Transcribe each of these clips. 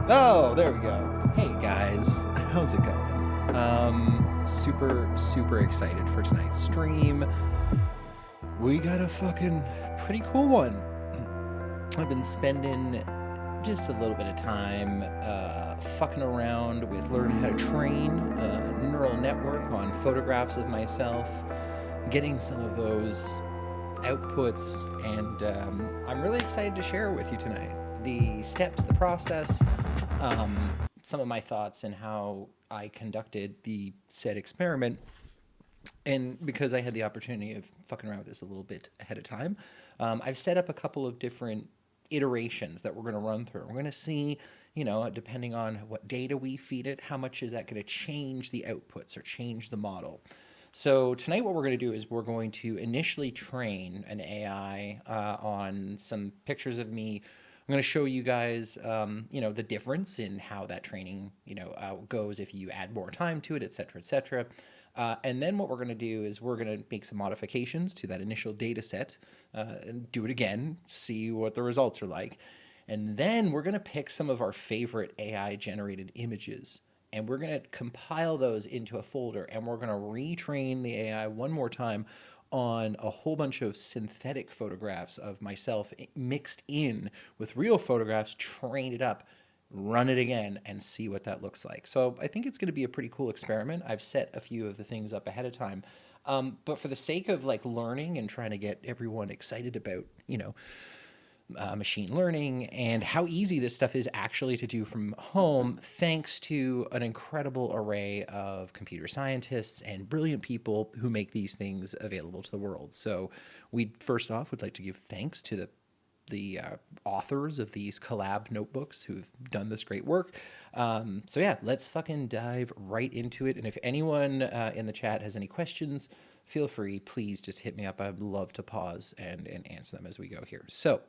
Oh, there we go. Hey guys, how's it going? Super excited for tonight's stream. We got a fucking pretty cool one. I've been spending just a little bit of time fucking around with learning how to train a neural network on photographs of myself, getting some of those outputs, and I'm really excited to share with you tonight the steps, the process, some of my thoughts, and how I conducted the said experiment. And because I had the opportunity of fucking around with this a little bit ahead of time, I've set up a couple of different iterations that we're going to run through. We're going to see, depending on what data we feed it, how much is that going to change the outputs or change the model. So tonight what we're going to do is we're going to initially train an AI on some pictures of me. I'm going to show you guys, the difference in how that training, goes if you add more time to it, et cetera, et cetera. And then what we're going to do is we're going to make some modifications to that initial data set, and do it again, see what the results are like. And then we're going to pick some of our favorite AI generated images, and we're going to compile those into a folder, and we're going to retrain the AI one more time on a whole bunch of synthetic photographs of myself mixed in with real photographs, train it up, run it again, and see what that looks like. So I think it's going to be a pretty cool experiment. I've set a few of the things up ahead of time. But for the sake of like learning and trying to get everyone excited about, machine learning and how easy this stuff is actually to do from home, thanks to an incredible array of computer scientists and brilliant people who make these things available to the world. So we first off would like to give thanks to the authors of these collab notebooks who've done this great work. So yeah, let's fucking dive right into it. And if anyone in the chat has any questions, feel free, please just hit me up. I'd love to pause and answer them as we go here. So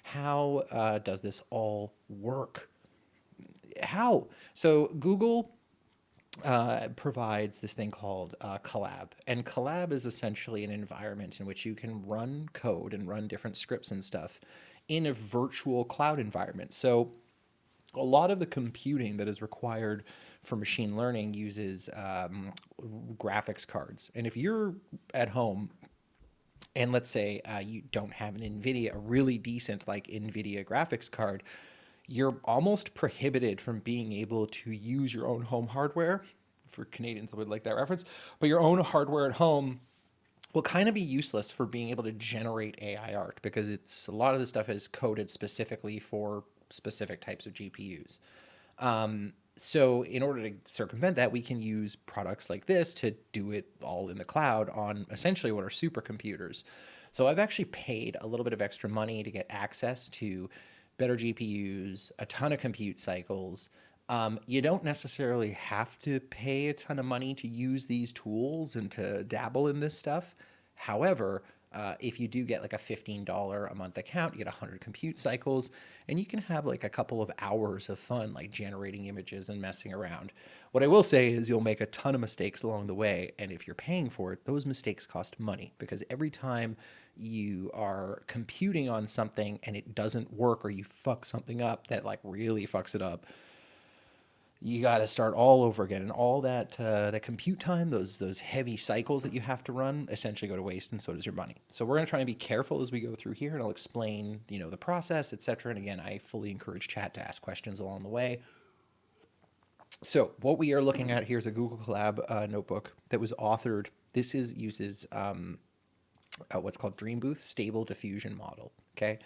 how does this all work? How? So Google provides this thing called Collab. And Collab is essentially an environment in which you can run code and run different scripts and stuff in a virtual cloud environment. So a lot of the computing that is required for machine learning uses graphics cards. And if you're at home and let's say you don't have an NVIDIA, a really decent like NVIDIA graphics card, you're almost prohibited from being able to use your own home hardware. For Canadians that would like that reference, but your own hardware at home will kind of be useless for being able to generate AI art because it's a lot of the stuff is coded specifically for specific types of GPUs. So in order to circumvent that, we can use products like this to do it all in the cloud on essentially what are supercomputers. So I've actually paid a little bit of extra money to get access to better GPUs, a ton of compute cycles. You don't necessarily have to pay a ton of money to use these tools and to dabble in this stuff. However, if you do get like a $15 a month account, you get 100 compute cycles, and you can have like a couple of hours of fun, like generating images and messing around. What I will say is you'll make a ton of mistakes along the way, and if you're paying for it, those mistakes cost money because every time you are computing on something and it doesn't work or you fuck something up that like really fucks it up, you got to start all over again, and all that compute time, those heavy cycles that you have to run, essentially go to waste, and so does your money. So we're going to try and be careful as we go through here, and I'll explain, the process, etc. And again, I fully encourage chat to ask questions along the way. So what we are looking at here is a Google Colab notebook that was authored. This uses what's called Dream Booth Stable Diffusion Model. Okay,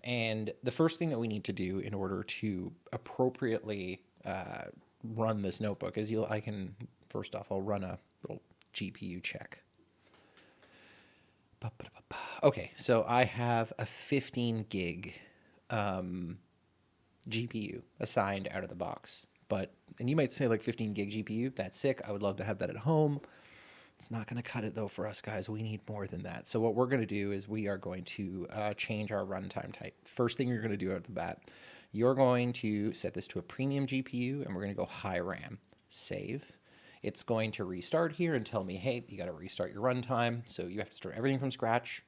and the first thing that we need to do in order to appropriately run this notebook is first off, I'll run a little GPU check. Okay, so I have a 15 gig GPU assigned out of the box. And you might say like 15 gig GPU, that's sick. I would love to have that at home. It's not going to cut it though for us guys. We need more than that. So what we're going to do is we are going to change our runtime type. First thing you're going to do out of the bat, you're going to set this to a premium GPU, and we're going to go high RAM. Save. It's going to restart here and tell me, hey, you got to restart your runtime. So you have to start everything from scratch.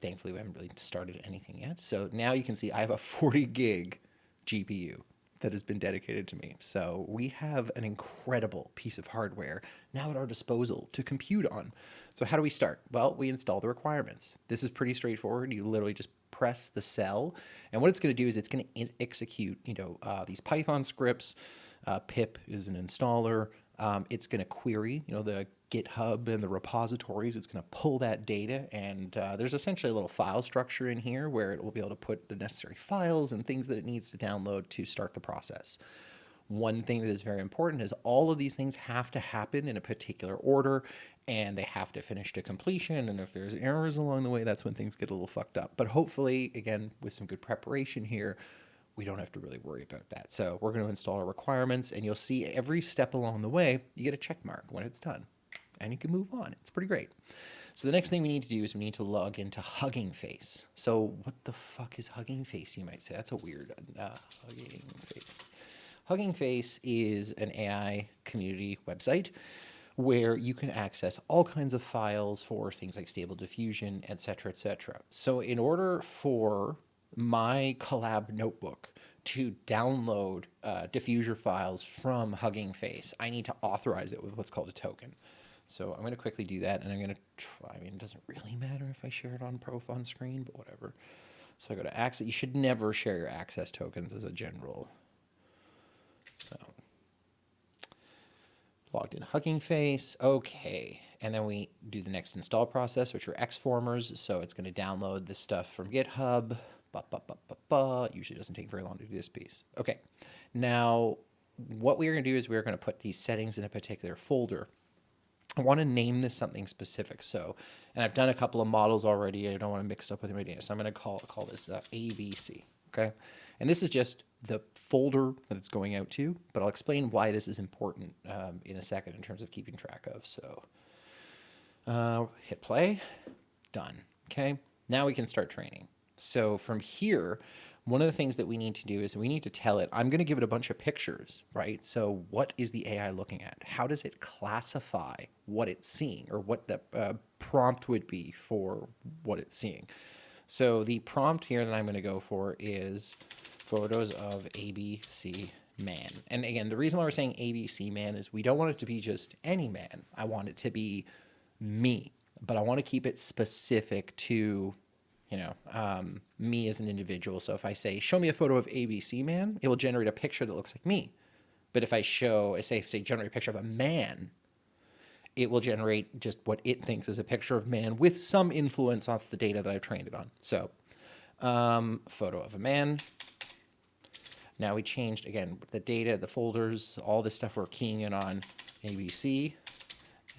Thankfully, we haven't really started anything yet. So now you can see I have a 40 gig GPU. that has been dedicated to me. So we have an incredible piece of hardware now at our disposal to compute on. So how do we start? Well, we install the requirements. This is pretty straightforward. You literally just press the cell, and what it's going to do is it's going to execute, these Python scripts. Pip is an installer. It's going to query, the GitHub and the repositories. It's going to pull that data, and there's essentially a little file structure in here where it will be able to put the necessary files and things that it needs to download to start the process. One thing that is very important is all of these things have to happen in a particular order, and they have to finish to completion. And if there's errors along the way, that's when things get a little fucked up. But hopefully, again, with some good preparation here, we don't have to really worry about that. So we're going to install our requirements, and you'll see every step along the way, you get a check mark when it's done, and you can move on. It's pretty great. So the next thing we need to do is we need to log into Hugging Face. So what the fuck is Hugging Face, you might say? That's a weird Hugging Face. Hugging Face is an AI community website where you can access all kinds of files for things like Stable Diffusion, et cetera, et cetera. So in order for my collab notebook to download diffuser files from Hugging Face, I need to authorize it with what's called a token. So I'm going to quickly do that, and I'm going to try. I mean, it doesn't really matter if I share it on screen, but whatever. So I go to access. You should never share your access tokens as a general. So logged in Hugging Face. Okay. And then we do the next install process, which are Xformers. So it's going to download this stuff from GitHub. It usually doesn't take very long to do this piece. Okay. Now, what we're going to do is we're going to put these settings in a particular folder. I want to name this something specific. So, and I've done a couple of models already. I don't want to mix up with my data. So I'm going to call this ABC. Okay. And this is just the folder that it's going out to, but I'll explain why this is important in a second in terms of keeping track of. So hit play, done. Okay. Now we can start training. So from here, one of the things that we need to do is we need to tell it, I'm going to give it a bunch of pictures, right? So what is the AI looking at? How does it classify what it's seeing, or what the prompt would be for what it's seeing? So the prompt here that I'm going to go for is photos of ABC man. And again, the reason why we're saying ABC man is we don't want it to be just any man. I want it to be me, but I want to keep it specific to me as an individual. So if I say, show me a photo of ABC man, it will generate a picture that looks like me. But if I say generate a picture of a man, it will generate just what it thinks is a picture of man with some influence off the data that I've trained it on. So photo of a man. Now we changed, again, the data, the folders, all this stuff we're keying in on ABC,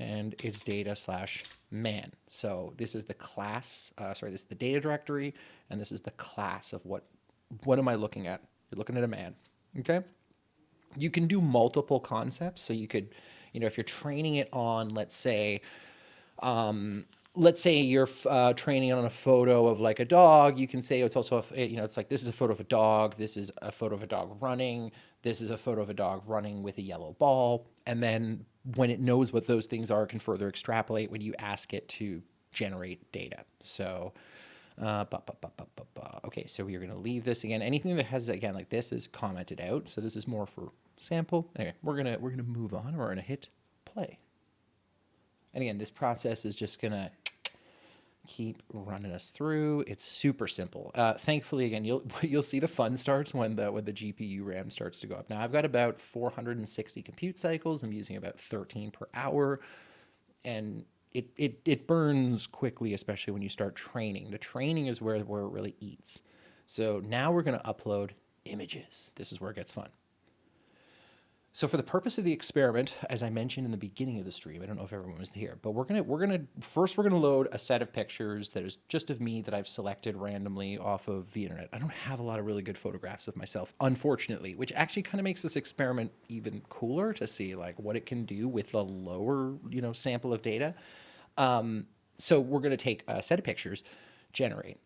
and it's data/man. So this is the class, this is the data directory, and this is the class of what am I looking at? You're looking at a man, okay? You can do multiple concepts. So you could, if you're training it on, let's say you're training on a photo of like a dog, you can say it's also, it's like, this is a photo of a dog, this is a photo of a dog running, this is a photo of a dog running with a yellow ball. And then when it knows what those things are, it can further extrapolate when you ask it to generate data. So, okay, so we're going to leave this again. Anything that has, again, like this is commented out. So this is more for sample. Anyway, we're going to move on. We're going to hit play. And again, this process is just going to keep running us through. It's super simple. Thankfully, again, you'll see the fun starts when the GPU RAM starts to go up. Now I've got about 460 compute cycles. I'm using about 13 per hour, and it burns quickly, especially when you start training. The training is where it really eats. So now we're going to upload images. This is where it gets fun. So for the purpose of the experiment, as I mentioned in the beginning of the stream, I don't know if everyone was here, but we're gonna load a set of pictures that is just of me that I've selected randomly off of the internet. I don't have a lot of really good photographs of myself, unfortunately, which actually kind of makes this experiment even cooler to see like what it can do with a lower, sample of data. So we're gonna take a set of pictures, generate.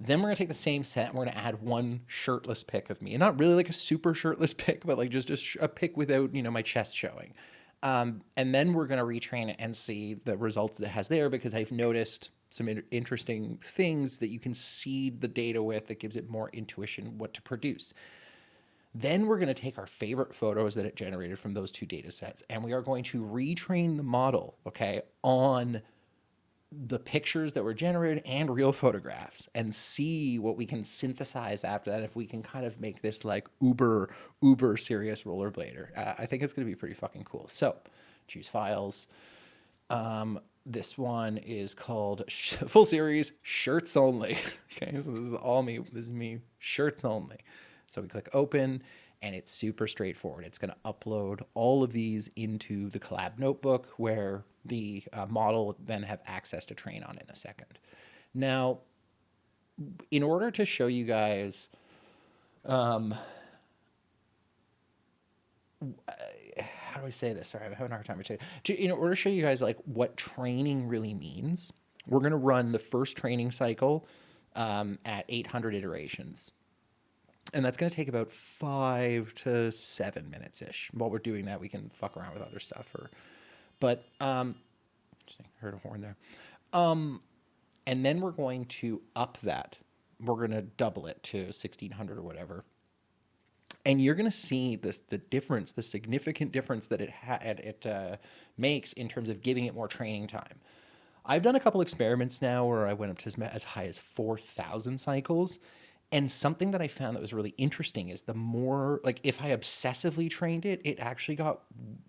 Then we're going to take the same set and we're going to add one shirtless pic of me. And not really like a super shirtless pic, but like just a pic without, my chest showing. And then we're going to retrain it and see the results that it has there, because I've noticed some interesting things that you can seed the data with that gives it more intuition what to produce. Then we're going to take our favorite photos that it generated from those two data sets and we are going to retrain the model, okay, on the pictures that were generated and real photographs and see what we can synthesize after that if we can kind of make this like uber serious rollerblader. I think it's going to be pretty fucking cool. So choose files. This one is called full series shirts only. Okay, so this is all me. This is me, shirts only. So we click open and it's super straightforward. It's going to upload all of these into the collab notebook where the model then have access to train on in a second. Now, in order to show you guys how do I say this? Sorry, I'm having a hard time with it. In order to show you guys like what training really means, we're going to run the first training cycle at 800 iterations. And that's going to take about 5 to 7 minutes ish. While we're doing that, we can fuck around with other stuff. But heard a horn there. And then we're going to up that. We're going to double it to 1600 or whatever. And you're going to see the difference, the significant difference that it makes in terms of giving it more training time. I've done a couple experiments now where I went up to as high as 4,000 cycles. And something that I found that was really interesting is the more, like if I obsessively trained it, it actually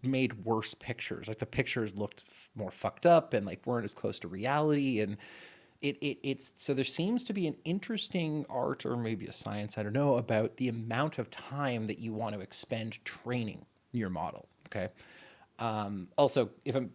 made worse pictures. Like the pictures looked more fucked up and like weren't as close to reality. And it's so there seems to be an interesting art or maybe a science, I don't know, about the amount of time that you want to expend training your model. Okay. Also, if I'm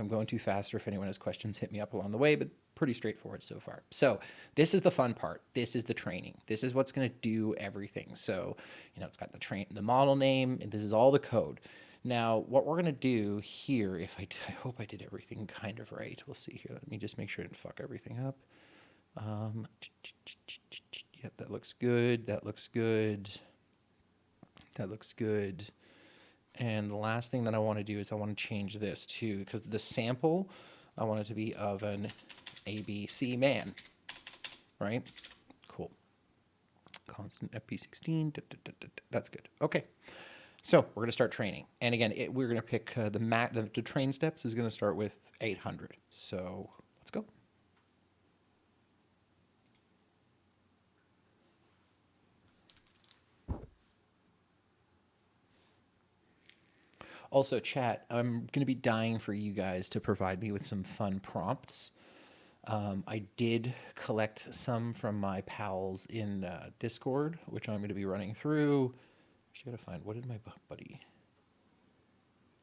going too fast or if anyone has questions, hit me up along the way, but pretty straightforward so far. So this is the fun part. This is the training. This is what's going to do everything. So, it's got the model name, and this is all the code. Now, what we're going to do here, I hope I did everything kind of right. We'll see here. Let me just make sure I didn't fuck everything up. Yep, that looks good. That looks good. That looks good. And the last thing that I want to do is I want to change this too, because the sample, I want it to be of an ABC man, right? Cool. Constant FP16, that's good. Okay. So we're going to start training. And again, we're going to pick the train steps is going to start with 800. So let's go. Also, chat, I'm going to be dying for you guys to provide me with some fun prompts. I did collect some from my pals in Discord, which I'm going to be running through. Actually, got to find, what did my buddy...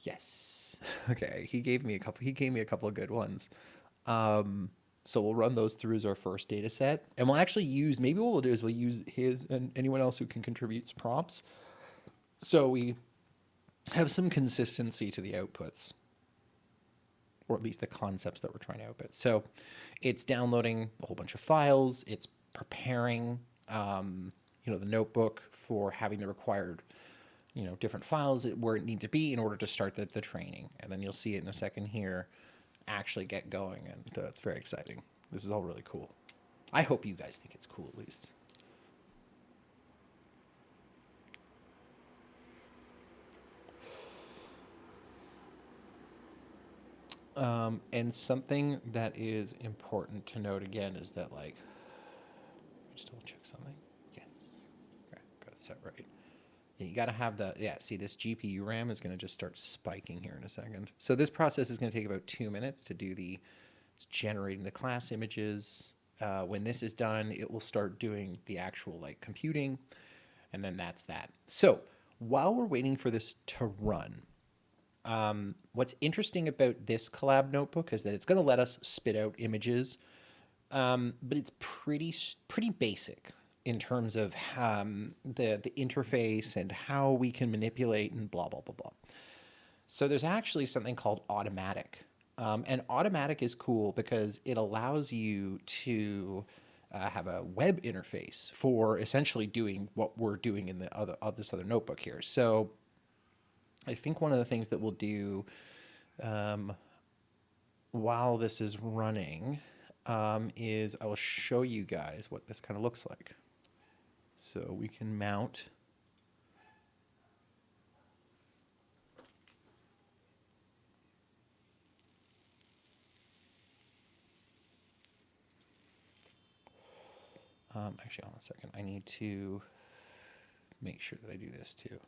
Yes. Okay, he gave me a couple of good ones. So we'll run those through as our first data set. And we'll actually maybe what we'll do is we'll use his and anyone else who can contribute prompts. So we have some consistency to the outputs, or at least the concepts that we're trying to output. So it's downloading a whole bunch of files. It's preparing, the notebook for having the required, different files where it need to be in order to start the training. And then you'll see it in a second here actually get going. And it's very exciting. This is all really cool. I hope you guys think it's cool at least. And something that is important to note again is that, like, just double check something. Yes. Okay, got it set right. Yeah, you got to have see, this GPU RAM is going to just start spiking here in a second. So this process is going to take about 2 minutes to do it's generating the class images. When this is done, it will start doing the actual, like, computing, and then that's that. So while we're waiting for this to run, what's interesting about this collab notebook is that it's going to let us spit out images, but it's pretty basic in terms of the interface and how we can manipulate and blah, blah, blah, blah. So there's actually something called automatic. And automatic is cool because it allows you to have a web interface for essentially doing what we're doing in this other notebook here. So I think one of the things that we'll do while this is running is I will show you guys what this kind of looks like. So we can mount Actually, hold on a second. I need to make sure that I do this too.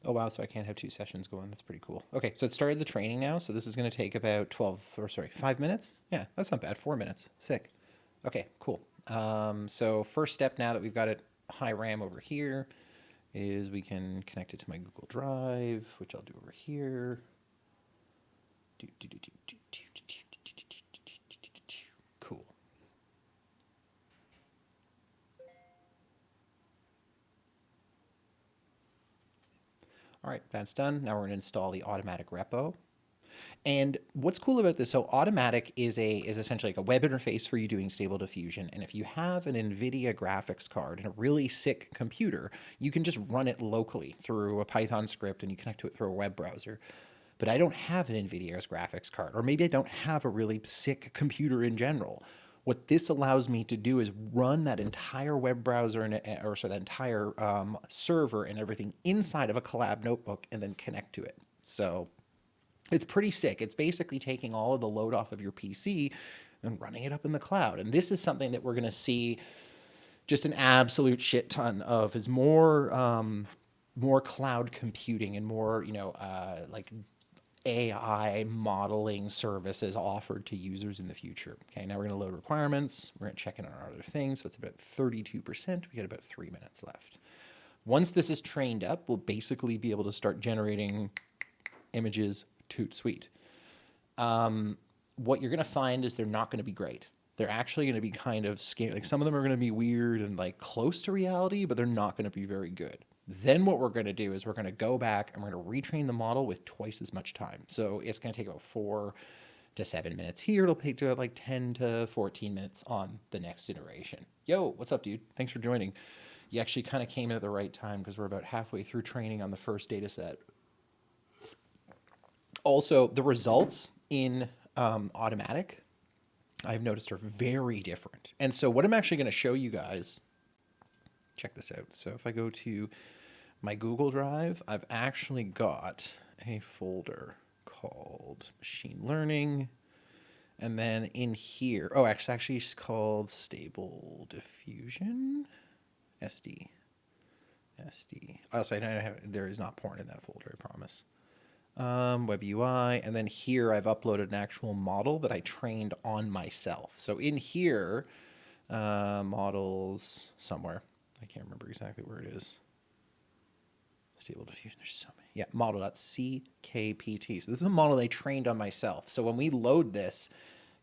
Oh, wow. So I can't have two sessions going. That's pretty cool. Okay. So it started the training now. So this is going to take about 5 minutes. Yeah, that's not bad. 4 minutes. Sick. Okay, cool. So first step now that we've got it high RAM over here is we can connect it to my Google Drive, which I'll do over here. Cool. All right, that's done. Now we're going to install the automatic repo. And what's cool about this, so automatic is essentially like a web interface for you doing stable diffusion. And if you have an NVIDIA graphics card and a really sick computer, you can just run it locally through a Python script and you connect to it through a web browser. But I don't have an NVIDIA's graphics card, or maybe I don't have a really sick computer in general. What this allows me to do is run that entire web browser or so that entire server and everything inside of a Collab notebook and then connect to it. So it's pretty sick. It's basically taking all of the load off of your PC and running it up in the cloud. And this is something that we're going to see just an absolute shit ton of is more cloud computing and more, like AI modeling services offered to users in the future. Okay, now we're going to load requirements. We're going to check in on our other things. So it's about 32%. We got about 3 minutes left. Once this is trained up, we'll basically be able to start generating images toot sweet. What you're going to find is they're not going to be great. They're actually going to be kind of scary. Like some of them are going to be weird and like close to reality, but they're not going to be very good. Then what we're going to do is we're going to go back and we're going to retrain the model with twice as much time. So it's going to take about 4 to 7 minutes here. It'll take to like 10 to 14 minutes on the next iteration. Yo, what's up, dude? Thanks for joining. You actually kind of came in at the right time because we're about halfway through training on the first data set. Also, the results in automatic, I've noticed, are very different. And so what I'm actually going to show you guys, check this out. So if I go to my Google Drive, I've actually got a folder called machine learning. And then in here, oh, actually it's called stable diffusion, SD. Also, there is not porn in that folder, I promise. Web UI, and then here I've uploaded an actual model that I trained on myself. So in here, models somewhere. I can't remember exactly where it is. Stable diffusion, there's so many. Yeah, model.ckpt. So this is a model I trained on myself. So when we load this,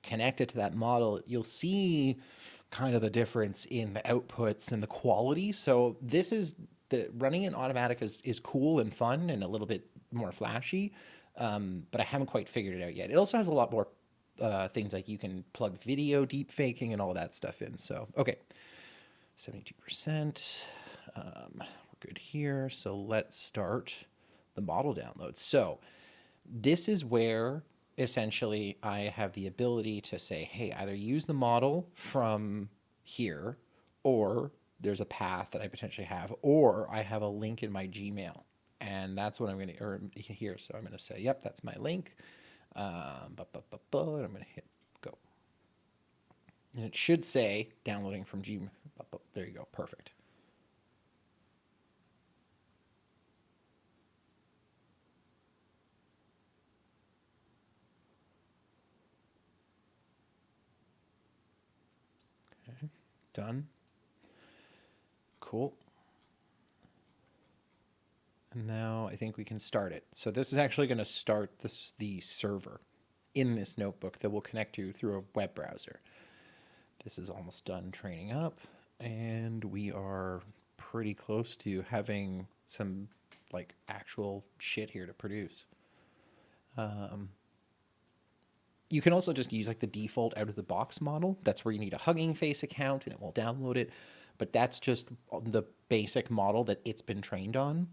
connect it to that model, you'll see kind of the difference in the outputs and the quality. So this is running in automatic is cool and fun and a little bit more flashy, but I haven't quite figured it out yet. It also has a lot more things like you can plug video deep faking and all that stuff in. So, okay, 72%. We're good here. So let's start the model download. So this is where essentially I have the ability to say, hey, either use the model from here, or there's a path that I potentially have, or I have a link in my Gmail. And that's what I'm going to, or here. So I'm going to say, yep, that's my link. And I'm going to hit go. And it should say downloading from Gmail. There you go. Perfect. Okay. Done. Cool. And now I think we can start it. So this is actually going to start the server in this notebook that will connect to through a web browser. This is almost done training up, and we are pretty close to having some like actual shit here to produce. You can also just use like the default out of the box model. That's where you need a Hugging Face account and it will download it. But that's just the basic model that it's been trained on.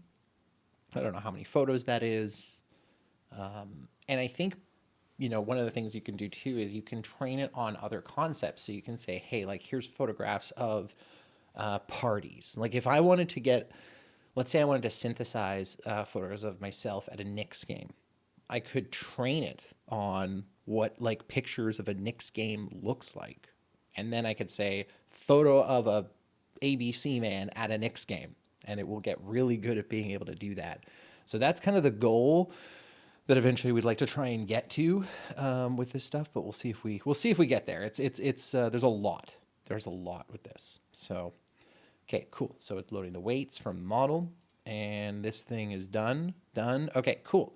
I don't know how many photos that is. And I think, one of the things you can do too is you can train it on other concepts. So you can say, hey, like here's photographs of parties. Like if I wanted to get let's say I wanted to synthesize photos of myself at a Knicks game. I could train it on what like pictures of a Knicks game looks like. And then I could say photo of a ABC man at a Knicks game, and it will get really good at being able to do that. So that's kind of the goal that eventually we'd like to try and get to with this stuff. But we'll see if we get there. It's there's a lot with this. So okay, cool. So it's loading the weights from the model, and this thing is done. Okay, cool.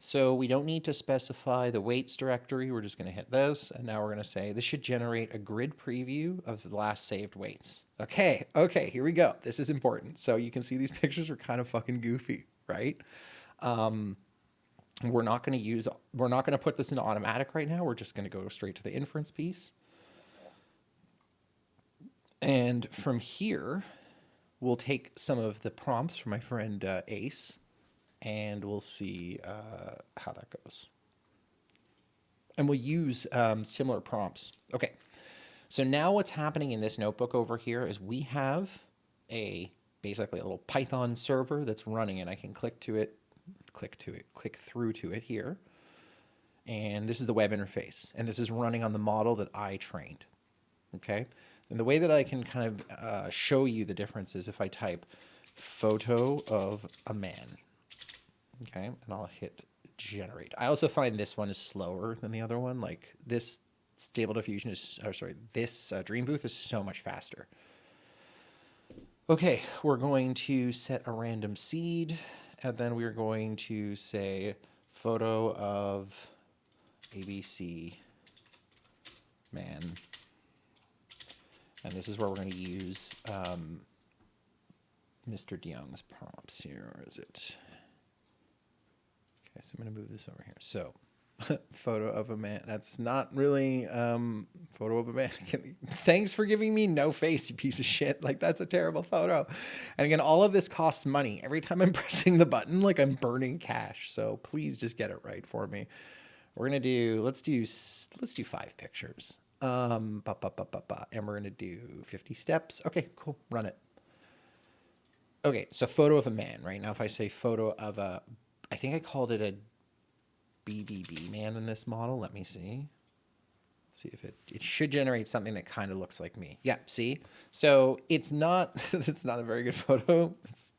So we don't need to specify the weights directory. We're just going to hit this, and now we're going to say this should generate a grid preview of the last saved weights. Okay, here we go. This is important. So you can see these pictures are kind of fucking goofy, right? We're not going to put this into automatic right now. We're just going to go straight to the inference piece. And from here, we'll take some of the prompts from my friend Ace, and we'll see how that goes. And we'll use similar prompts. Okay, so now what's happening in this notebook over here is we have basically a little Python server that's running, and I can click through to it here. And this is the web interface, and this is running on the model that I trained. Okay, and the way that I can kind of show you the difference is if I type photo of a man. Okay, and I'll hit generate. I also find this one is slower than the other one. Like this Stable Diffusion this Dream Booth is so much faster. Okay, we're going to set a random seed, and then we're going to say photo of ABC man. And this is where we're going to use Mr. DeYoung's prompts here. Or is it? Okay, so I'm going to move this over here. So, photo of a man. That's not really photo of a man. Thanks for giving me no face, you piece of shit. Like, that's a terrible photo. And again, all of this costs money. Every time I'm pressing the button, like I'm burning cash. So please just get it right for me. We're going to do, let's do 5 pictures. And we're going to do 50 steps. Okay, cool. Run it. Okay, so photo of a man, right? Now if I say photo of I think I called it a BBB man in this model. Let me see. Let's see if it should generate something that kind of looks like me. Yeah, see? So it's not, it's not a very good photo. It's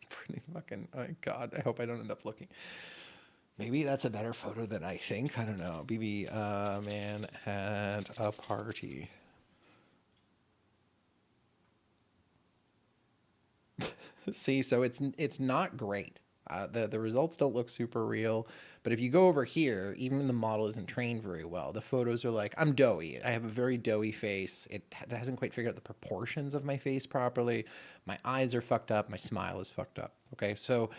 pretty fucking, oh God, I hope I don't end up looking. Maybe that's a better photo than I think. I don't know. BB man at a party. See, so it's not great. The results don't look super real, but if you go over here, even the model isn't trained very well. The photos are like, I'm doughy. I have a very doughy face. It hasn't quite figured out the proportions of my face properly. My eyes are fucked up. My smile is fucked up. Okay, so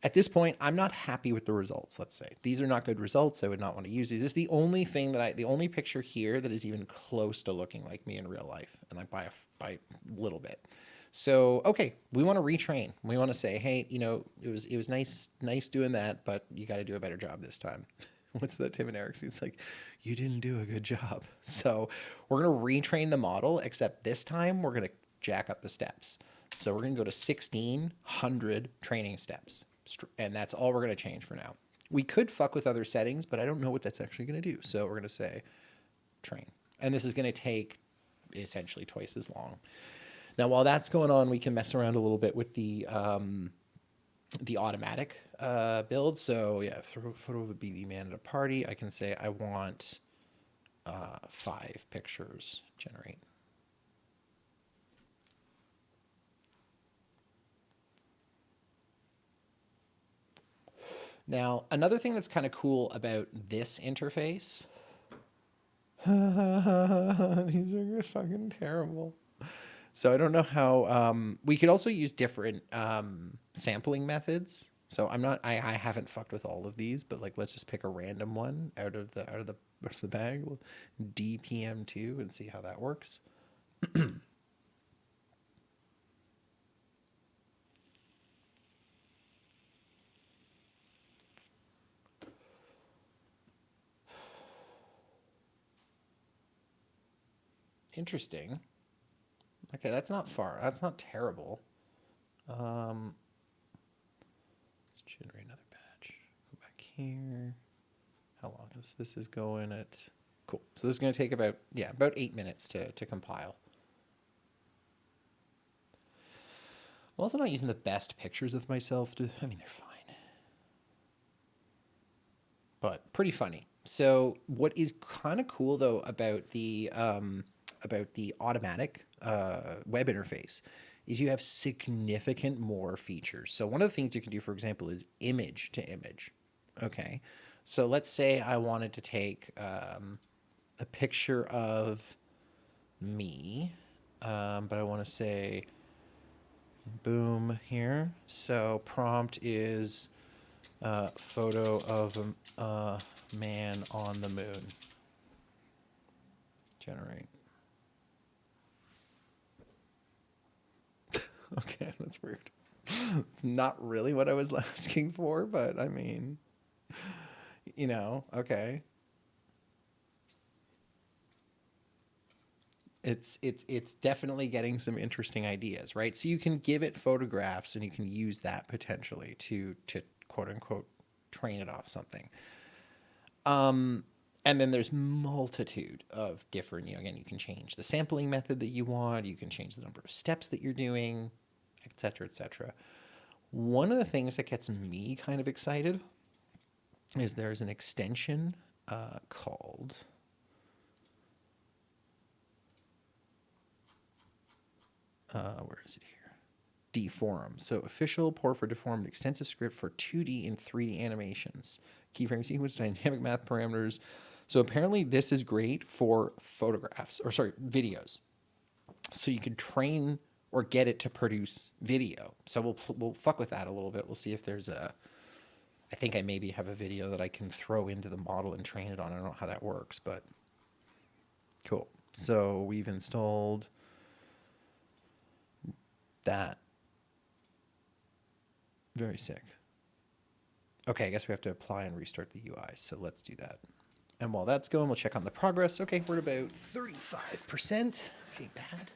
at this point, I'm not happy with the results, let's say. These are not good results. I would not want to use these. This is the only thing the only picture here that is even close to looking like me in real life, and like by a little bit. So, okay, we want to retrain. We want to say, hey, it was nice doing that, but you got to do a better job this time. What's that, Tim and Eric? It's like, you didn't do a good job. So we're going to retrain the model, except this time we're going to jack up the steps. So we're going to go to 1,600 training steps. And that's all we're going to change for now. We could fuck with other settings, but I don't know what that's actually going to do. So we're going to say train. And this is going to take essentially twice as long. Now, while that's going on, we can mess around a little bit with the automatic build. So yeah, throw a photo of a BB man at a party. I can say I want 5 pictures generate. Now, another thing that's kind of cool about this interface, these are fucking terrible. So I don't know how, we could also use different sampling methods. So I haven't fucked with all of these, but like, let's just pick a random one out of the bag. We'll DPM2 and see how that works. Interesting. Okay, that's not far. That's not terrible. here. How long is this is going at? Cool. So this is going to take about 8 minutes to compile. I'm also not using the best pictures of myself. I mean, they're fine, but pretty funny. So what is kind of cool though about the automatic web interface is you have significant more features. So one of the things you can do, for example, is image to image. Okay, so let's say I wanted to take a picture of me, but I want to say boom here. So prompt is photo of a man on the moon. Generate. Okay, that's weird. It's not really what I was asking for, but I mean, okay. It's definitely getting some interesting ideas, right? So you can give it photographs and you can use that potentially to quote unquote train it off something. And then there's multitude of different, again, you can change the sampling method that you want, you can change the number of steps that you're doing, et cetera, et cetera. One of the things that gets me kind of excited is there's an extension called where is it here? Deform. So official port for deformed extensive script for 2D and 3D animations. Keyframe sequence, dynamic math parameters. So apparently this is great for videos. So you can train or get it to produce video. So we'll fuck with that a little bit. We'll see if there's I think I maybe have a video that I can throw into the model and train it on. I don't know how that works, but cool. So we've installed that. Very sick. Okay, I guess we have to apply and restart the UI, so let's do that. And while that's going, we'll check on the progress. Okay, we're at about 35%. Okay, bad.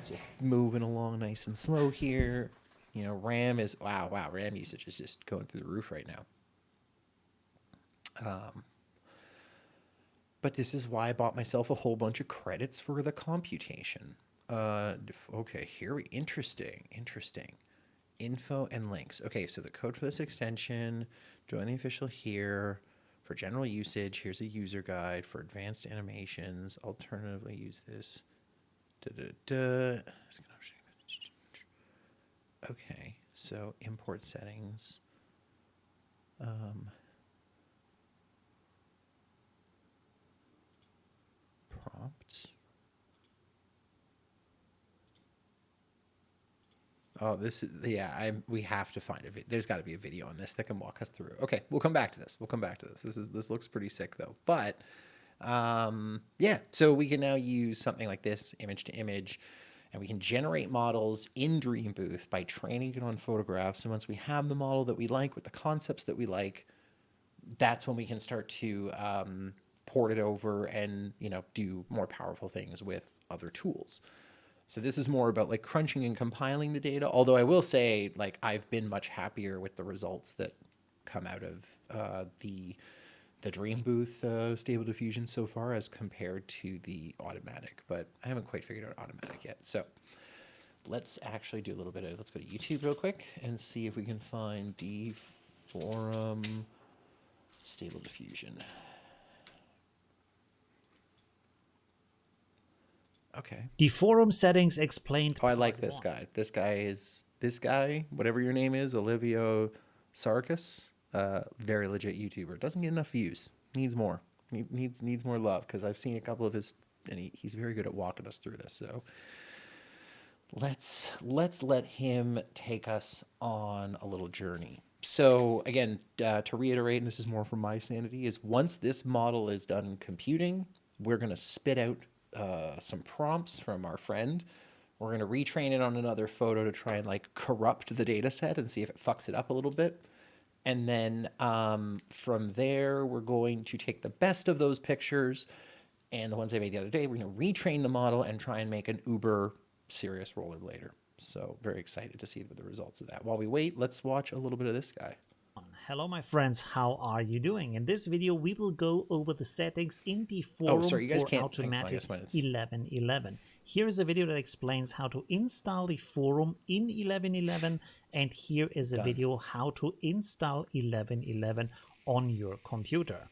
Just moving along nice and slow here. RAM is, wow, RAM usage is just going through the roof right now. But this is why I bought myself a whole bunch of credits for the computation. Okay, interesting. Info and links. Okay, so the code for this extension, join the official here. For general usage, here's a user guide. For advanced animations, alternatively use this. Okay, so import settings. Prompts. Oh, we have to find a video. There's got to be a video on this that can walk us through. Okay, we'll come back to this. This looks pretty sick though. But so we can now use something like this, image to image, and we can generate models in Dream Booth by training it on photographs. And once we have the model that we like with the concepts that we like, that's when we can start to port it over and do more powerful things with other tools. So this is more about like crunching and compiling the data. Although I will say, like, I've been much happier with the results that come out of the Dream Booth Stable Diffusion so far as compared to the automatic. But I haven't quite figured out automatic yet. So let's actually do a little bit of, let's go to YouTube real quick and see if we can find Deforum Stable Diffusion. Okay. Deforum settings explained. Oh, I like this guy. This guy, whatever your name is, Olivio Sarkis, very legit YouTuber. Doesn't get enough views. Needs more. Needs more love, because I've seen a couple of his, and he's very good at walking us through this. So let's let him take us on a little journey. So again, to reiterate, and this is more for my sanity, is once this model is done computing, we're going to spit out some prompts from our friend. We're going to retrain it on another photo to try and like corrupt the data set and see if it fucks it up a little bit. And then from there, we're going to take the best of those pictures and the ones I made the other day. We're going to retrain the model and try and make an uber serious rollerblader. So very excited to see the results of that. While we wait, let's watch a little bit of this guy. Hello my friends, how are you doing? In this video we will go over the settings in the Oh, forum sorry, you guys for can't. I automatic guess when it's 1111. Here is a video that explains how to install the forum in 1111, and here is a done. video how to install 1111 on your computer.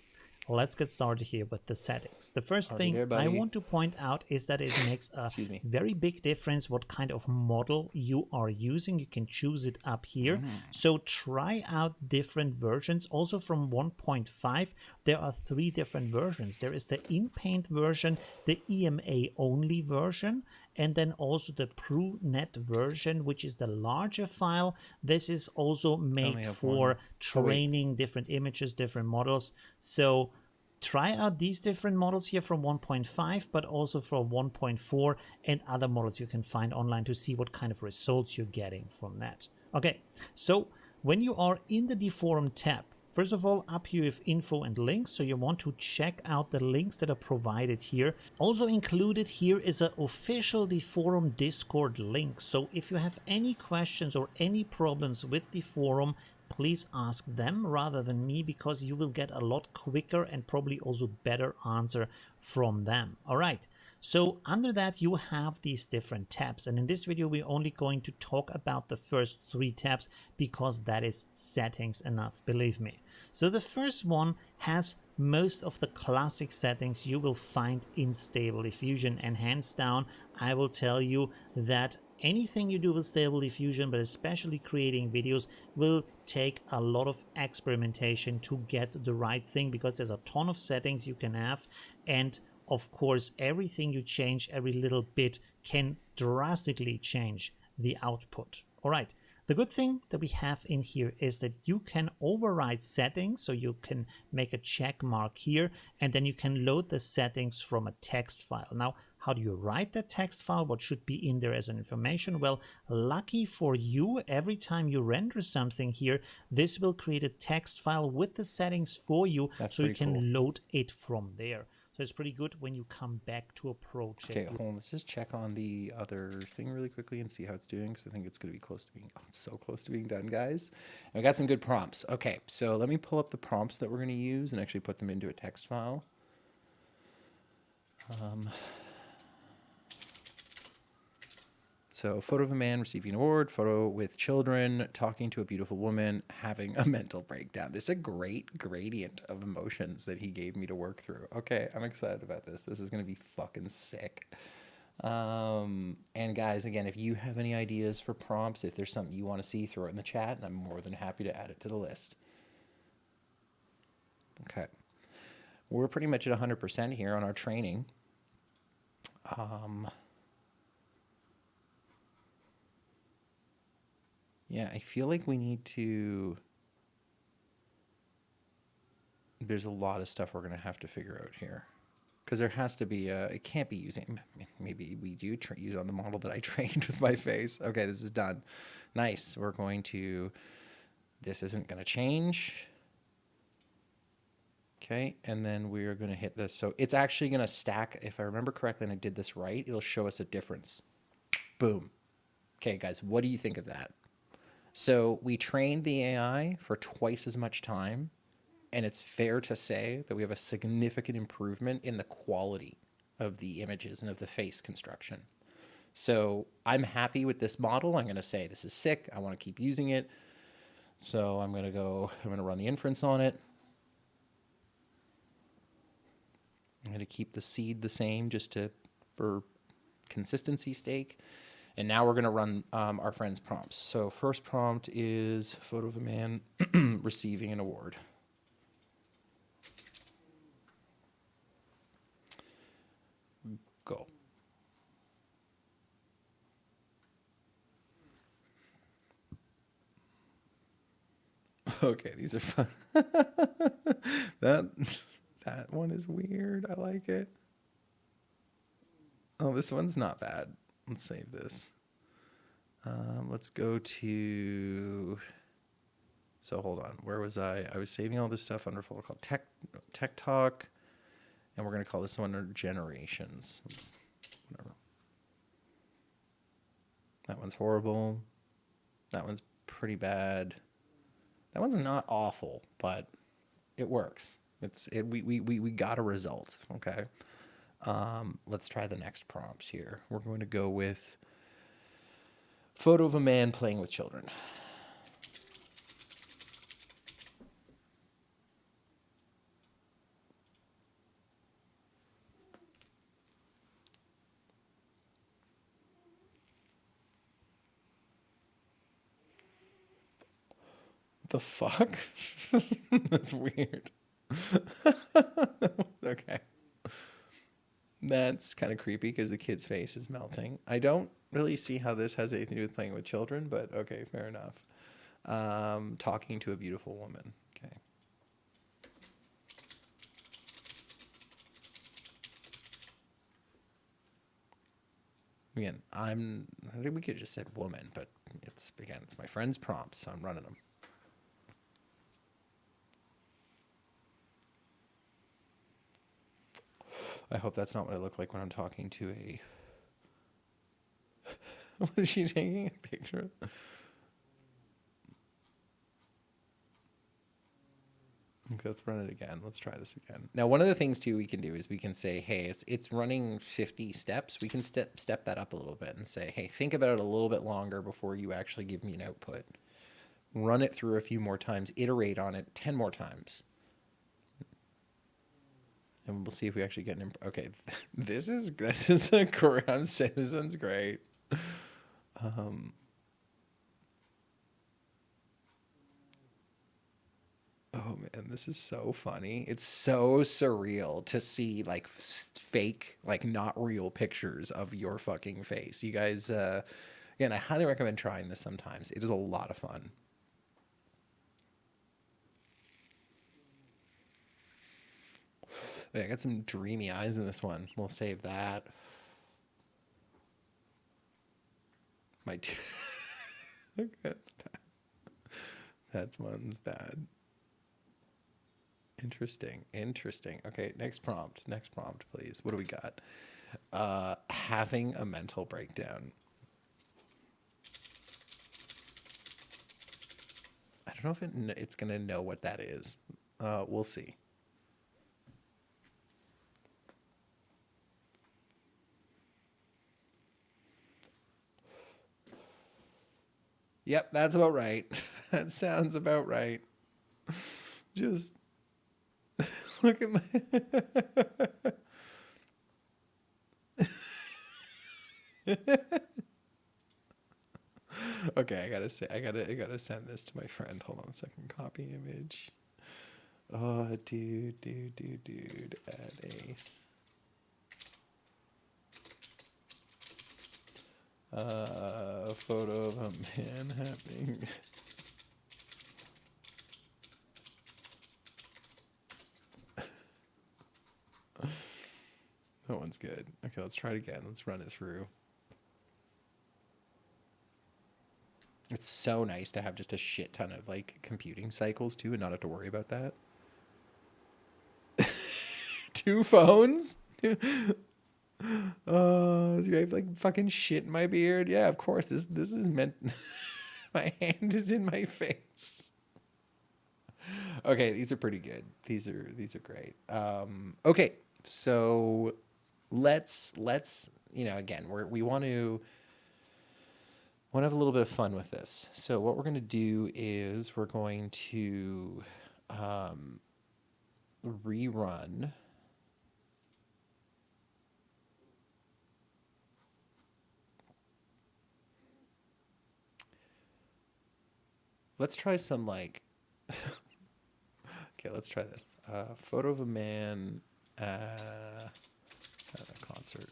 Let's get started here with the settings. The first Already thing there, I buddy. want to point out is that it makes a Excuse me. very big difference what kind of model you are using. You can choose it up here. So try out different versions. Also from 1.5, there are 3 different versions. There is the in-paint version, the EMA only version, and then also the PruNet version, which is the larger file. This is also made have for one. Oh, wait. training different images, different models. So try out these different models here from 1.5, but also from 1.4 and other models you can find online to see what kind of results you're getting from that. Okay, so when you are in the forum tab, first of all, up here you have info and links, so you want to check out the links that are provided here. Also included here is an official forum Discord link, so if you have any questions or any problems with the forum, please ask them rather than me, because you will get a lot quicker and probably also better answer from them. All right, so under that you have these different tabs, and in this video we're only going to talk about the first 3 tabs because that is settings enough, believe me. So the first one has most of the classic settings you will find in Stable Diffusion, and hands down I will tell you that anything you do with Stable Diffusion, but especially creating videos, will take a lot of experimentation to get the right thing, because there's a ton of settings you can have, and of course everything you change, every little bit, can drastically change the output. All right. The good thing that we have in here is that you can override settings, so you can make a check mark here, and then you can load the settings from a text file. Now, how do you write that text file? What should be in there as an information? Well, lucky for you, every time you render something here, this will create a text file with the settings for you. That's so you pretty can cool. load it from there. So it's pretty good when you come back to a project. Okay, hold on. Let's just check on the other thing really quickly and see how it's doing, because I think it's going to be close to being... Oh, it's so close to being done, guys. And we got some good prompts. Okay, so let me pull up the prompts that we're going to use and actually put them into a text file. So photo of a man receiving an award, photo with children, talking to a beautiful woman, having a mental breakdown. This is a great gradient of emotions that he gave me to work through. Okay, I'm excited about this. This is going to be fucking sick. And guys, again, if you have any ideas for prompts, if there's something you want to see, throw it in the chat, and I'm more than happy to add it to the list. Okay. We're pretty much at 100% here on our training. Yeah, I feel like we need to... There's a lot of stuff we're going to have to figure out here. Because there has to be a... It can't be using... Maybe we do use on the model that I trained with my face. Okay, this is done. Nice. We're going to... This isn't going to change. Okay, and then we're going to hit this. So it's actually going to stack. If I remember correctly and I did this right, it'll show us a difference. Boom. Okay, guys, what do you think of that? So we trained the AI for twice as much time, and it's fair to say that we have a significant improvement in the quality of the images and of the face construction. So I'm happy with this model. I'm going to say this is sick. I want to keep using it. So I'm going to run the inference on it. I'm going to keep the seed the same just for consistency's sake. And now we're going to run our friend's prompts. So first prompt is photo of a man receiving an award. Go. Okay, these are fun. That one is weird. I like it. Oh, this one's not bad. Let's save this. Let's go to... So hold on. Where was I? I was saving all this stuff under a folder called Tech Talk. And we're going to call this one Generations. Whatever. That one's horrible. That one's pretty bad. That one's not awful, but it works. We got a result. Okay. Let's try the next prompts here. We're going to go with photo of a man playing with children. The fuck? That's weird. Okay. That's kind of creepy because the kid's face is melting. I don't really see how this has anything to do with playing with children, but okay, fair enough. Talking to a beautiful woman. Okay. Again, I think we could have just said woman, but it's my friend's prompts, so I'm running them. I hope that's not what I look like when I'm talking to a. What is she taking a picture of? Okay, let's run it again. Let's try this again. Now, one of the things too we can do is we can say, hey, it's running 50 steps. We can step that up a little bit and say, hey, think about it a little bit longer before you actually give me an output. Run it through a few more times. Iterate on it 10 more times. And we'll see if we actually get an okay. This is a great. I'm saying this one's great. Oh man, this is so funny. It's so surreal to see like fake, like not real pictures of your fucking face. You guys, again, I highly recommend trying this sometimes. It is a lot of fun. Yeah, I got some dreamy eyes in this one. We'll save that. My, that one's bad. Interesting. Interesting. Okay, next prompt. Next prompt, please. What do we got? Having a mental breakdown. I don't know if it's gonna know what that is. We'll see. Yep, that's about right. That sounds about right. Just look at my. Okay, I gotta send this to my friend. Hold on a second. Copy image. Oh, dude. Add ace. A photo of a man having. That one's good. Okay, let's try it again. Let's run it through. It's so nice to have just a shit ton of like computing cycles too and not have to worry about that. Two phones? Do I have like fucking shit in my beard? Yeah, of course. This is meant. My hand is in my face. Okay, these are pretty good. These are great. Okay, so let's again we want to have a little bit of fun with this. So what we're going to do is we're going to rerun. Let's try some like. Okay, let's try this. Photo of a man at a concert.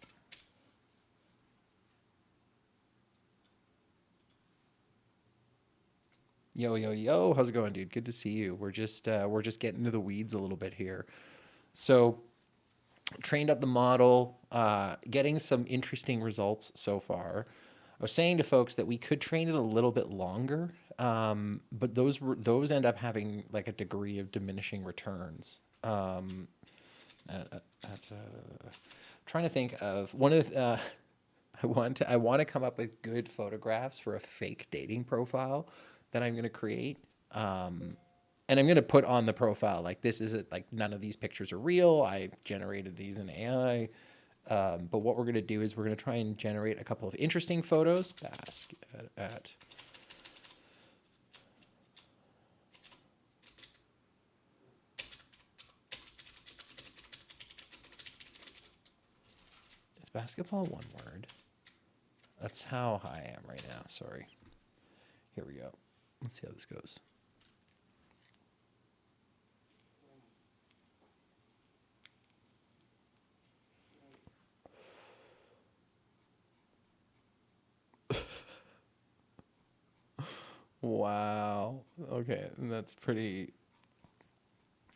Yo, how's it going, dude? Good to see you. We're just getting into the weeds a little bit here. So trained up the model, getting some interesting results so far. I was saying to folks that we could train it a little bit longer, but those end up having like a degree of diminishing returns. Trying to think of one of I want to come up with good photographs for a fake dating profile that I'm going to create. And I'm going to put on the profile like this isn't like none of these pictures are real. I generated these in AI. But what we're going to do is we're going to try and generate a couple of interesting photos. Basket at is basketball one word? That's how high I am right now. Sorry. Here we go. Let's see how this goes. Wow. Okay, that's pretty.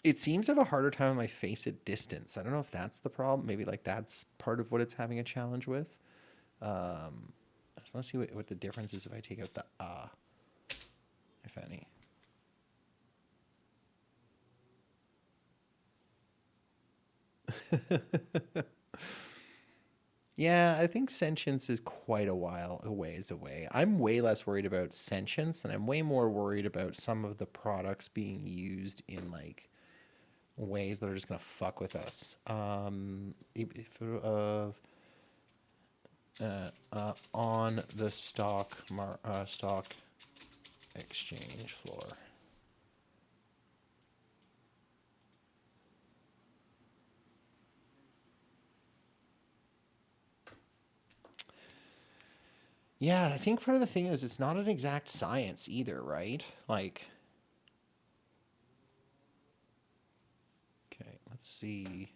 It seems to have a harder time on my face at distance. I don't know if that's the problem. Maybe like that's part of what it's having a challenge with. I just want to see what the difference is if I take out the if any. Yeah, I think sentience is quite a ways away. I'm way less worried about sentience, and I'm way more worried about some of the products being used in like ways that are just gonna fuck with us. Of on the stock exchange floor. Yeah, I think part of the thing is it's not an exact science either, right? Like, okay, let's see.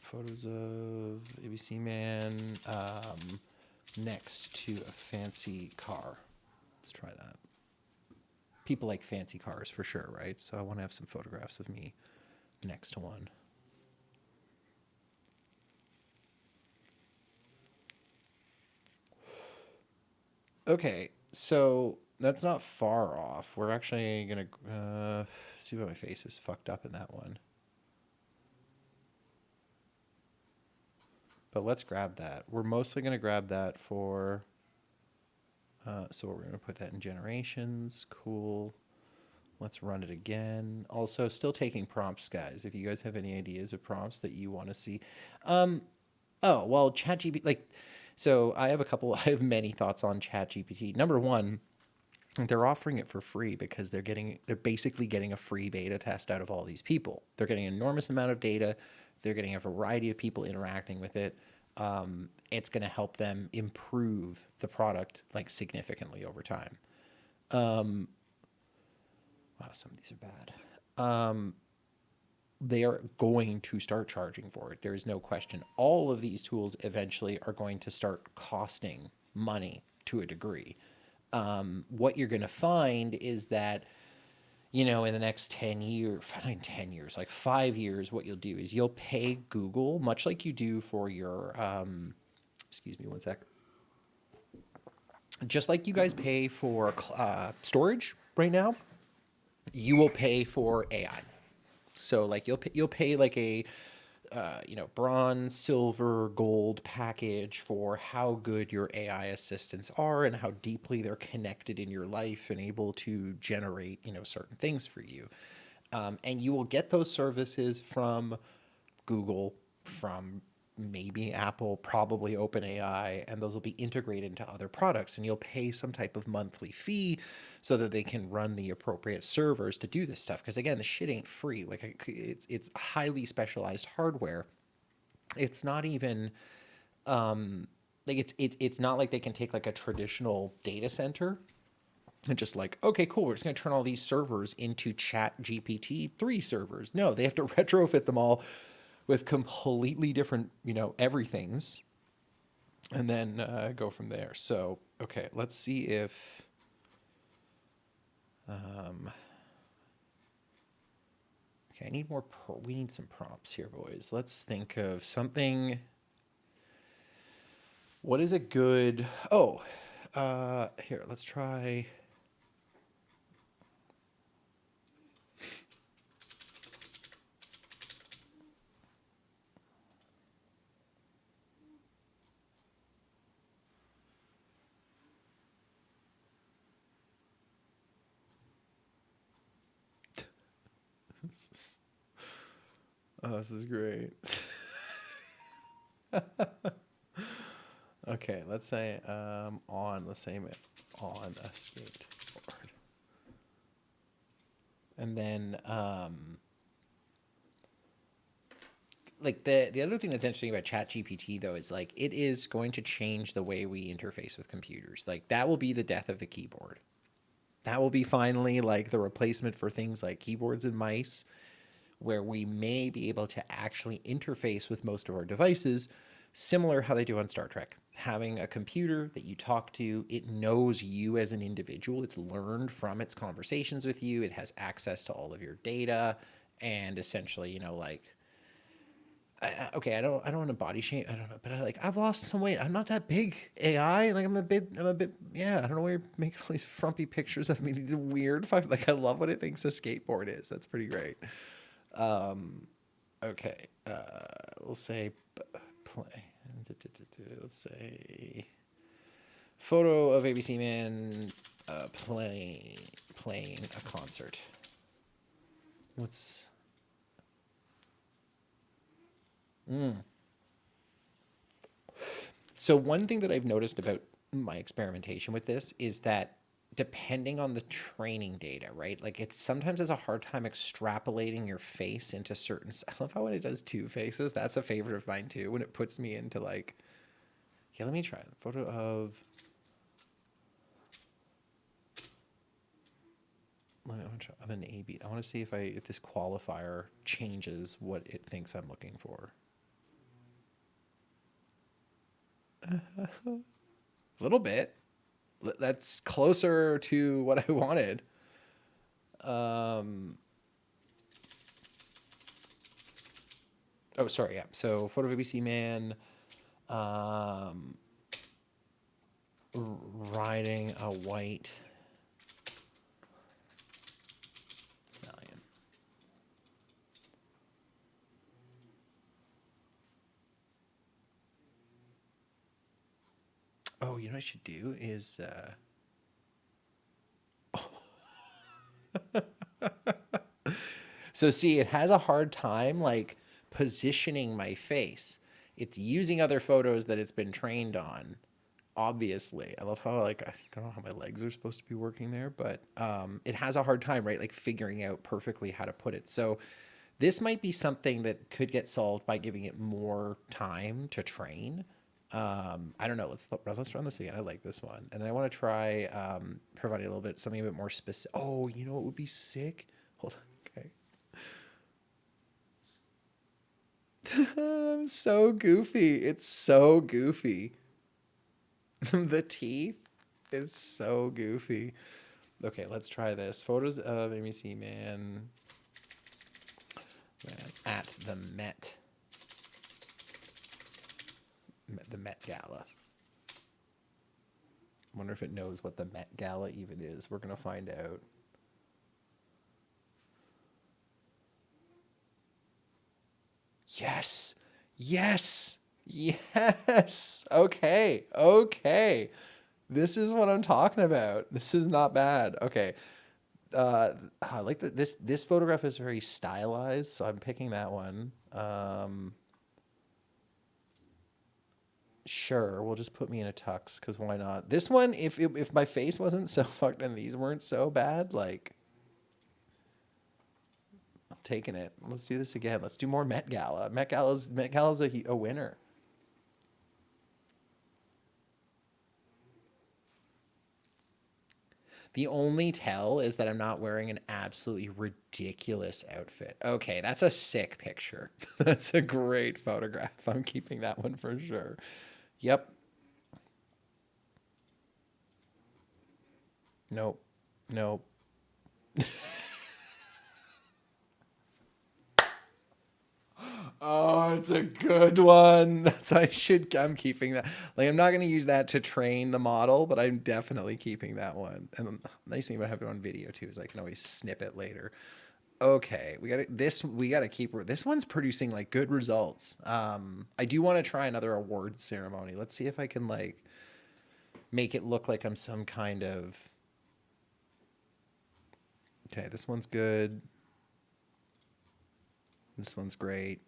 Photos of ABC man next to a fancy car. Let's try that. People like fancy cars for sure, right? So I want to have some photographs of me next to one. Okay, so that's not far off. We're actually gonna see if my face is fucked up in that one. But let's grab that. We're mostly gonna grab that for. So we're gonna put that in generations. Cool. Let's run it again. Also, still taking prompts, guys. If you guys have any ideas of prompts that you want to see, um, oh well, ChatGPT. Like, so I have a couple. I have many thoughts on ChatGPT. Number one, they're offering it for free because they're basically getting a free beta test out of all these people. They're getting an enormous amount of data. They're getting a variety of people interacting with it. It's going to help them improve the product like significantly over time. Wow, some of these are bad. They are going to start charging for it. There is no question. All of these tools eventually are going to start costing money to a degree. What you're going to find is that, in the next 10 years, not 10 years, like 5 years, what you'll do is you'll pay Google, much like you do for your, excuse me one sec, just like you guys pay for storage right now, you will pay for AI. So like you'll pay like a bronze, silver, gold package for how good your AI assistants are and how deeply they're connected in your life and able to generate certain things for you. And you will get those services from Google, from maybe Apple, probably OpenAI, and those will be integrated into other products. And you'll pay some type of monthly fee so that they can run the appropriate servers to do this stuff. Because again, the shit ain't free. Like it's highly specialized hardware. It's not even like it's not like they can take like a traditional data center and just like, okay, cool, we're just going to turn all these servers into Chat GPT 3 servers. No, they have to retrofit them all with completely different, everythings, and then go from there. So, okay, let's see if. Okay, I need more. We need some prompts here, boys. Let's think of something. What is a good? Oh, here. Let's try. Oh, this is great. Okay, let's say let's say on a skateboard. And then like the other thing that's interesting about ChatGPT though is like it is going to change the way we interface with computers. Like that will be the death of the keyboard. That will be finally like the replacement for things like keyboards and mice, where we may be able to actually interface with most of our devices, similar how they do on Star Trek. Having a computer that you talk to, it knows you as an individual. It's learned from its conversations with you. It has access to all of your data, and essentially, like okay, I don't want to body shame. I don't know, but I've lost some weight. I'm not that big. AI, like I'm a bit. Yeah, I don't know why you're making all these frumpy pictures of me. These weird. Like I love what it thinks a skateboard is. That's pretty great. Okay, we'll say play. Let's say photo of ABC Man playing a concert. What's So one thing that I've noticed about my experimentation with this is that depending on the training data, right? Like it sometimes has a hard time extrapolating your face into certain. I love how when it does two faces. That's a favorite of mine too. When it puts me into like, okay, let me try a photo of an AB. I want to see if this qualifier changes what it thinks I'm looking for. A little bit. That's closer to what I wanted. Um, oh, sorry. Yeah. So, photo of ABC Man um, riding a white stallion. Oh, you know what I should do is so see, it has a hard time like positioning my face. It's using other photos that it's been trained on. Obviously, I love how like I don't know how my legs are supposed to be working there, but it has a hard time, right? Like figuring out perfectly how to put it. So this might be something that could get solved by giving it more time to train. I don't know. Let's run this again. I like this one, and then I want to try providing a little bit something a bit more specific. Oh, you know what would be sick? Hold on. Okay. I'm so goofy. It's so goofy. The teeth is so goofy. Okay, let's try this. Photos of ABC Man at the Met Gala. Wonder if it knows what the Met Gala even is. We're gonna find out. Yes, yes, yes. Okay, okay. This is what I'm talking about. This is not bad. Okay. I like that this photograph is very stylized, so I'm picking that one. Sure, we'll just put me in a tux because why not? This one, if my face wasn't so fucked and these weren't so bad, like I'm taking it. Let's do this again. Let's do more Met Gala. Met Gala's a winner. The only tell is that I'm not wearing an absolutely ridiculous outfit. Okay, that's a sick picture. That's a great photograph. I'm keeping that one for sure. Yep. Nope. Nope. Oh, it's a good one. I'm keeping that. Like, I'm not going to use that to train the model, but I'm definitely keeping that one. And the nice thing about having it on video too is I can always snip it later. Okay, we got to keep this one's producing like good results. I do want to try another award ceremony. Let's see if I can like make it look like I'm some kind of. Okay, this one's good. This one's great.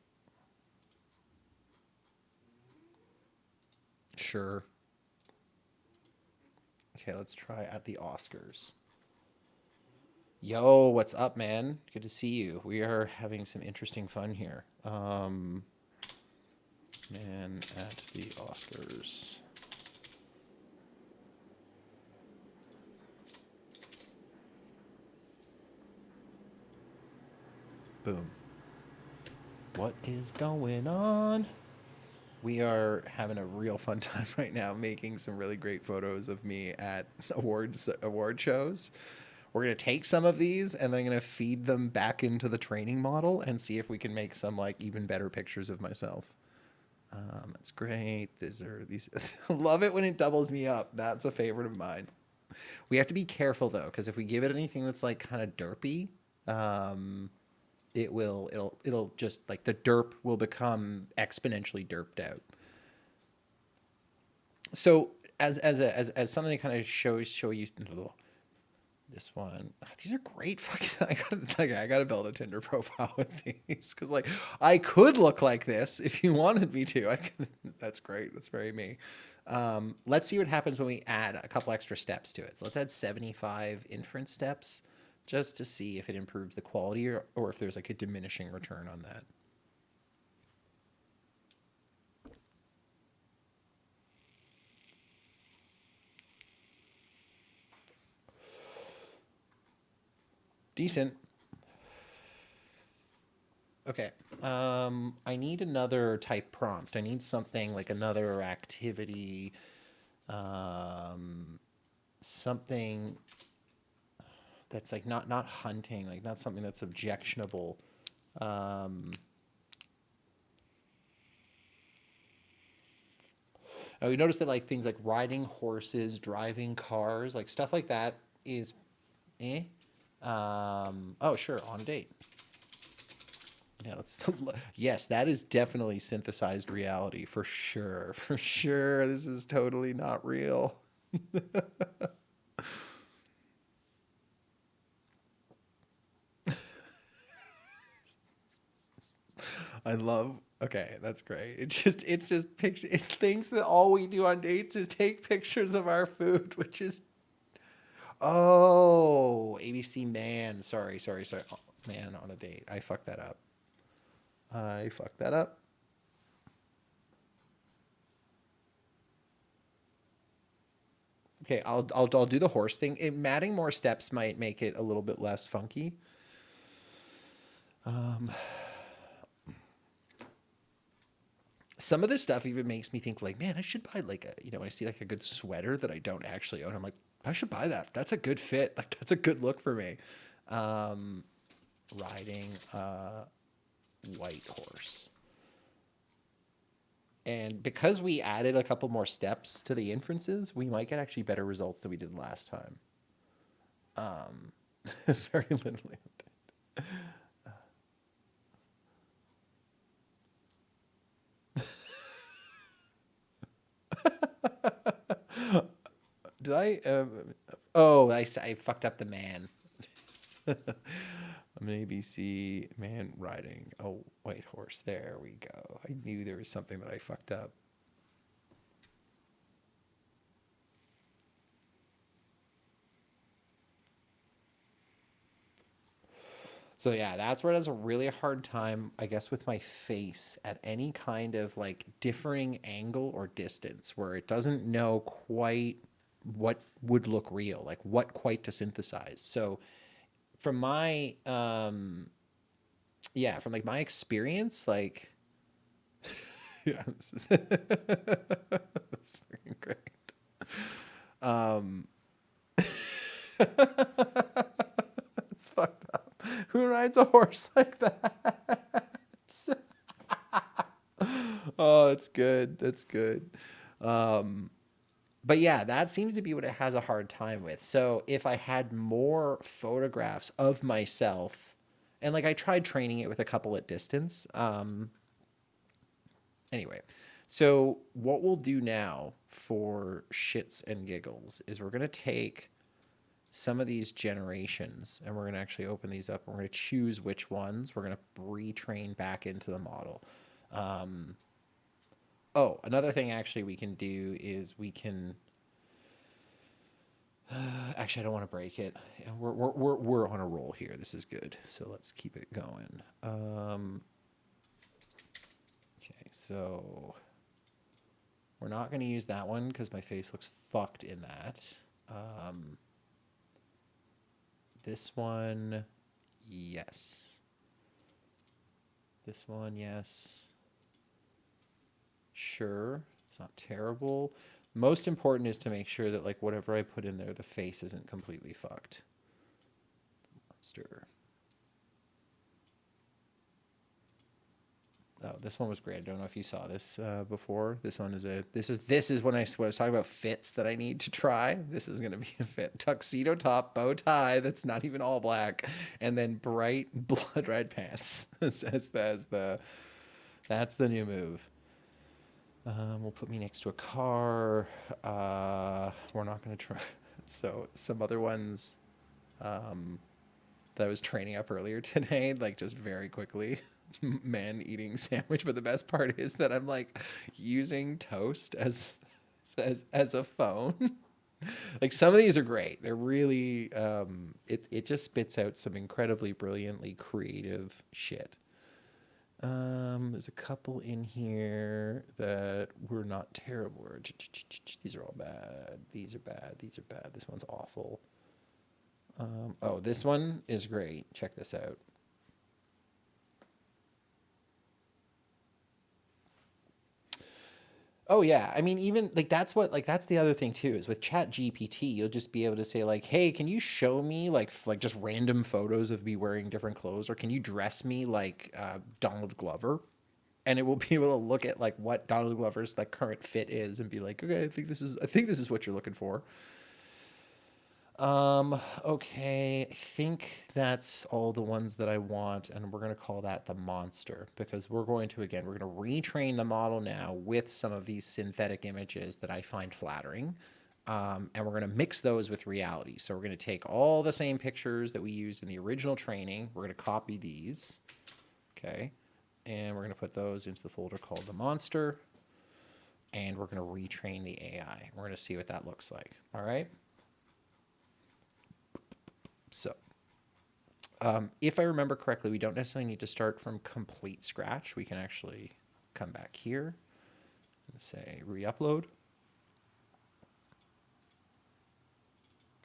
Sure. Okay, let's try at the Oscars. Yo, what's up, man? Good to see you. We are having some interesting fun here. Man at the Oscars. Boom. What is going on? We are having a real fun time right now making some really great photos of me at award shows. We're going to take some of these and then I'm going to feed them back into the training model and see if we can make some like even better pictures of myself. That's great. These are these. Love it when it doubles me up. That's a favorite of mine. We have to be careful though, because if we give it anything that's like kind of derpy, um, it'll just like the derp will become exponentially derped out. So as something that kind of show you this one. These are great. Fucking, I gotta build a Tinder profile with these because like I could look like this if you wanted me to. That's great. That's very me. Let's see what happens when we add a couple extra steps to it. So let's add 75 inference steps just to see if it improves the quality or if there's like a diminishing return on that. Decent. Okay. I need another type prompt. I need something like another activity, um, something that's like not hunting, like not something that's objectionable. Um, we noticed that like things like riding horses, driving cars, like stuff like that is eh. Oh, sure, on a date. Yeah, let's. Yes, that is definitely synthesized reality for sure. For sure, this is totally not real. I love. Okay, that's great. It's just picture. It thinks that all we do on dates is take pictures of our food, which is oh ABC man. Sorry. Oh, man on a date. I fucked that up. I fucked that up. Okay, I'll do the horse thing. Adding more steps might make it a little bit less funky. Um, some of this stuff even makes me think like, man, I should buy like a, when I see like a good sweater that I don't actually own, I'm like, I should buy that. That's a good fit. Like that's a good look for me. Um, riding a white horse. And because we added a couple more steps to the inferences, we might get actually better results than we did last time. Um, very literally. Did I? Oh, I fucked up the man. Maybe see man riding a white horse. There we go. I knew there was something that I fucked up. So yeah, that's where it has a really hard time, I guess, with my face at any kind of like differing angle or distance where it doesn't know quite what would look real, like what quite to synthesize. So from my yeah, from like my experience, like yeah, that's freaking great. Um, it's fucked up. Who rides a horse like that? Oh, it's good. That's good. Um, but yeah, that seems to be what it has a hard time with. So if I had more photographs of myself, and like I tried training it with a couple at distance. Anyway, so what we'll do now for shits and giggles is we're gonna take some of these generations, and we're going to actually open these up, and we're going to choose which ones we're going to retrain back into the model. Oh, another thing actually we can do is we can. Actually, I don't want to break it. We're on a roll here. This is good. So let's keep it going. Okay, so we're not going to use that one because my face looks fucked in that. Um, this one, yes. This one, yes. Sure, it's not terrible. Most important is to make sure that like whatever I put in there, the face isn't completely fucked. Monster. Oh, this one was great. I don't know if you saw this before. This one is this is when I was talking about fits that I need to try. This is gonna be a fit: tuxedo top, bow tie that's not even all black, and then bright blood red pants. That's the new move. Will put me next to a car. We're not gonna try. So some other ones that I was training up earlier today, like just very quickly. Man eating sandwich, but the best part is that I'm like using toast as a phone. Like some of these are great. They're really it just spits out some incredibly brilliantly creative shit. There's a couple in here that were not terrible. These are all bad. These are bad. These are bad. This one's awful. Oh, this one is great. Check this out. Oh yeah, I mean even like that's the other thing too is with Chat GPT, you'll just be able to say like, "Hey, can you show me like just random photos of me wearing different clothes, or can you dress me like Donald Glover?" And it will be able to look at like what Donald Glover's like current fit is and be like, "Okay, I think this is what you're looking for." Okay, I think that's all the ones that I want, and we're gonna call that the monster because we're gonna retrain the model now with some of these synthetic images that I find flattering. And we're gonna mix those with reality. So we're gonna take all the same pictures that we used in the original training, we're gonna copy these, okay? And we're gonna put those into the folder called the monster, and we're gonna retrain the AI. We're gonna see what that looks like, all right? So if I remember correctly, we don't necessarily need to start from complete scratch. We can actually come back here and say re-upload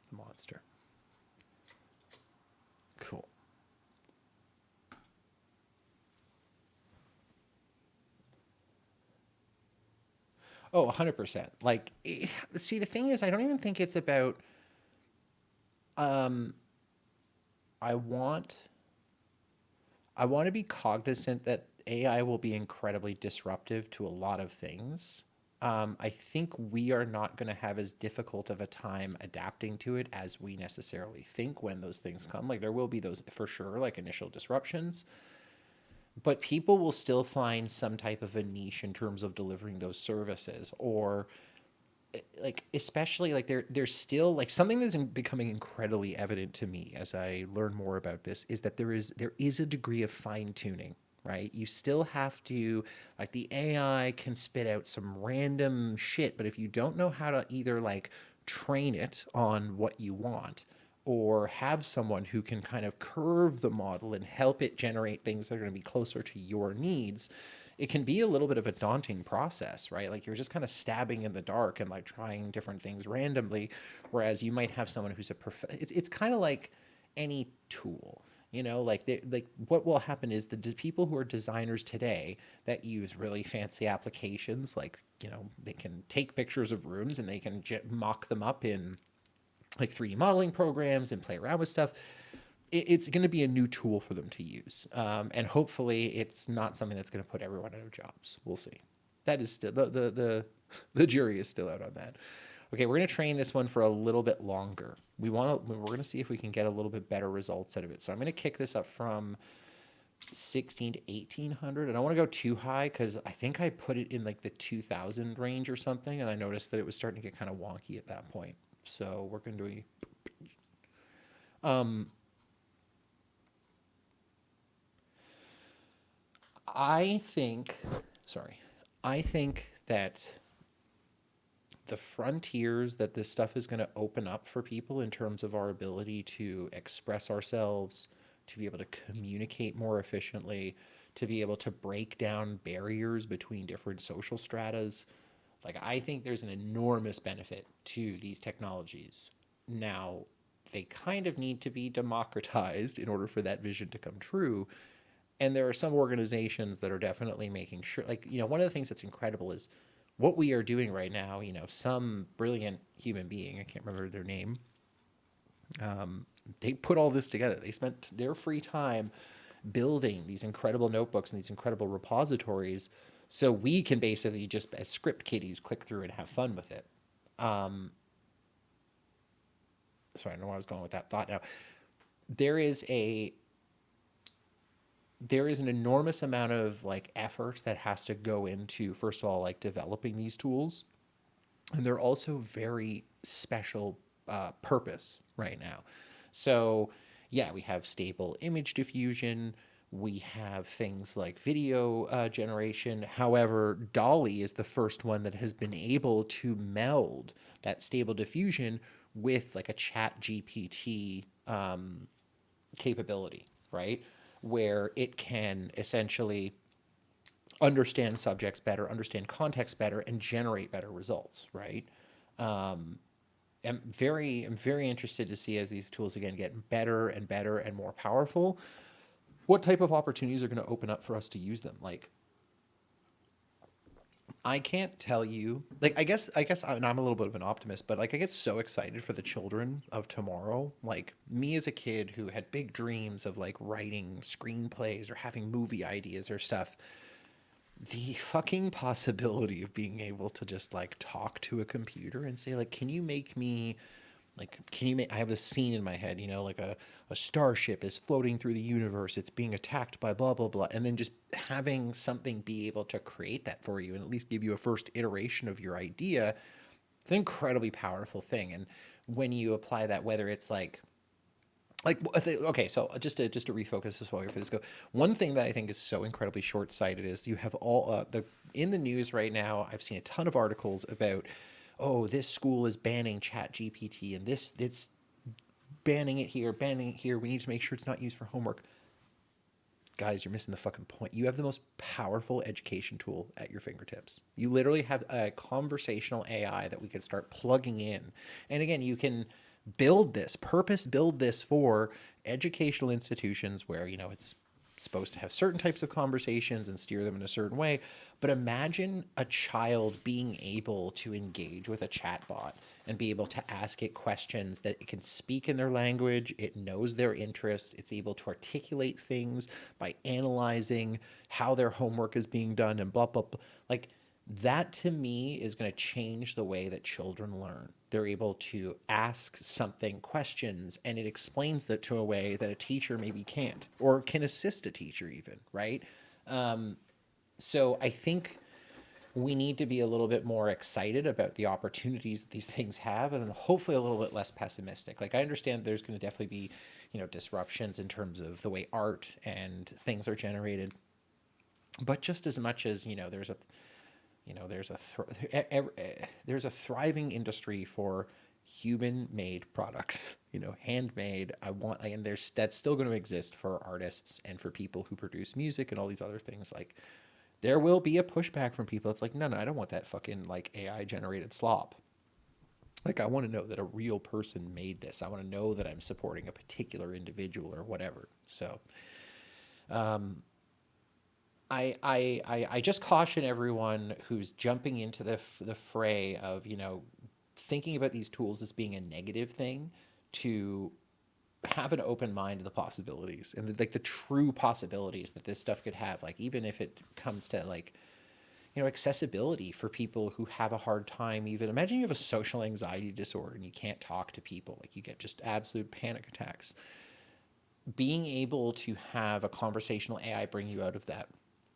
the monster. Cool. Oh, 100%. Like, see, the thing is, I don't even think it's about. Um, I want I want to be cognizant that AI will be incredibly disruptive to a lot of things. I think we are not going to have as difficult of a time adapting to it as we necessarily think when those things come. Like there will be those for sure, like initial disruptions, but people will still find some type of a niche in terms of delivering those services or like especially like there's still like something that's becoming incredibly evident to me as I learn more about this is that there is a degree of fine tuning, right? You still have to like the AI can spit out some random shit, but if you don't know how to either like train it on what you want or have someone who can kind of curve the model and help it generate things that are going to be closer to your needs, it can be a little bit of a daunting process, right? Like you're just kind of stabbing in the dark and like trying different things randomly, whereas you might have someone who's it's kind of like any tool. Like what will happen is people who are designers today that use really fancy applications, like they can take pictures of rooms and they can mock them up in like 3D modeling programs and play around with stuff. It's going to be a new tool for them to use, and hopefully, it's not something that's going to put everyone out of jobs. We'll see. That is still the jury is still out on that. Okay, we're going to train this one for a little bit longer. We're going to see if we can get a little bit better results out of it. So I'm going to kick this up from 16 to 1800. I don't want to go too high because I think I put it in like the 2000 range or something, and I noticed that it was starting to get kind of wonky at that point. So we're going to do I think, sorry, I think that the frontiers that this stuff is going to open up for people in terms of our ability to express ourselves, to be able to communicate more efficiently, to be able to break down barriers between different social stratas. Like, I think there's an enormous benefit to these technologies. Now, they kind of need to be democratized in order for that vision to come true. And there are some organizations that are definitely making sure, like, one of the things that's incredible is what we are doing right now. Some brilliant human being, I can't remember their name, they put all this together. They spent their free time building these incredible notebooks and these incredible repositories so we can basically just, as script kiddies, click through and have fun with it. Sorry, I don't know where I was going with that thought now. There is a there is an enormous amount of like effort that has to go into, first of all, like developing these tools, and they're also very special purpose right now. So yeah, we have stable image diffusion, we have things like video generation. However, Dolly is the first one that has been able to meld that stable diffusion with like a chat GPT capability, right? Where it can essentially understand subjects better, understand context better, and generate better results, right? I'm very interested to see as these tools again get better and better and more powerful, what type of opportunities are going to open up for us to use them. Like, I can't tell you. Like, I guess I'm a little bit of an optimist, but like I get so excited for the children of tomorrow. Like me as a kid who had big dreams of like writing screenplays or having movie ideas or stuff. The fucking possibility of being able to just like talk to a computer and say like, can you make me, like, can you make, I have this scene in my head, like a starship is floating through the universe, it's being attacked by blah blah blah, and then just having something be able to create that for you and at least give you a first iteration of your idea. It's an incredibly powerful thing. And when you apply that, whether it's okay, so just to refocus this while we're for this go, one thing that I think is so incredibly short-sighted is you have all the in the news right now. I've seen a ton of articles about, oh, this school is banning chat GPT, and this it's banning it here, we need to make sure it's not used for homework. Guys, you're missing the fucking point. You have the most powerful education tool at your fingertips. You literally have a conversational AI that we could start plugging in. And again, you can build this for educational institutions where, it's supposed to have certain types of conversations and steer them in a certain way. But imagine a child being able to engage with a chatbot and be able to ask it questions that it can speak in their language, it knows their interests, it's able to articulate things by analyzing how their homework is being done and blah, blah, blah. Like, that to me is going to change the way that children learn. They're able to ask something questions and it explains that to a way that a teacher maybe can't or can assist a teacher even, right? So I think we need to be a little bit more excited about the opportunities that these things have and hopefully a little bit less pessimistic. Like, I understand there's going to definitely be, disruptions in terms of the way art and things are generated, but just as much as, there's a thriving industry for human made products, handmade. And there's that's still going to exist for artists and for people who produce music and all these other things. Like, there will be a pushback from people. It's like, no, I don't want that fucking like AI generated slop. Like, I want to know that a real person made this. I want to know that I'm supporting a particular individual or whatever. So I just caution everyone who's jumping into the fray of, thinking about these tools as being a negative thing, to have an open mind to the possibilities and like the true possibilities that this stuff could have. Like, even if it comes to like, accessibility for people who have a hard time. Even imagine you have a social anxiety disorder and you can't talk to people, like you get just absolute panic attacks. Being able to have a conversational AI bring you out of that,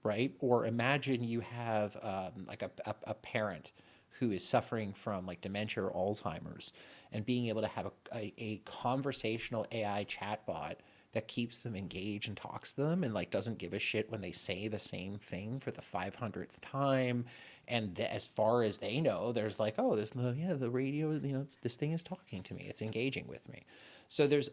right? Or imagine you have like a parent who is suffering from like dementia or Alzheimer's, and being able to have a conversational AI chatbot that keeps them engaged and talks to them and like doesn't give a shit when they say the same thing for the 500th time. And as far as they know, there's like, oh, there's the, yeah, the radio, you know, this thing is talking to me, it's engaging with me. So this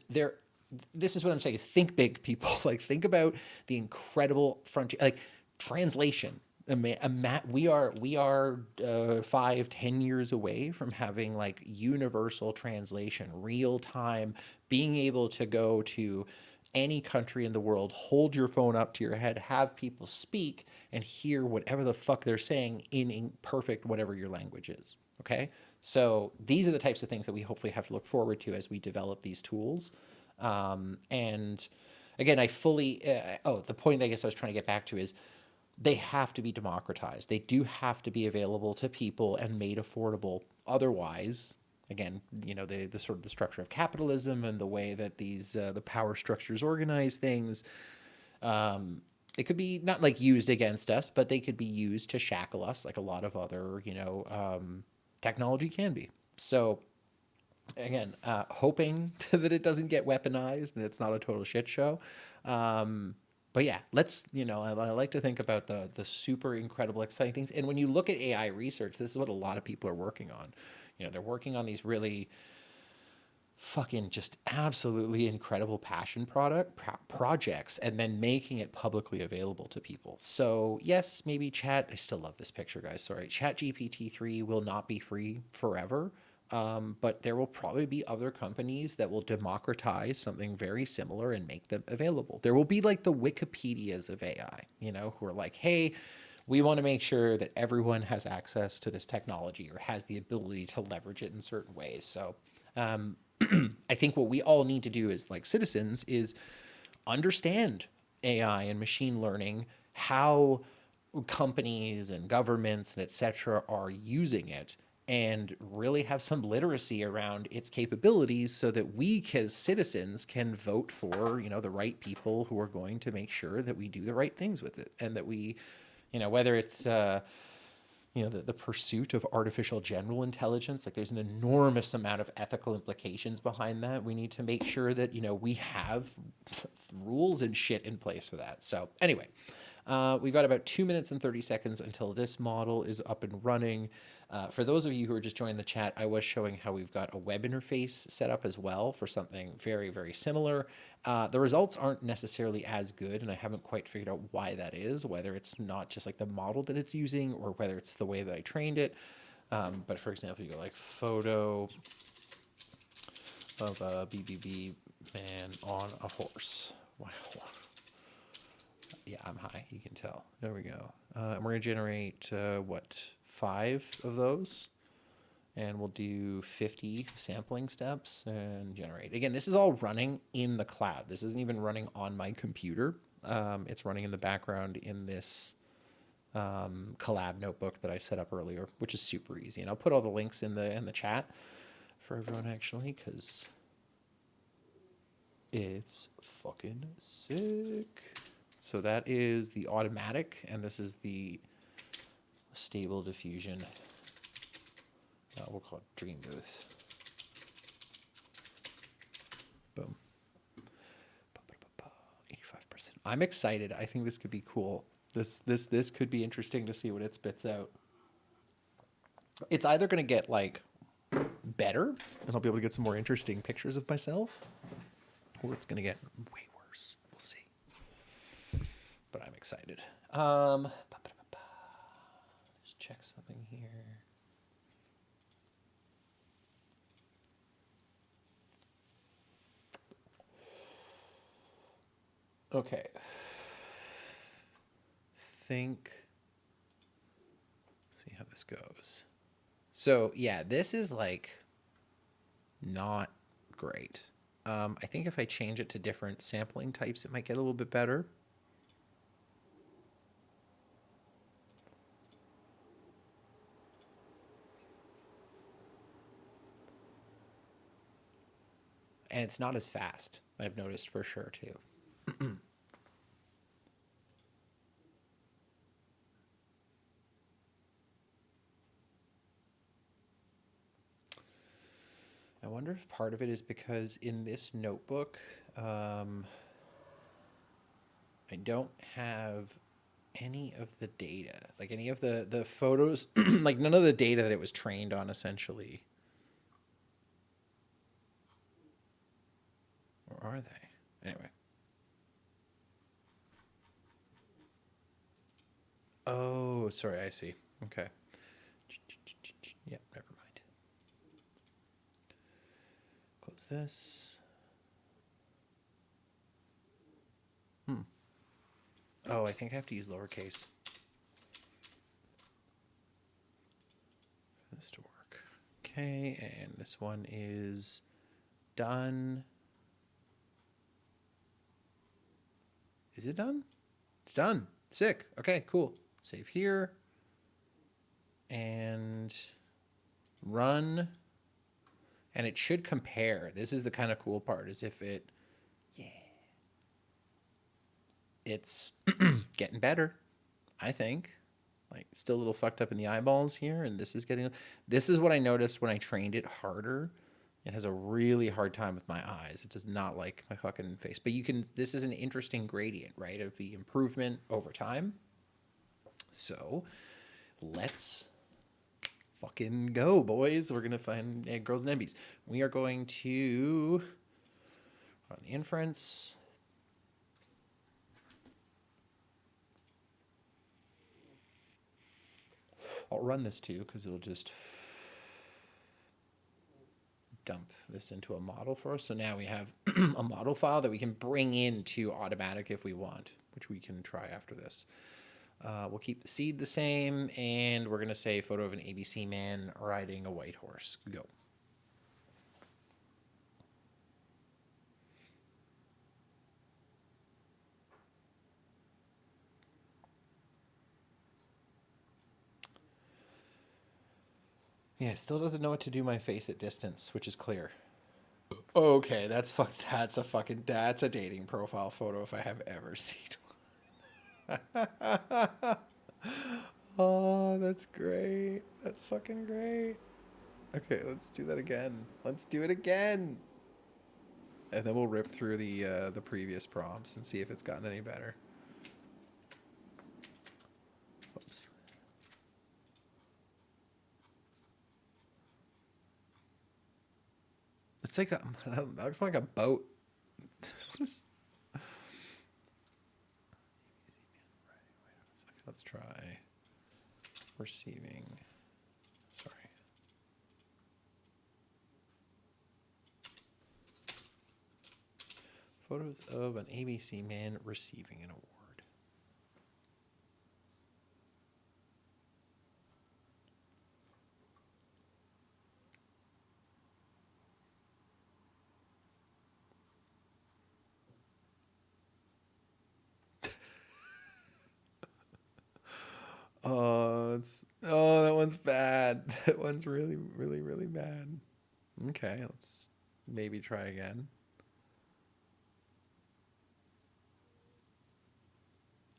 is what I'm saying is think big, people. Like think about the incredible frontier, like translation. We are 5-10 years away from having like universal translation, real time, being able to go to any country in the world, hold your phone up to your head, have people speak, and hear whatever the fuck they're saying in perfect whatever your language is. Okay, so these are the types of things that we hopefully have to look forward to as we develop these tools. And again, the point I guess I was trying to get back to is they have to be democratized. They do have to be available to people and made affordable. Otherwise, again, you know, the sort of the structure of capitalism and the way that these the power structures organize things, it could be not like used against us, but they could be used to shackle us, like a lot of other, technology can be. So again, hoping that it doesn't get weaponized and it's not a total shit show. But yeah, I like to think about the super incredible, exciting things. And when you look at AI research, this is what a lot of people are working on. You know, they're working on these really fucking just absolutely incredible passion projects and then making it publicly available to people. So yes, maybe I still love this picture, guys, sorry, chat GPT-3 will not be free forever, but there will probably be other companies that will democratize something very similar and make them available. There will be like the Wikipedias of AI, you know, who are like, hey, we want to make sure that everyone has access to this technology or has the ability to leverage it in certain ways. So I think what we all need to do as like citizens is understand AI and machine learning, how companies and governments and et cetera are using it, and really have some literacy around its capabilities so that we as citizens can vote for, you know, the right people who are going to make sure that we do the right things with it, and that we, you know, whether it's the pursuit of artificial general intelligence, like there's an enormous amount of ethical implications behind that. We need to make sure that, you know, we have rules and shit in place for that. So anyway, we've got about 2 minutes and 30 seconds until this model is up and running. For those of you who are just joining the chat, I was showing how we've got a web interface set up as well for something very, very similar. The results aren't necessarily as good, and I haven't quite figured out why that is, whether it's not just like the model that it's using or whether it's the way that I trained it. But for example, you go like photo of a BBB man on a horse. Wow. Yeah, I'm high, you can tell. There we go. And we're gonna generate, 5 of those? And we'll do 50 sampling steps and generate. Again, this is all running in the cloud. This isn't even running on my computer. It's running in the background in this collab notebook that I set up earlier, which is super easy. And I'll put all the links in the chat for everyone actually, because it's fucking sick. So that is the automatic, and this is the stable diffusion. We'll call it Dream Booth. Boom. 85%. I'm excited. I think this could be cool. This could be interesting to see what it spits out. It's either going to get like better, and I'll be able to get some more interesting pictures of myself, or it's going to get way worse. We'll see. But I'm excited. Let's check something here. Okay. See how this goes. So yeah, this is like not great. I think if I change it to different sampling types, it might get a little bit better. And it's not as fast, I've noticed for sure too. wonder if part of it is because in this notebook, um, I don't have any of the data, like any of the photos, like none of the data that it was trained on, essentially. Or are they? Anyway. Oh, sorry. I see. Okay. Yeah, never mind. Close this. Hmm. Oh, I think I have to use lowercase for this to work. Okay, and this one is done. Is it done? It's done. Sick. Okay, cool. Save here. And run. And it should compare. This is the kind of cool part, is if it, yeah, it's getting better, I think. Like, still a little fucked up in the eyeballs here, and this is what I noticed when I trained it harder. It has a really hard time with my eyes. It does not like my fucking face. But this is an interesting gradient, right, of the improvement over time. So let's fucking go, boys. We're gonna find girls and MBs. We are going to run the inference. I'll run this too because it'll just dump this into a model for us. So now we have a model file that we can bring into automatic if we want, which we can try after this. We'll keep the seed the same, and we're going to say photo of an ABC man riding a white horse. Go. Yeah, it still doesn't know what to do my face at distance, which is clear. Okay, that's a dating profile photo if I have ever seen one. Oh, that's great. That's fucking great. Okay, let's do that again. Let's do it again. And then we'll rip through the previous prompts and see if it's gotten any better. Oops. It's like that looks like a boat. Let's try receiving. Sorry. Photos of an ABC man receiving an award. That one's bad. That one's really, really, really bad. Okay, let's maybe try again.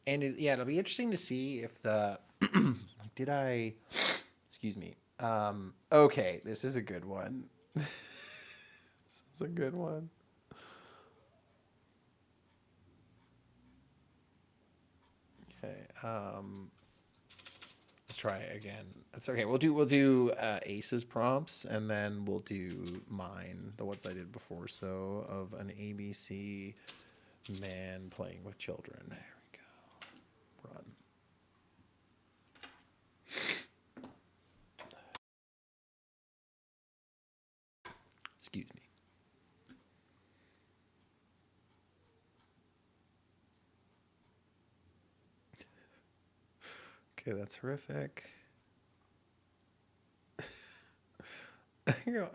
And it'll be interesting to see if the did I excuse me. Okay, this is a good one. This is a good one. Okay. Let's try it again. That's okay. We'll do Ace's prompts, and then we'll do mine, the ones I did before. So of an ABC man playing with children. There we go. Run. Excuse me. Okay, that's horrific.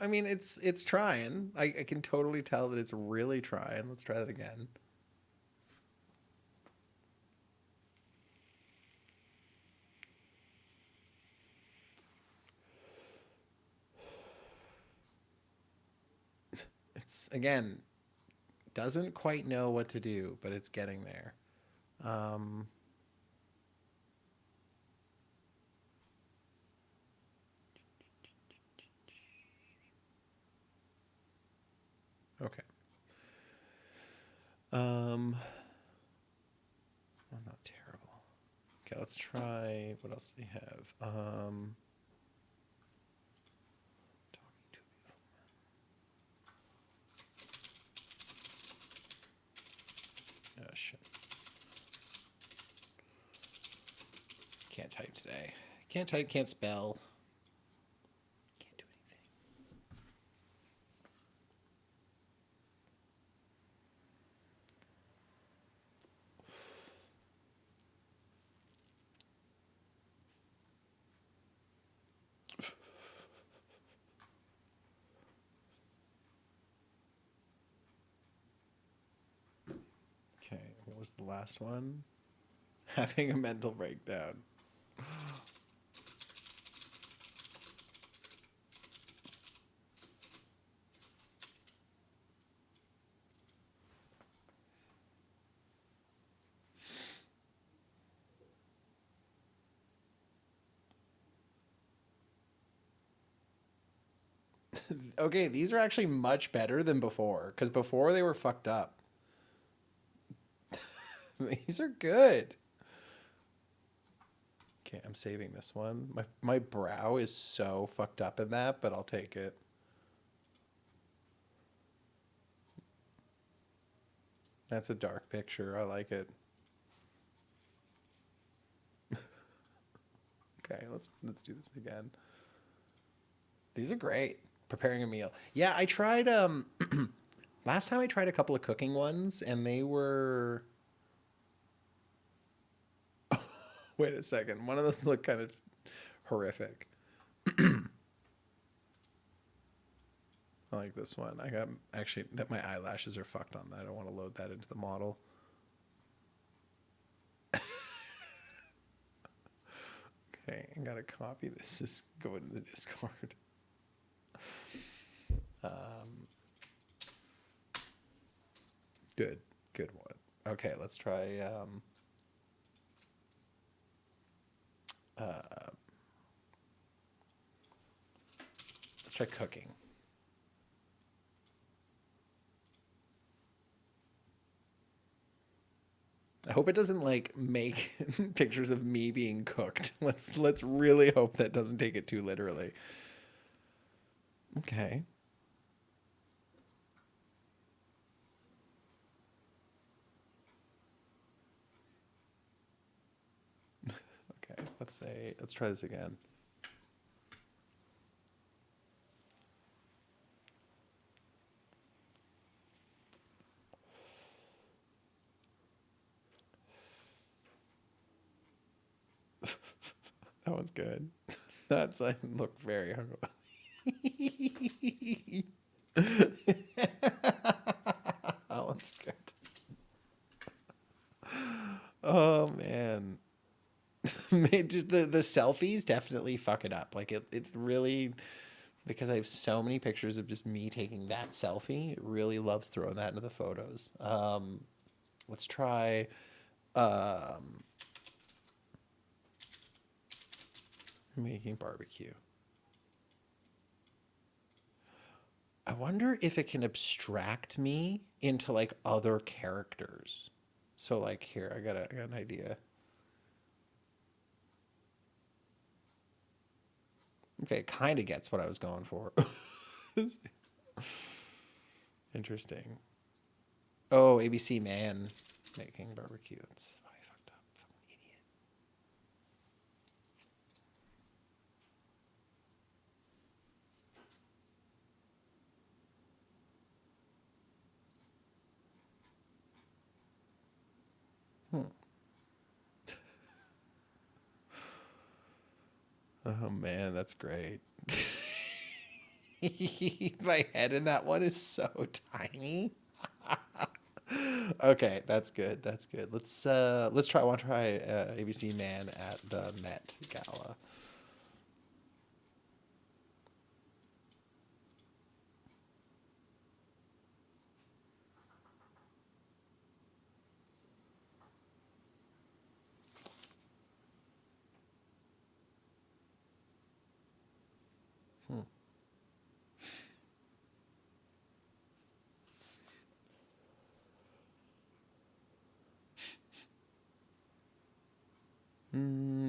I mean, it's trying. I can totally tell that it's really trying. Let's try that again. It's again doesn't quite know what to do, but it's getting there. Um, Um, I'm not terrible. Okay, let's try. What else do we have? Talking to a beautiful. Oh shit! Can't type today. Can't type. Can't spell. Can't do anything. Okay, what was the last one? Having a mental breakdown. Okay, these are actually much better than before because before they were fucked up. These are good. Okay, I'm saving this one. My brow is so fucked up in that, but I'll take it. That's a dark picture. I like it. Okay, let's do this again. These are great. Preparing a meal. Yeah, I tried last time I tried a couple of cooking ones and they were wait a second. One of those looked kind of horrific. I like this one. I got actually that my eyelashes are fucked on that. I don't want to load that into the model. Okay, I gotta copy this. Just go into the Discord. Um, good, good one. Okay, let's try. Uh, let's try cooking. I hope it doesn't like make pictures of me being cooked. Let's really hope that doesn't take it too literally. Okay. Okay. Let's try this again. That one's good. That's I look very hungover. That one's good. Oh man. Just the selfies definitely fuck it up. Like it really because I have so many pictures of just me taking that selfie. It really loves throwing that into the photos. Let's try um, making barbecue. I wonder if it can abstract me into like other characters. So like here, I got an idea. Okay, it kind of gets what I was going for. Interesting. Oh, ABC man making barbecue. That's why I fucked up. Fucking idiot. Hmm. Oh man, that's great. My head in that one is so tiny. Okay, that's good. That's good. Let's try. I want to try ABC Man at the Met Gala. Hmm.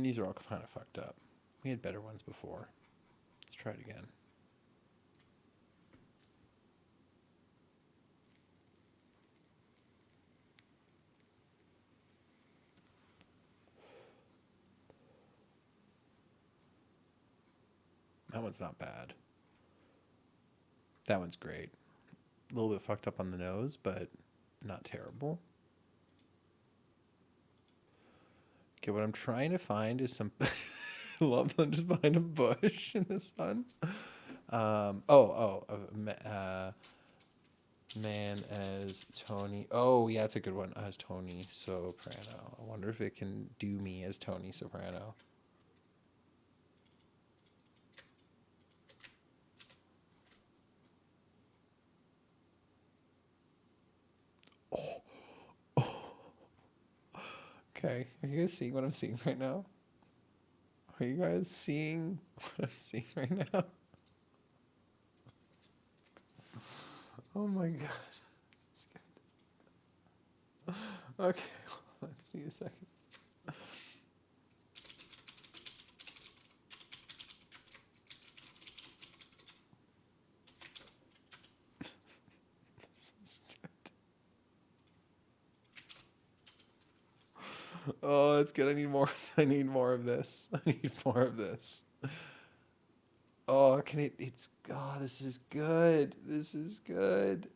These are all kind of fucked up. We had better ones before. Let's try it again. That one's not bad. That one's great. A little bit fucked up on the nose, but not terrible. Okay, what I'm trying to find is some. I love them just behind a bush in the sun. Man as Tony. Oh, yeah, it's a good one. As Tony Soprano. I wonder if it can do me as Tony Soprano. Okay, are you guys seeing what I'm seeing right now? Are you guys seeing what I'm seeing right now? Oh my god. It's good. Okay, let's see a second. This is good. Oh, it's good. I need more. I need more of this. I need more of this. Oh, can it? It's. Oh, this is good. This is good.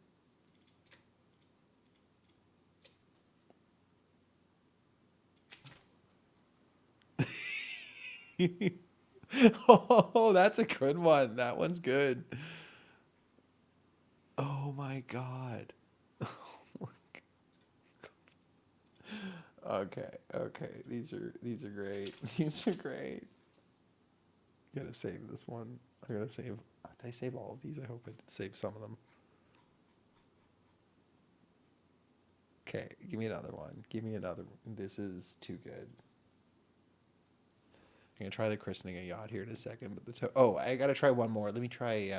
Oh, that's a good one. That one's good. Oh my god. Okay, okay. These are great. These are great. Gotta save this one. I gotta save. Did I save all of these? I hope I did save some of them. Okay, give me another one. Give me another one. This is too good. I'm gonna try the christening a yacht here in a second, but oh, I gotta try one more. Let me try.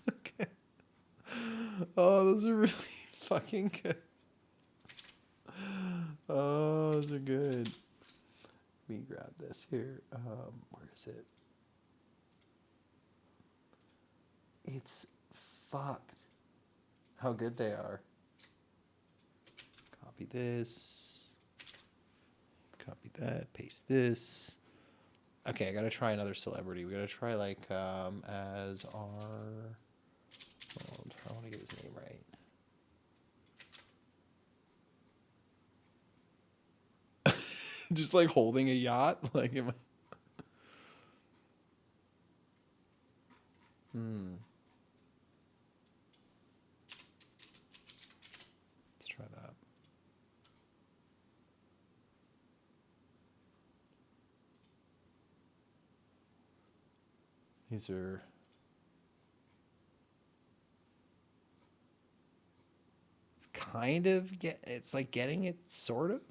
Okay. Oh, those are really fucking good. Oh, those are good. Let me grab this here. Where is it? It's fucked. How good they are. Copy this. Copy that. Paste this. Okay, I gotta try another celebrity. We gotta try like as our. Hold, I want to get his name right. Just like holding a yacht, like am I... Let's try that. These are. It's kind of get. It's like getting it sort of.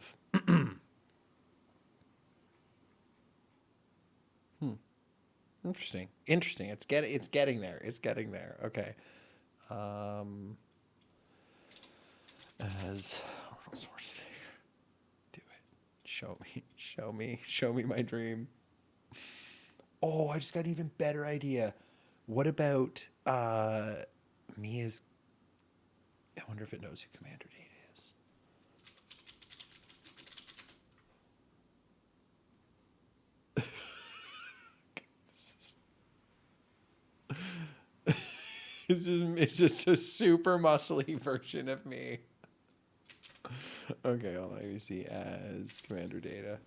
Interesting. Interesting. It's getting there. It's getting there. Okay. Um as Arnold Schwarzenegger. Do it. Show me. Show me. Show me my dream. Oh, I just got an even better idea. What about me as I wonder if it knows who Commander Data is. It's just a super muscly version of me. Okay, hold on. Let me see as Commander Data.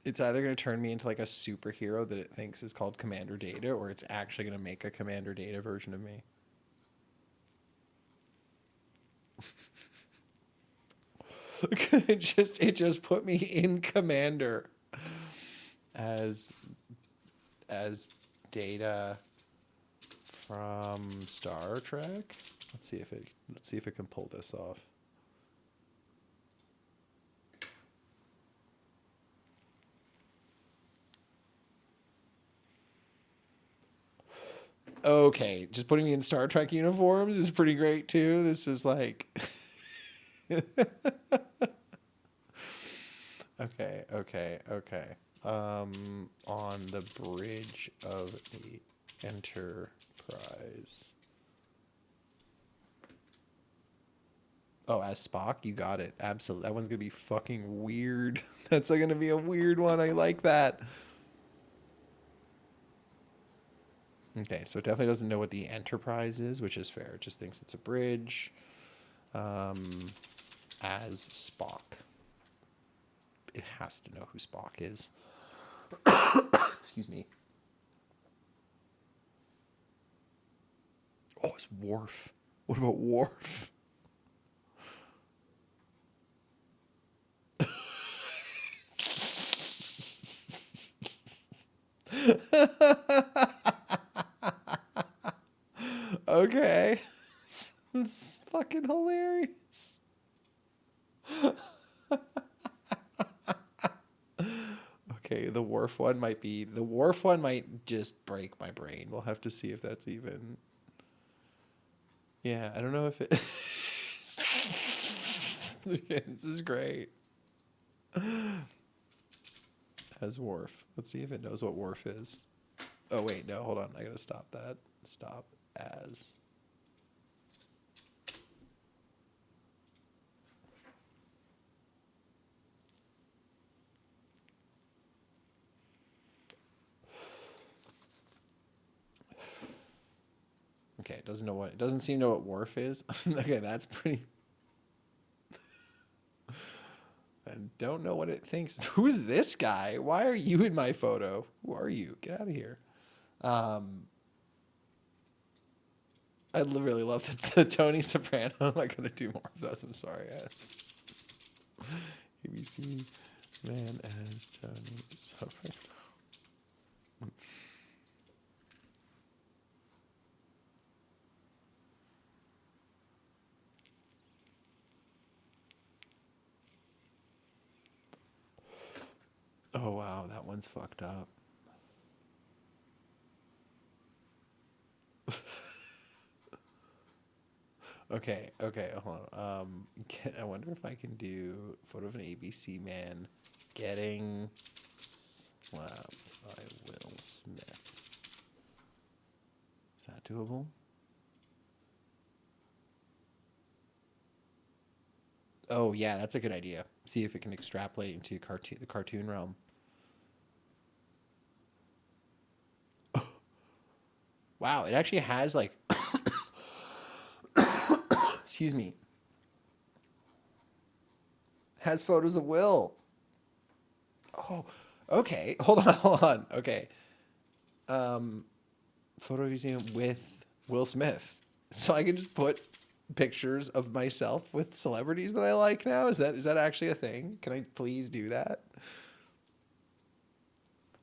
It's either going to turn me into like a superhero that it thinks is called Commander Data, or it's actually going to make a Commander Data version of me. it just put me in Commander as as Data from Star Trek. Let's see if it can pull this off. Okay, just putting me in Star Trek uniforms is pretty great too. This is like okay, okay, okay. On the bridge of the Enterprise. Oh, as Spock, you got it. Absolutely. That one's gonna be fucking weird. That's gonna be a weird one. I like that. Okay, so it definitely doesn't know what the Enterprise is, which is fair. It just thinks it's a bridge. Um, as Spock. It has to know who Spock is. Excuse me. Oh, it's Worf. What about Worf? Okay. It's fucking hilarious. Okay, the Worf one might just break my brain. We'll have to see if that's even. Yeah, I don't know if it. This is great. As Worf. Let's see if it knows what Worf is. Oh wait, no, hold on. I gotta stop that. Stop as. Okay, it doesn't know what. It doesn't seem to know what Worf is. Okay, that's pretty. I don't know what it thinks. Who's this guy? Why are you in my photo? Who are you? Get out of here. Um, I really love the Tony Soprano. I'm not gonna do more of those. I'm sorry, as ABC man as Tony Soprano. Oh wow, that one's fucked up. Okay, okay, hold on. I wonder if I can do photo of an ABC man getting slapped by Will Smith. Is that doable? Oh yeah, that's a good idea. See if it can extrapolate into the cartoon realm. Wow, it actually has like excuse me, has photos of Will. Oh, okay. Hold on, hold on. Okay. Um, photo of museum with Will Smith. So I can just put pictures of myself with celebrities that I like now. Is that actually a thing? Can I please do that?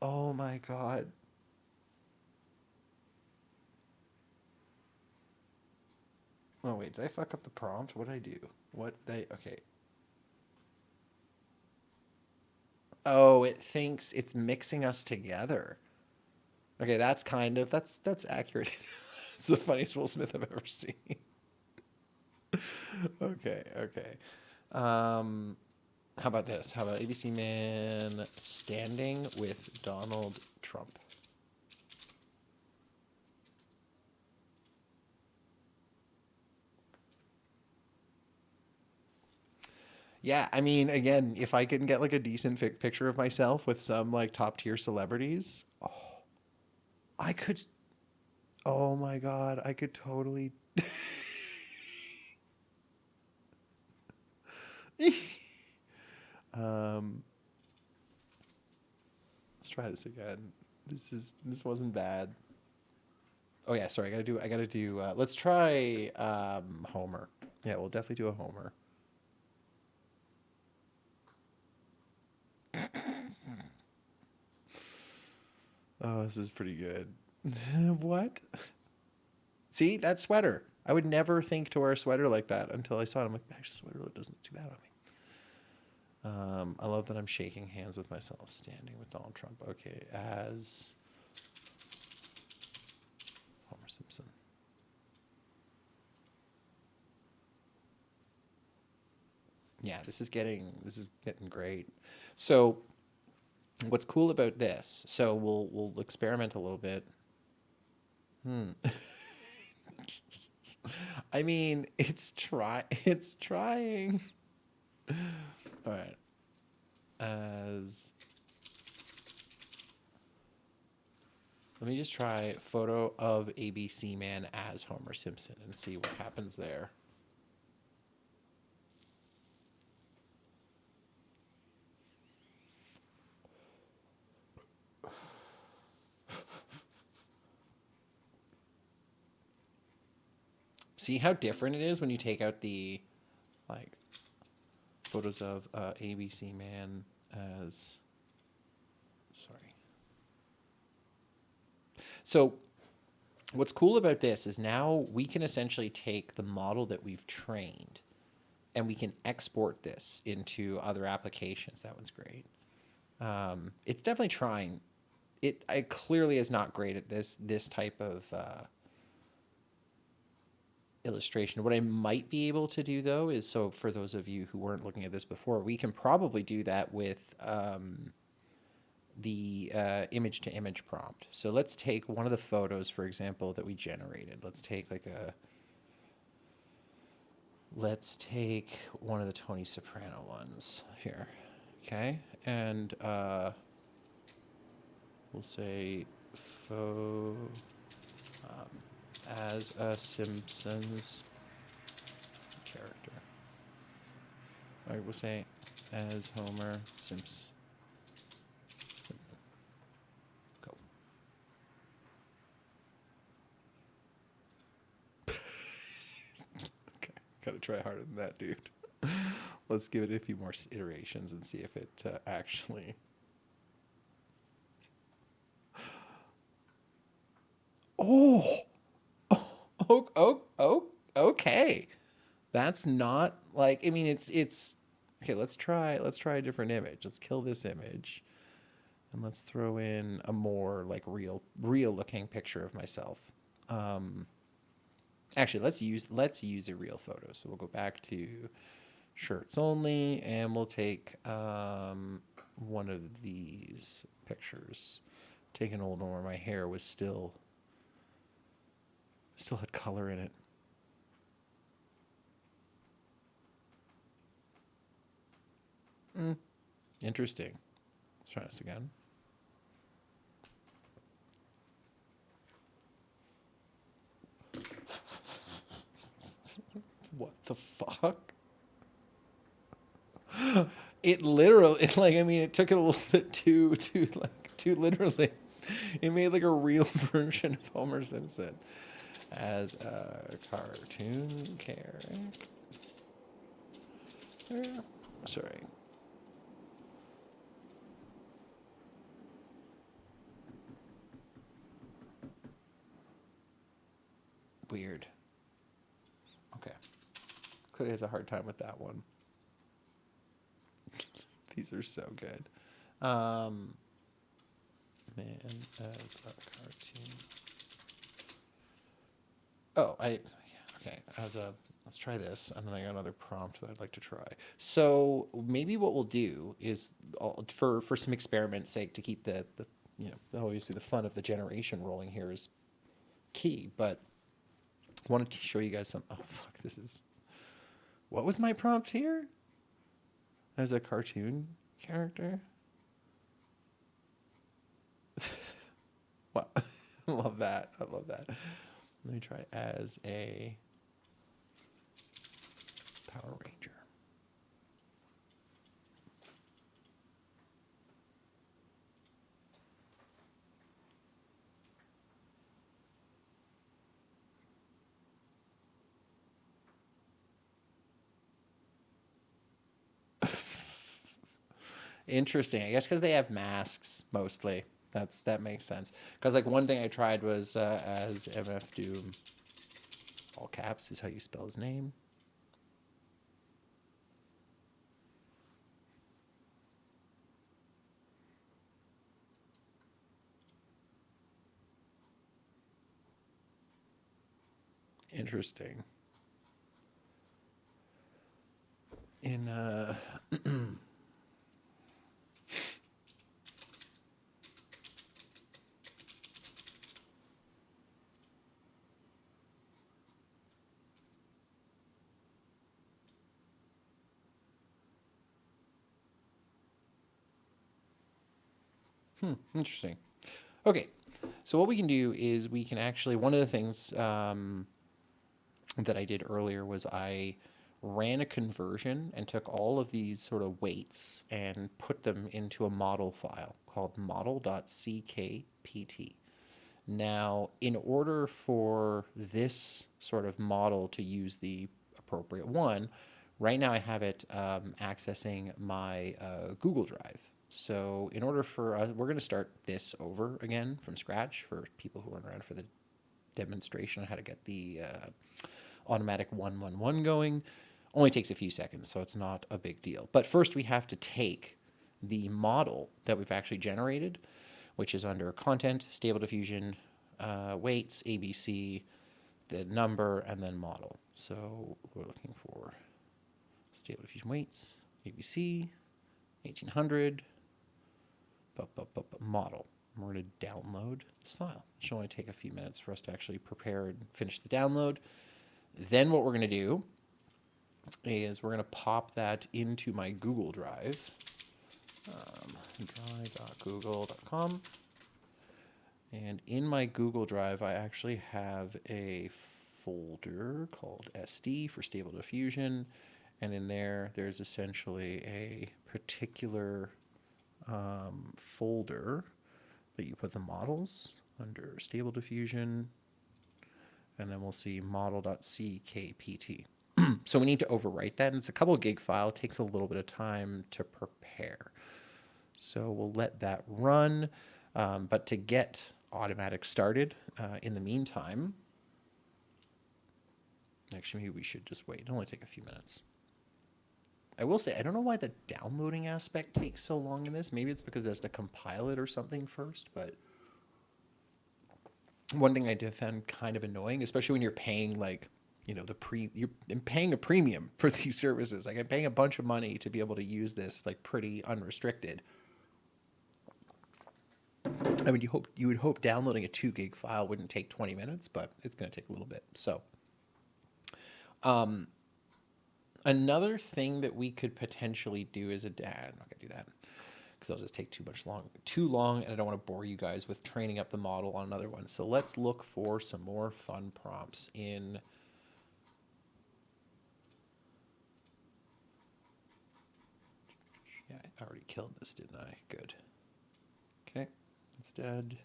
Oh my god. Oh wait, did I fuck up the prompt? What did I do? What did I okay. Oh, it thinks it's mixing us together. Okay, that's accurate. It's the funniest Will Smith I've ever seen. Okay, okay. Um, how about this? How about ABC Man standing with Donald Trump? Yeah, I mean, again, if I can get like a decent picture of myself with some like top tier celebrities, oh, I could. Oh my god, I could totally. um, let's try this again. This wasn't bad. Oh yeah, sorry. I gotta do. Let's try Homer. Yeah, we'll definitely do a Homer. Oh, this is pretty good. What? See that sweater? I would never think to wear a sweater like that until I saw it. I'm like, actually, sweater doesn't look too bad on me. I love that I'm shaking hands with myself, standing with Donald Trump. Okay, as Homer Simpson. Yeah, this is getting great. So what's cool about this? So we'll experiment a little bit. Hmm. I mean, it's trying. All right. As Let me just try photo of ABC man as Homer Simpson and see what happens there. See how different it is when you take out the like photos of ABC man as sorry. So what's cool about this is now we can essentially take the model that we've trained and we can export this into other applications. That one's great. It's definitely trying. It clearly is not great at this type of illustration. What I might be able to do though is, so for those of you who weren't looking at this before, we can probably do that with the image to image prompt. So let's take one of the photos, for example, that we generated. Let's take one of the Tony Soprano ones here. Okay. And we'll say photo as a Simpsons character. All right, we'll say as Homer Simpson. Go. Okay, gotta try harder than that, dude. Let's give it a few more iterations and see if it actually. Oh, oh, okay. That's not like, I mean, it's okay. Let's try a different image. Let's kill this image and let's throw in a more like real looking picture of myself. Um, Actually, let's use a real photo. So we'll go back to shirts only, and we'll take one of these pictures. Take an old one where my hair was still had color in it. Interesting. Let's try this again. What the fuck? It literally, like, I mean, it took it a little bit too literally. It made like a real version of Homer Simpson as a cartoon character. Sorry. Weird. Okay. Clearly has a hard time with that one. These are so good. Man as a cartoon. Oh, yeah, okay. Let's try this, and then I got another prompt that I'd like to try. So maybe what we'll do is, for some experiment sake, to keep the obviously the fun of the generation rolling here is key, but I wanted to show you guys some. Oh fuck, what was my prompt here? As a cartoon character. Wow, I love that. I love that. Let me try as a Power Ranger. Interesting. I guess because they have masks mostly. That makes sense. Because like one thing I tried was as MF Doom. All caps is how you spell his name. interesting. In interesting. Okay, so what we can do is we can actually, one of the things that I did earlier was I ran a conversion and took all of these sort of weights and put them into a model file called model.ckpt. Now, in order for this sort of model to use the appropriate one, right now I have it accessing my Google Drive. So, in order for us, we're going to start this over again from scratch for people who weren't around for the demonstration on how to get the automatic 111 going. Only takes a few seconds, so it's not a big deal. But first, we have to take the model that we've actually generated, which is under content, stable diffusion, weights, ABC, the number, and then model. So we're looking for stable diffusion weights, ABC, 1800, model. We're going to download this file. It should only take a few minutes for us to actually prepare and finish the download. Then what we're going to do is we're going to pop that into my Google Drive, drive.google.com. And in my Google Drive, I actually have a folder called SD for Stable Diffusion. And in there, there's essentially a particular folder that you put the models under Stable Diffusion. And then we'll see model.ckpt. So we need to overwrite that. And it's a couple gig file. It takes a little bit of time to prepare. So we'll let that run. But to get automatic started, in the meantime, actually, maybe we should just wait. It'll only take a few minutes. I will say, I don't know why the downloading aspect takes so long in this. Maybe it's because there's to compile it or something first, but one thing I did find kind of annoying, especially when you're paying like, you know, you're paying a premium for these services. Like I'm paying a bunch of money to be able to use this like pretty unrestricted. I mean, you would hope downloading a 2 gig file wouldn't take 20 minutes, but it's going to take a little bit. So, another thing that we could potentially do is I'm not going to do that because it'll just take too long, and I don't want to bore you guys with training up the model on another one. So let's look for some more fun prompts in. Yeah, I already killed this, didn't I? Good. Okay, it's dead.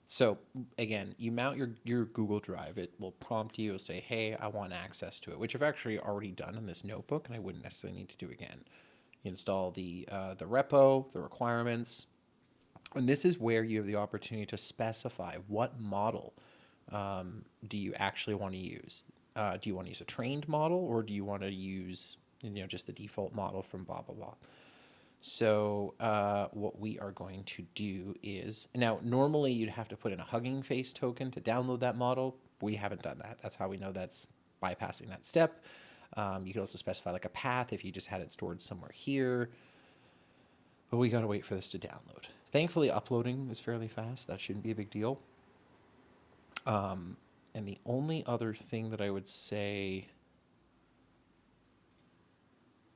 So again, you mount your Google Drive. It will prompt you. It'll say, "Hey, I want access to it," which I've actually already done in this notebook, and I wouldn't necessarily need to do again. You install the repo, the requirements, and this is where you have the opportunity to specify what model do you actually want to use. Do you want to use a trained model, or do you want to use just the default model from blah blah blah? So what we are going to do is, now normally you'd have to put in a Hugging Face token to download that model. We haven't done that. That's how we know that's bypassing that step. You can also specify like a path if you just had it stored somewhere here. But we got to wait for this to download. Thankfully, uploading is fairly fast. That shouldn't be a big deal. And the only other thing that I would say,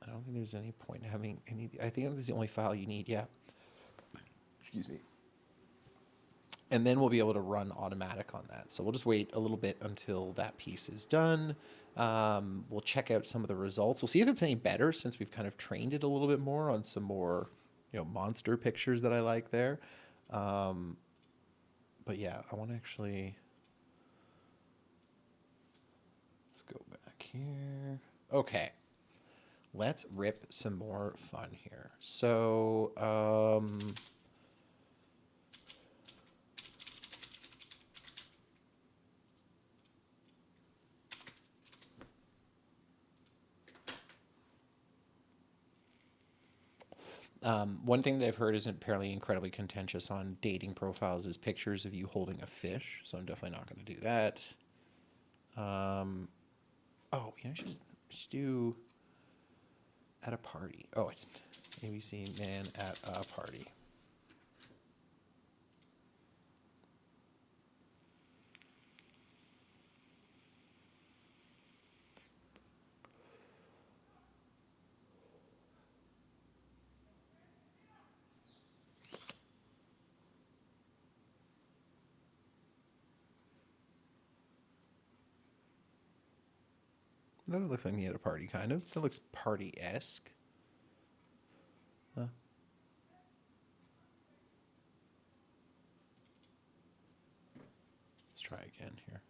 I don't think there's any point in having any. I think this is the only file you need. Yeah. Excuse me. And then we'll be able to run automatic on that. So we'll just wait a little bit until that piece is done. We'll check out some of the results. We'll see if it's any better since we've kind of trained it a little bit more on some more, monster pictures that I like there. But yeah, I want to actually. Let's go back here. Okay. Let's rip some more fun here. So, one thing that I've heard is apparently incredibly contentious on dating profiles is pictures of you holding a fish. So I'm definitely not going to do that. Um, oh, you know, should do at a party. Oh, I didn't. ABC man at a party. That looks like me at a party, kind of. That looks party-esque. Huh? Let's try again here.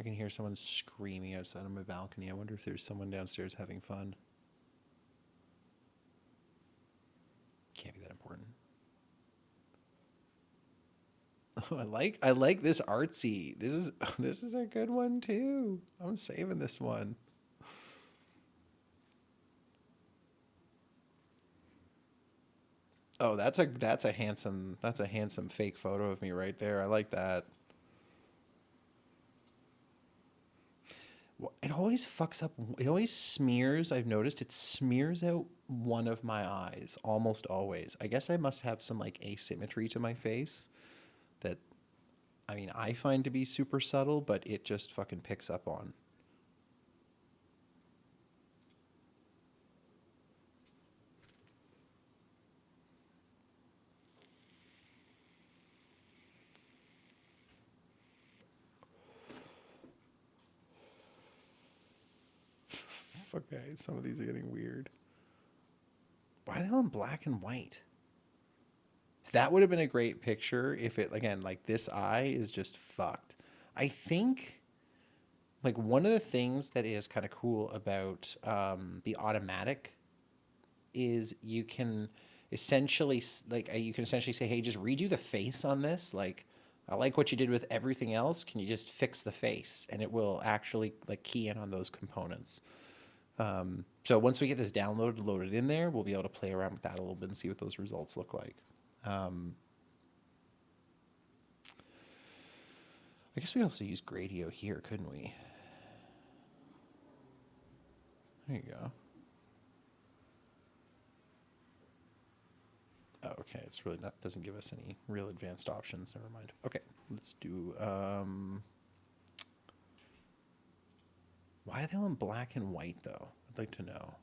I can hear someone screaming outside on my balcony. I wonder if there's someone downstairs having fun. Can't be that important. Oh, I like this artsy. This is a good one too. I'm saving this one. Oh, that's a handsome fake photo of me right there. I like that. It always fucks up. It always smears. I've noticed it smears out one of my eyes almost always. I guess I must have some like asymmetry to my face that I mean I find to be super subtle, but it just fucking picks up on. Okay, some of these are getting weird. Why are they all in black and white? That would have been a great picture if it again like this eye is just fucked. I think like one of the things that is kind of cool about the automatic is you can essentially you can essentially say, hey, just redo the face on this. Like I like what you did with everything else. Can you just fix the face? And it will actually like key in on those components. So once we get this downloaded, loaded in there, we'll be able to play around with that a little bit and see what those results look like. Um, I guess we also use Gradio here, couldn't we? There you go. Oh, okay. It's really not doesn't give us any real advanced options. Never mind. Okay, let's do. Why are they all in black and white though? I'd like to know.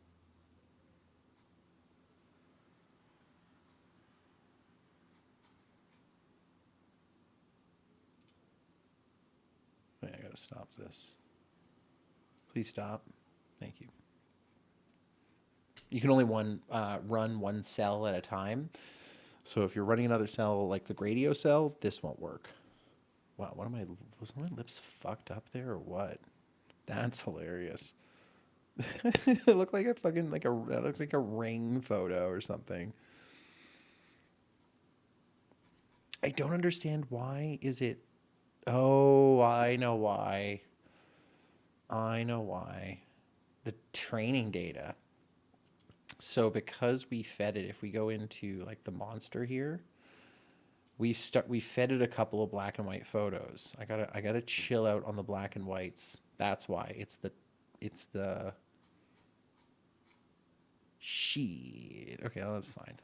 Wait, I gotta stop this. Please stop. Thank you. You can only run one cell at a time. So if you're running another cell like the Gradio cell, this won't work. Wow, was my lips fucked up there or what? That's hilarious. It looked like a fucking like a that looks like a ring photo or something. I don't understand why is it. Oh, I know why. I know why. The training data. So because we fed it, if we go into like the monster here, we fed it a couple of black and white photos. I gotta chill out on the black and whites. That's why it's the shit. Okay, well, that's fine.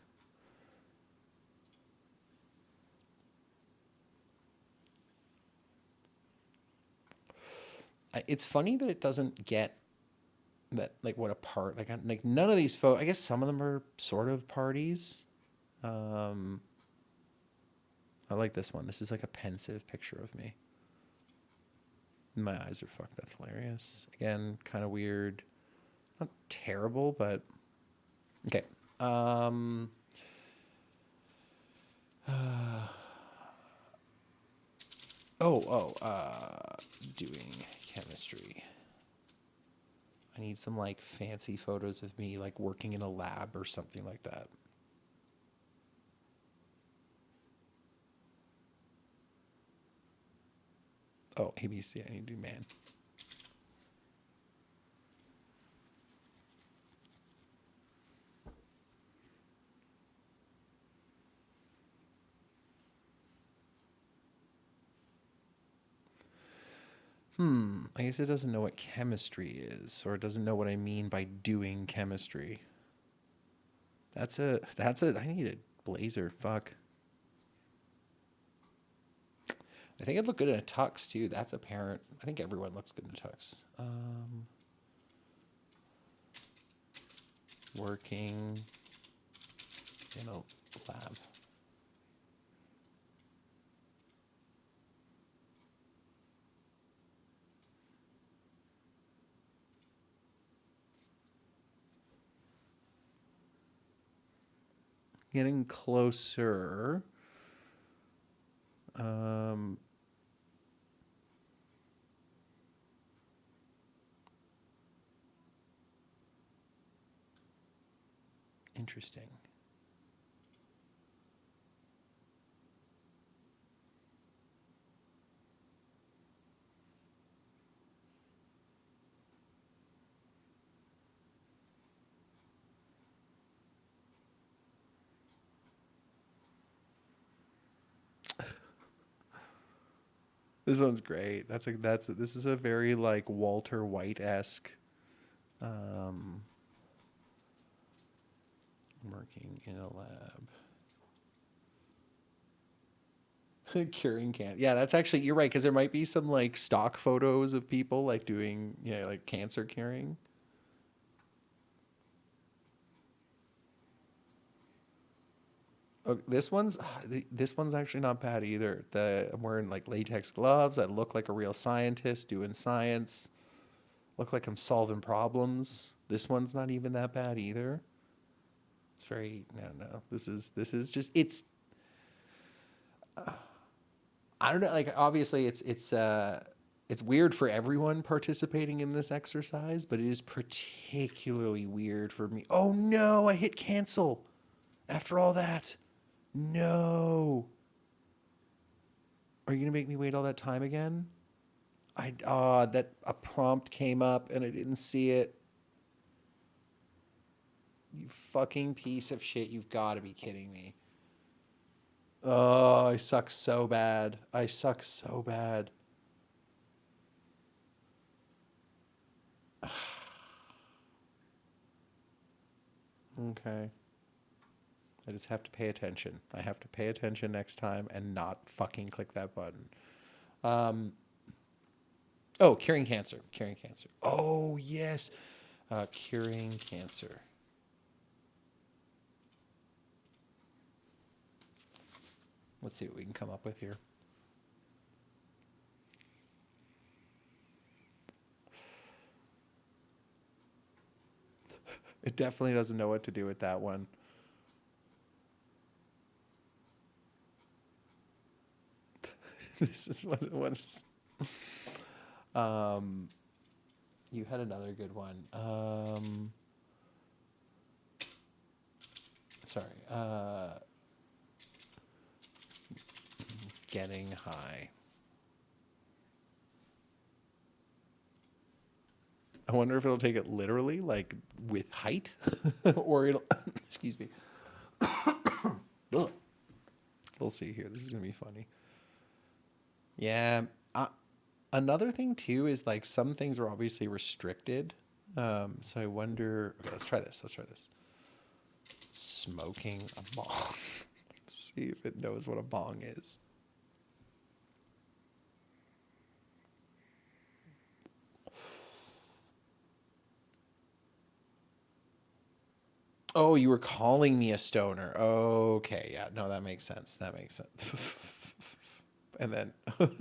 It's funny that it doesn't get that like what a part like none of these I guess some of them are sort of parties. Um, I like this one. This is like a pensive picture of me. My eyes are fucked. That's hilarious. Again, kind of weird. Not terrible, but okay. Um, uh, doing chemistry. I need some like fancy photos of me like working in a lab or something like that. Oh, ABC, I need to do man. I guess it doesn't know what chemistry is, or it doesn't know what I mean by doing chemistry. I need a blazer. Fuck. I think I'd look good in a tux too. That's apparent. I think everyone looks good in a tux. Working in a lab. Getting closer. Um, Interesting. This one's great. This is a very like Walter White-esque um, working in a lab. Curing cancer. Yeah, that's actually you're right because there might be some like stock photos of people like doing like cancer curing. Oh, this one's actually not bad either. I'm wearing like latex gloves. I look like a real scientist doing science. Look like I'm solving problems. This one's not even that bad either. It's very no. This is just I don't know. Like obviously it's weird for everyone participating in this exercise, but it is particularly weird for me. Oh no, I hit cancel after all that. No. Are you gonna make me wait all that time again? That a prompt came up and I didn't see it. You fucking piece of shit! You've got to be kidding me. Oh, I suck so bad. I suck so bad. Okay. I just have to pay attention. I have to pay attention next time and not fucking click that button. Um, oh, curing cancer. Curing cancer. Oh, yes. Curing cancer. Let's see what we can come up with here. It definitely doesn't know what to do with that one. This is what is. Um, you had another good one. Sorry. Getting high. I wonder if it'll take it literally, like with height, or it'll. Excuse me. Ugh. We'll see here. This is gonna be funny. Yeah. Another thing too is like some things are obviously restricted. So I wonder. Okay, let's try this. Let's try this. Smoking a bong. Let's see if it knows what a bong is. Oh, you were calling me a stoner. Okay, yeah, no, that makes sense. That makes sense. And then I'm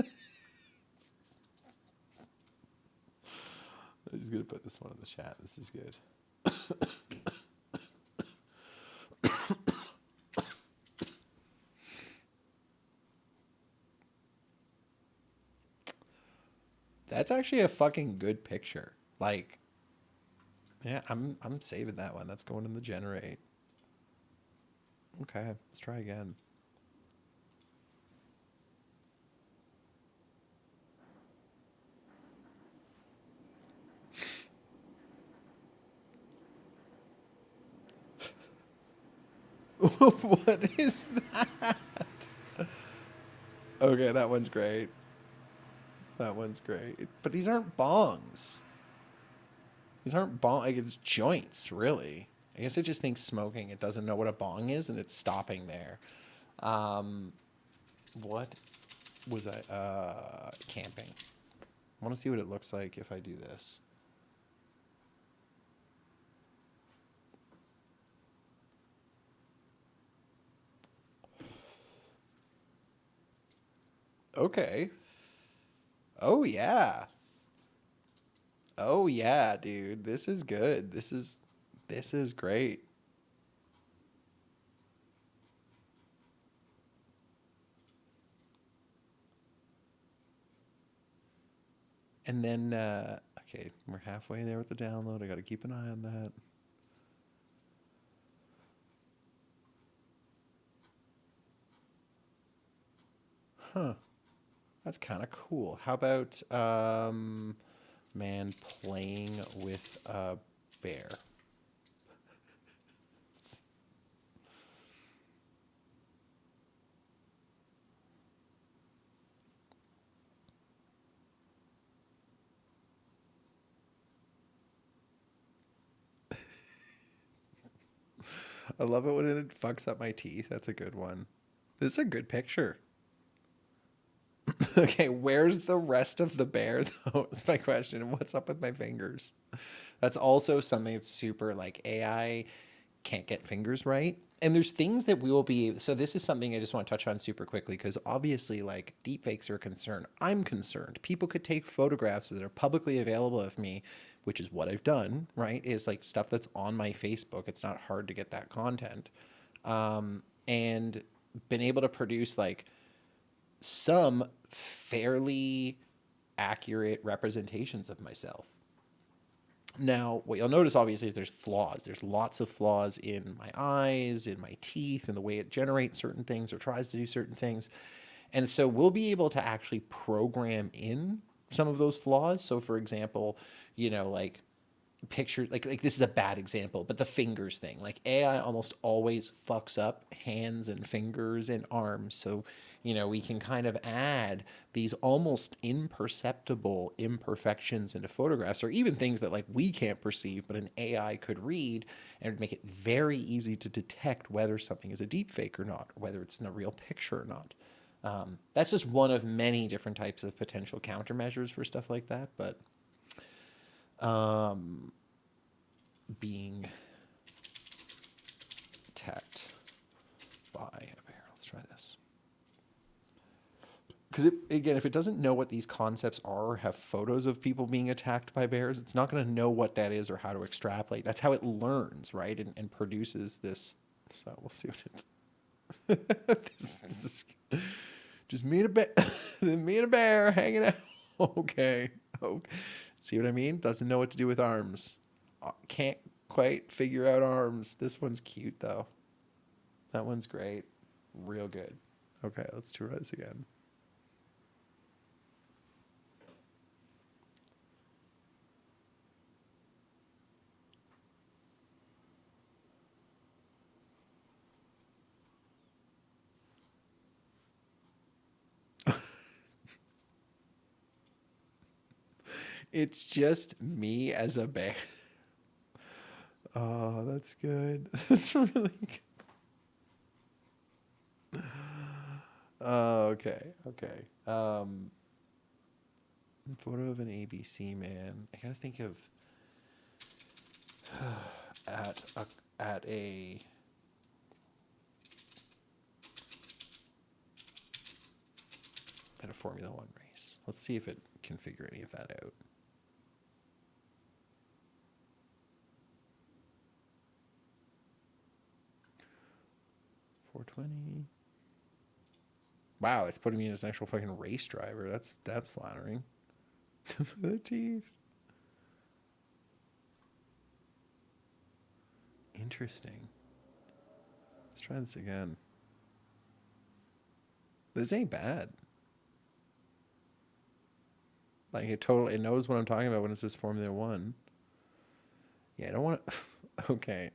just gonna put this one in the chat. This is good. That's actually a fucking good picture. Like, yeah, I'm saving that one. That's going in the generate. Okay, let's try again. What is that? Okay, that one's great. That one's great. But these aren't bongs. These aren't bong. Like it's joints, really. I guess it just thinks smoking. It doesn't know what a bong is, and it's stopping there. Um, what was I? Camping. I want to see what it looks like if I do this. Okay. Oh yeah. Oh yeah, dude. This is good. This is great. And then okay, we're halfway there with the download. I got to keep an eye on that. Huh. That's kind of cool. How about man playing with a bear? I love it when it fucks up my teeth. That's a good one. This is a good picture. Okay, where's the rest of the bear though? Is my question. And what's up with my fingers? That's also something that's super like AI can't get fingers right. And there's things that we will be. So this is something I just want to touch on super quickly because obviously, like deepfakes are a concern. I'm concerned. People could take photographs that are publicly available of me, which is what I've done. Right? Is like stuff that's on my Facebook. It's not hard to get that content, and been able to produce like some fairly accurate representations of myself. Now, what you'll notice obviously is there's flaws. There's lots of flaws in my eyes, in my teeth, in the way it generates certain things or tries to do certain things. And so we'll be able to actually program in some of those flaws. So, for example, like picture like this is a bad example, but the fingers thing, like AI almost always fucks up hands and fingers and arms. So we can kind of add these almost imperceptible imperfections into photographs, or even things that like we can't perceive but an AI could read, and make it very easy to detect whether something is a deep fake or not, or whether it's in a real picture or not. That's just one of many different types of potential countermeasures for stuff like that. But being attacked by a bear. Let's try this. Because again, if it doesn't know what these concepts are or have photos of people being attacked by bears, it's not going to know what that is or how to extrapolate. That's how it learns, right? And produces this. So we'll see what it's. This is just me and a bear, me and a bear hanging out. Okay. Okay. See what I mean? Doesn't know what to do with arms. Can't quite figure out arms. This one's cute though. That one's great. Real good. Okay, let's try this again. It's just me as a bear. Oh, that's good. That's really good. Oh, okay. Okay. Photo of an ABC man. I gotta think of at a at a Formula One race. Let's see if it can figure any of that out. 420. Wow, it's putting me as an actual fucking race driver. That's flattering. The teeth. Interesting. Let's try this again. This ain't bad. Like it knows what I'm talking about when it says Formula One. Yeah, I don't want to. Okay,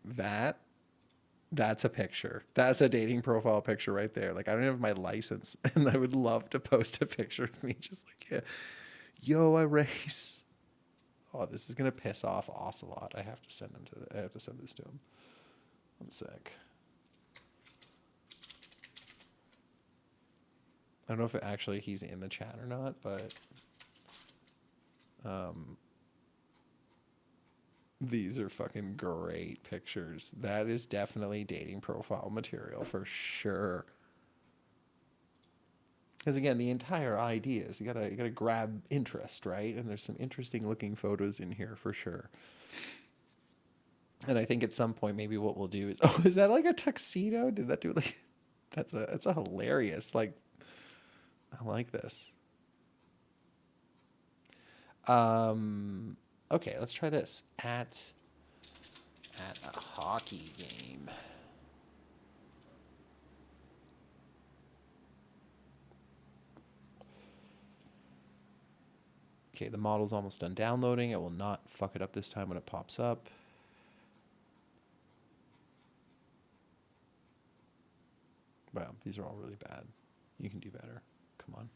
that's a picture. That's a dating profile picture right there. Like I don't have my license, and I would love to post a picture of me just like yeah. Yo, erase. Oh, this is gonna piss off Ocelot. I have to send him I have to send this to him. One sec. I don't know if actually he's in the chat or not, but these are fucking great pictures. That is definitely dating profile material for sure. Because again, the entire idea is you gotta grab interest, right? And there's some interesting looking photos in here for sure. And I think at some point maybe what we'll do is oh, is that like a tuxedo? Did that do like that's a hilarious like I like this. Okay, let's try this. At a hockey game. Okay, the model's almost done downloading. It will not fuck it up this time when it pops up. Wow, these are all really bad. You can do better. Come on.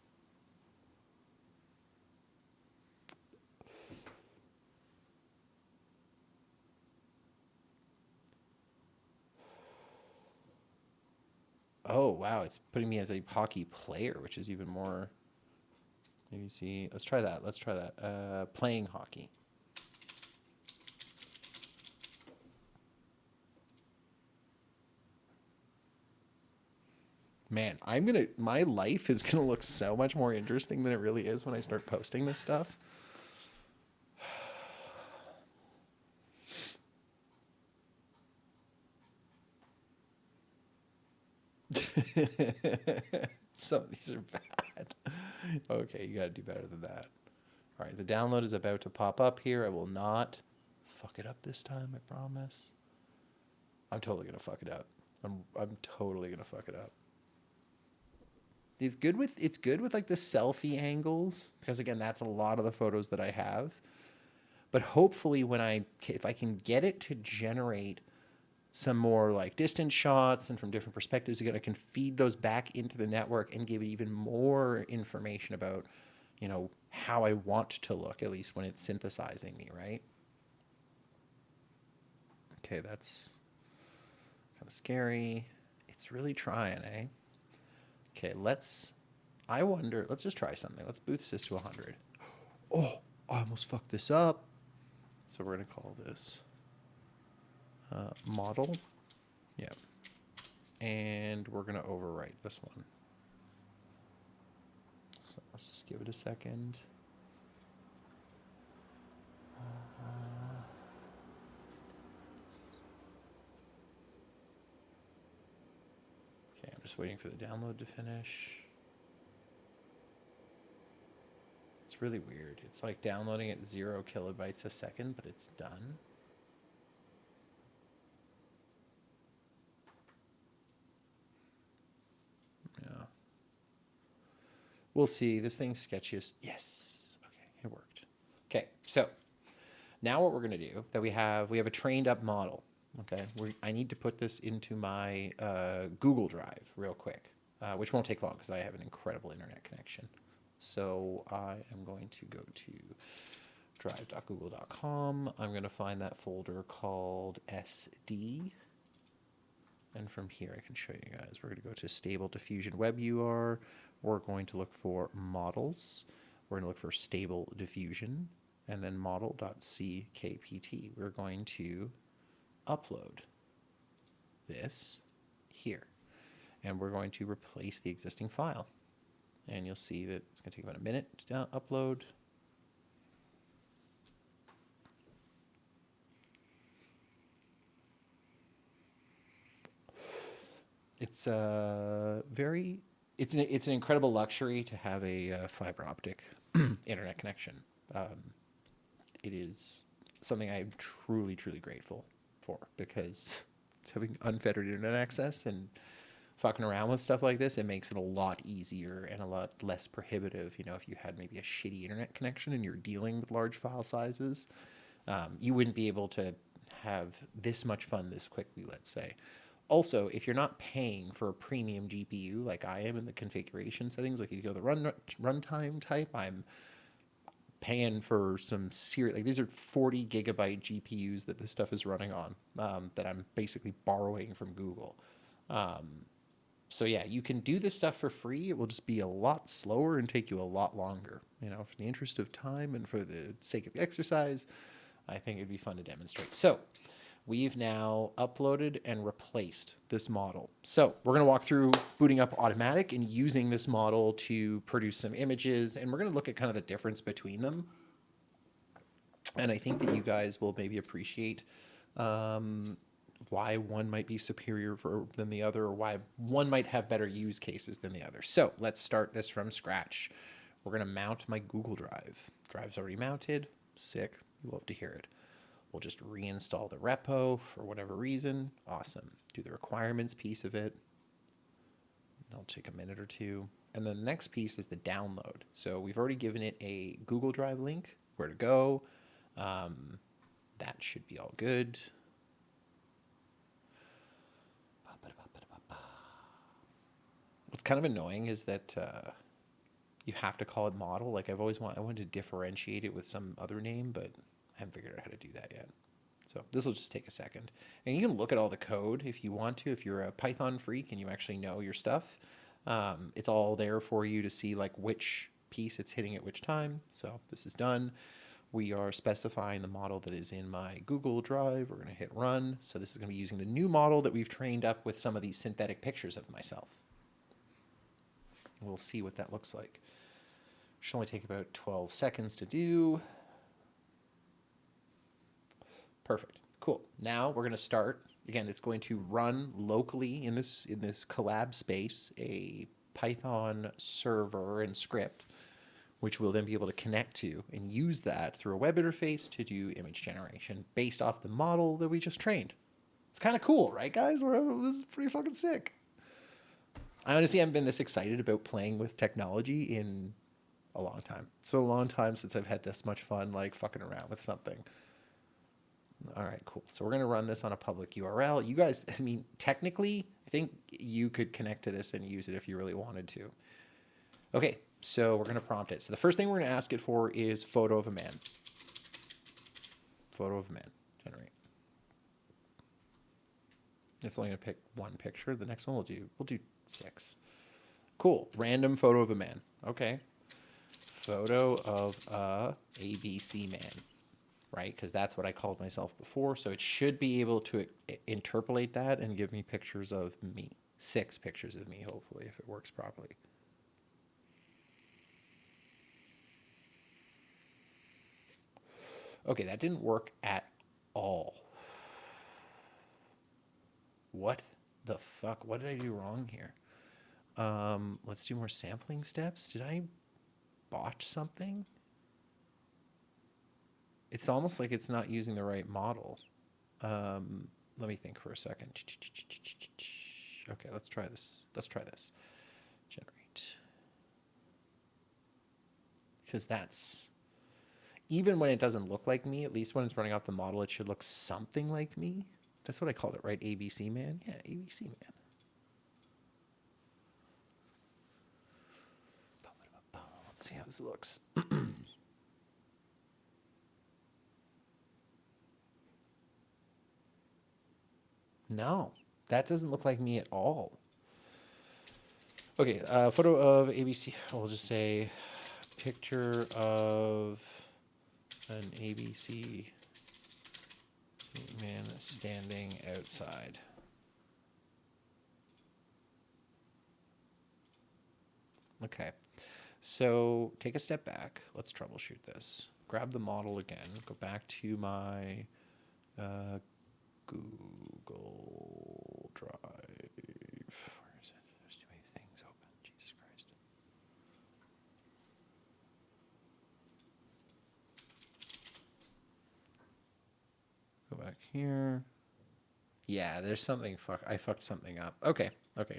Oh, wow, it's putting me as a hockey player, which is even more. Maybe see. Let's try that. Let's try that. Playing hockey. Man, my life is gonna look so much more interesting than it really is when I start posting this stuff. Some of these are bad. Okay, you gotta do better than that. All right, the download is about to pop up here. I will not fuck it up this time, I promise. I'm totally gonna fuck it up. I'm totally gonna fuck it up. It's good with like the selfie angles because again, that's a lot of the photos that I have. But hopefully if I can get it to generate some more like distant shots and from different perspectives, again, I can feed those back into the network and give it even more information about, how I want to look, at least when it's synthesizing me, right? Okay, that's kind of scary. It's really trying, eh? Okay, let's just try something. Let's boost this to 100. Oh, I almost fucked this up. So we're going to call this model. Yep. And we're going to overwrite this one. So let's just give it a second. Okay, I'm just waiting for the download to finish. It's really weird. It's like downloading at 0 kilobytes a second, but it's done. Yeah. We'll see. This thing's sketchiest. Yes. Okay, it worked. Okay, so now what we're going to do that we have a trained up model. Okay, I need to put this into my Google Drive real quick, which won't take long because I have an incredible internet connection. So I am going to go to drive.google.com. I'm going to find that folder called SD. And from here, I can show you guys. We're going to go to Stable Diffusion Web UR. We're going to look for models. We're going to look for Stable Diffusion and then model.ckpt. We're going to upload this here. And we're going to replace the existing file. And you'll see that it's going to take about a minute to upload. It's it's an incredible luxury to have a fiber optic internet connection. It is something I'm truly, truly grateful for because it's having unfettered internet access and fucking around with stuff like this, it makes it a lot easier and a lot less prohibitive. If you had maybe a shitty internet connection and you're dealing with large file sizes, you wouldn't be able to have this much fun this quickly, let's say. Also, if you're not paying for a premium GPU like I am in the configuration settings, like if you go to the runtime type, paying for some serious, like these are 40 gigabyte GPUs that this stuff is running on, that I'm basically borrowing from Google. So yeah, you can do this stuff for free. It will just be a lot slower and take you a lot longer. You know, for the interest of time and for the sake of the exercise, I think it'd be fun to demonstrate. So we've now uploaded and replaced this model. So we're going to walk through booting up Automatic and using this model to produce some images. And we're going to look at kind of the difference between them. And I think that you guys will maybe appreciate why one might be superior than the other, or why one might have better use cases than the other. So let's start this from scratch. We're going to mount my Google Drive. Drive's already mounted. Sick. You love to hear it. We'll just reinstall the repo for whatever reason. Awesome. Do the requirements piece of it. That'll take a minute or two. And then the next piece is the download. So we've already given it a Google Drive link, where to go. That should be all good. What's kind of annoying is that you have to call it model. Like I wanted to differentiate it with some other name, but I haven't figured out how to do that yet. So this will just take a second. And you can look at all the code if you want to. If you're a Python freak and you actually know your stuff, it's all there for you to see like which piece it's hitting at which time. So this is done. We are specifying the model that is in my Google Drive. We're going to hit run. So this is going to be using the new model that we've trained up with some of these synthetic pictures of myself. We'll see what that looks like. Should only take about 12 seconds to do. Perfect. Cool. Now we're going to start. Again, it's going to run locally in this collab space a Python server and script, which we'll then be able to connect to and use that through a web interface to do image generation based off the model that we just trained. It's kind of cool, right, guys? This is pretty fucking sick. I honestly haven't been this excited about playing with technology in a long time. It's been a long time since I've had this much fun, like fucking around with something. All right, cool. So we're going to run this on a public URL. You guys, I mean, technically, I think you could connect to this and use it if you really wanted to. Okay, so we're going to prompt it. So the first thing we're going to ask it for is photo of a man. Photo of a man. Generate. It's only going to pick one picture. The next one we'll do 6. Cool. Random photo of a man. Okay. Photo of a ABC man. Right? Because that's what I called myself before. So it should be able to interpolate that and give me pictures of me. 6 pictures of me, hopefully, if it works properly. Okay, that didn't work at all. What the fuck? What did I do wrong here? Let's do more sampling steps. Did I botch something? It's almost like it's not using the right model. Let me think for a second. Okay, let's try this. Generate. Because that's... Even when it doesn't look like me, at least when it's running off the model, it should look something like me. That's what I called it, right? ABC man? Yeah, ABC man. Let's see how this looks. No, that doesn't look like me at all. Okay, photo of ABC. We'll just say picture of an ABC man standing outside. Okay, so take a step back. Let's troubleshoot this. Grab the model again. Go back to my Google Drive. Where is it? There's too many things open. Jesus Christ. Go back here. Yeah, there's something. I fucked something up. Okay.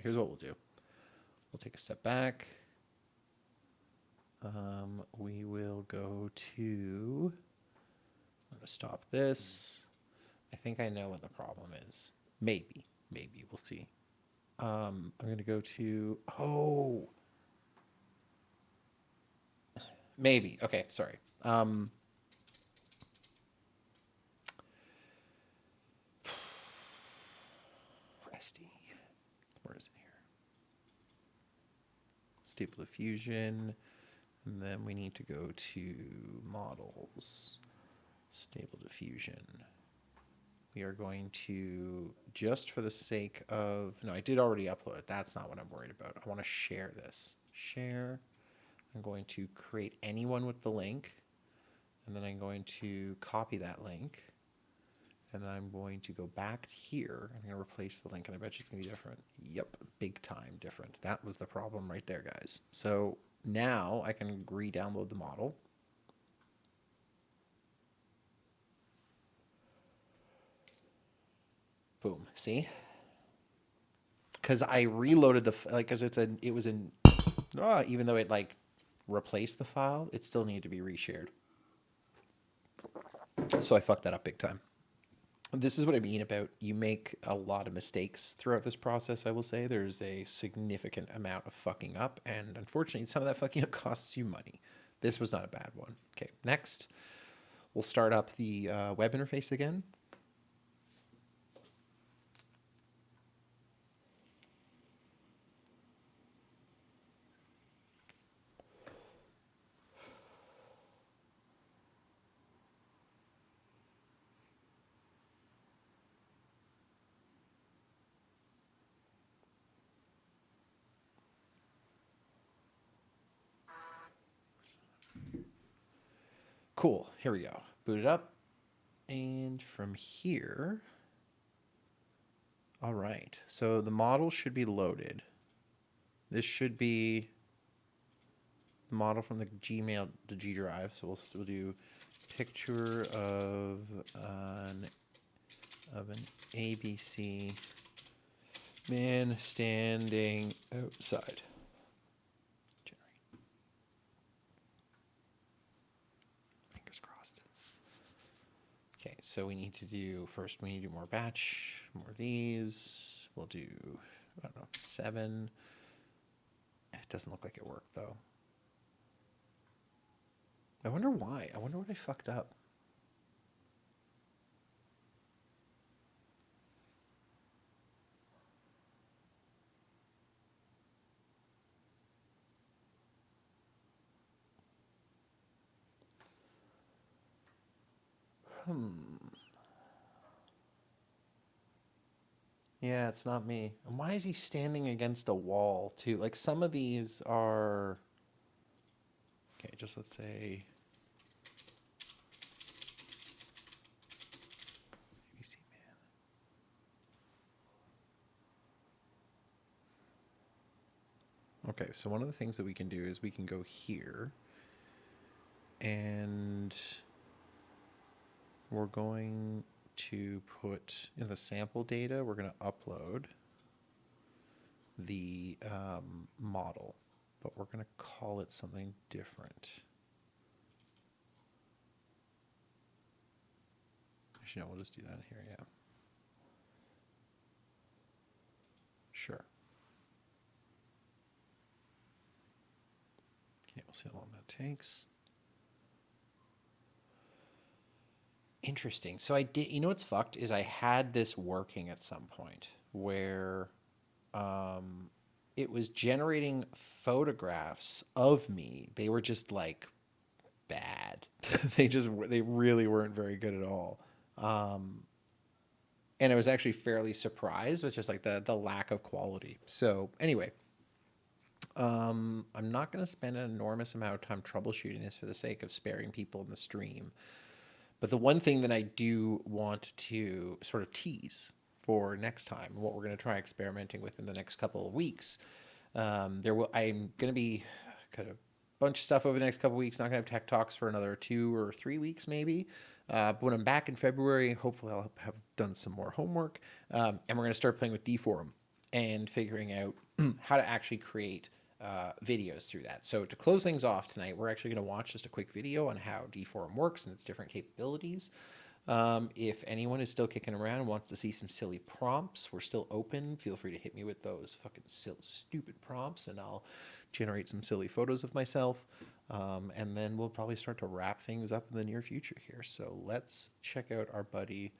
Here's what we'll do. We'll take a step back. We will go to... I'm going to stop this. I think I know what the problem is. Maybe. We'll see. I'm going to go to... Oh! Maybe. Okay, sorry. SD. Where is it here? Stable diffusion. And then we need to go to models. Stable diffusion. We are going to, just for the sake of, no, I did already upload it. That's not what I'm worried about. I want to share this. Share. I'm going to create anyone with the link. And then I'm going to copy that link. And then I'm going to go back here. I'm going to replace the link, and I bet you it's going to be different. Yep, big time different. That was the problem right there, guys. So now I can re-download the model. Boom. See? Because I reloaded the like, because it was in even though it like replaced the file, it still needed to be reshared. So I fucked that up big time. This is what I mean about you make a lot of mistakes throughout this process. I will say there's a significant amount of fucking up, and unfortunately, some of that fucking up costs you money. This was not a bad one. Okay, next, we'll start up the web interface again. Cool, here we go. Boot it up, and from here, all right, so the model should be loaded. This should be the model from the Gmail, the G Drive. So we'll do picture of an ABC man standing outside. Generate. Fingers crossed. Okay, so we need to do more batch, more of these. We'll do, I don't know, 7. It doesn't look like it worked though. I wonder why. I wonder what I fucked up. Yeah, it's not me. And why is he standing against a wall too? Like some of these are okay, just let's say ABC man. Okay, so one of the things that we can do is we can go here and we're going to put in the sample data, we're going to upload the model, but we're going to call it something different. Actually, no, we'll just do that here, yeah. Sure. Okay, we'll see how long that takes. Interesting. So I did, you know what's fucked is I had this working at some point where it was generating photographs of me. They were just like bad. They really weren't very good at all. And I was actually fairly surprised with just like the lack of quality. So anyway, I'm not going to spend an enormous amount of time troubleshooting this for the sake of sparing people in the stream. But the one thing that I do want to sort of tease for next time, what we're going to try experimenting with in the next couple of weeks, I'm going to be kind of bunch of stuff over the next couple of weeks. Not going to have tech talks for another 2 or 3 weeks, maybe. But when I'm back in February, hopefully I'll have done some more homework, and we're going to start playing with Dforum and figuring out how to actually create videos through that. So to close things off tonight, we're actually going to watch just a quick video on how Dforum works and its different capabilities. If anyone is still kicking around and wants to see some silly prompts, we're still open. Feel free to hit me with those fucking silly, stupid prompts, and I'll generate some silly photos of myself. And then we'll probably start to wrap things up in the near future here. So let's check out our buddy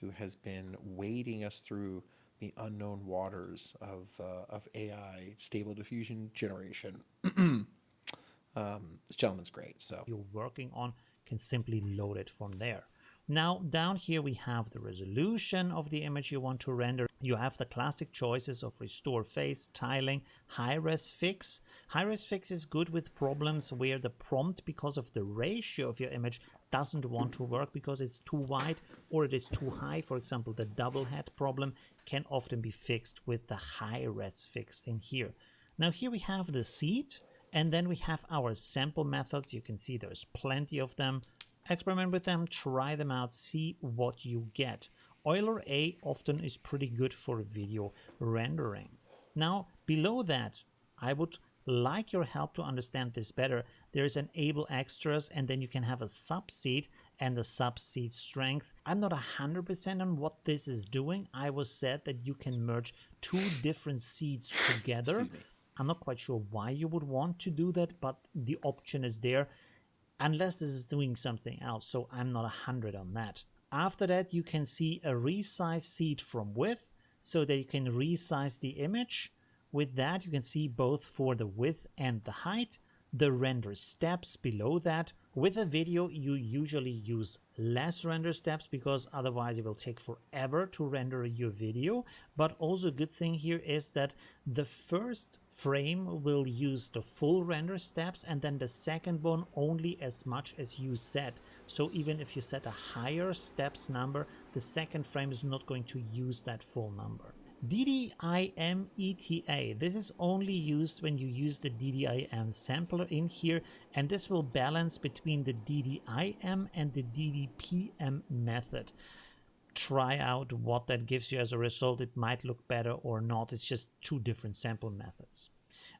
who has been wading us through the unknown waters of AI stable diffusion generation. This gentleman's great. So you're working on can simply load it from there. Now down here we have the resolution of the image you want to render. You have the classic choices of restore face, tiling, high-res fix. High-res fix is good with problems where the prompt, because of the ratio of your image, doesn't want to work because it's too wide or it is too high. For example, the double head problem can often be fixed with the high-res fix in here. Now here we have the seed. And then we have our sample methods. You can see there's plenty of them. Experiment with them, try them out, see what you get. Euler A often is pretty good for video rendering. Now, below that, I would like your help to understand this better. There's enable extras, and then you can have a subseed and the subseed strength. I'm not 100% on what this is doing. I was said that you can merge two different seeds together. I'm not quite sure why you would want to do that, but the option is there, unless this is doing something else, so I'm not 100 on that. After that, you can see a resize seed from width, so that you can resize the image. With that, you can see both for the width and the height. The render steps below that. With a video, you usually use less render steps because otherwise it will take forever to render your video. But also a good thing here is that the first frame will use the full render steps and then the second one only as much as you set. So even if you set a higher steps number, the second frame is not going to use that full number. DDIM ETA. This is only used when you use the DDIM sampler in here, and this will balance between the DDIM and the DDPM method. Try out what that gives you as a result. It might look better or not. It's just two different sample methods.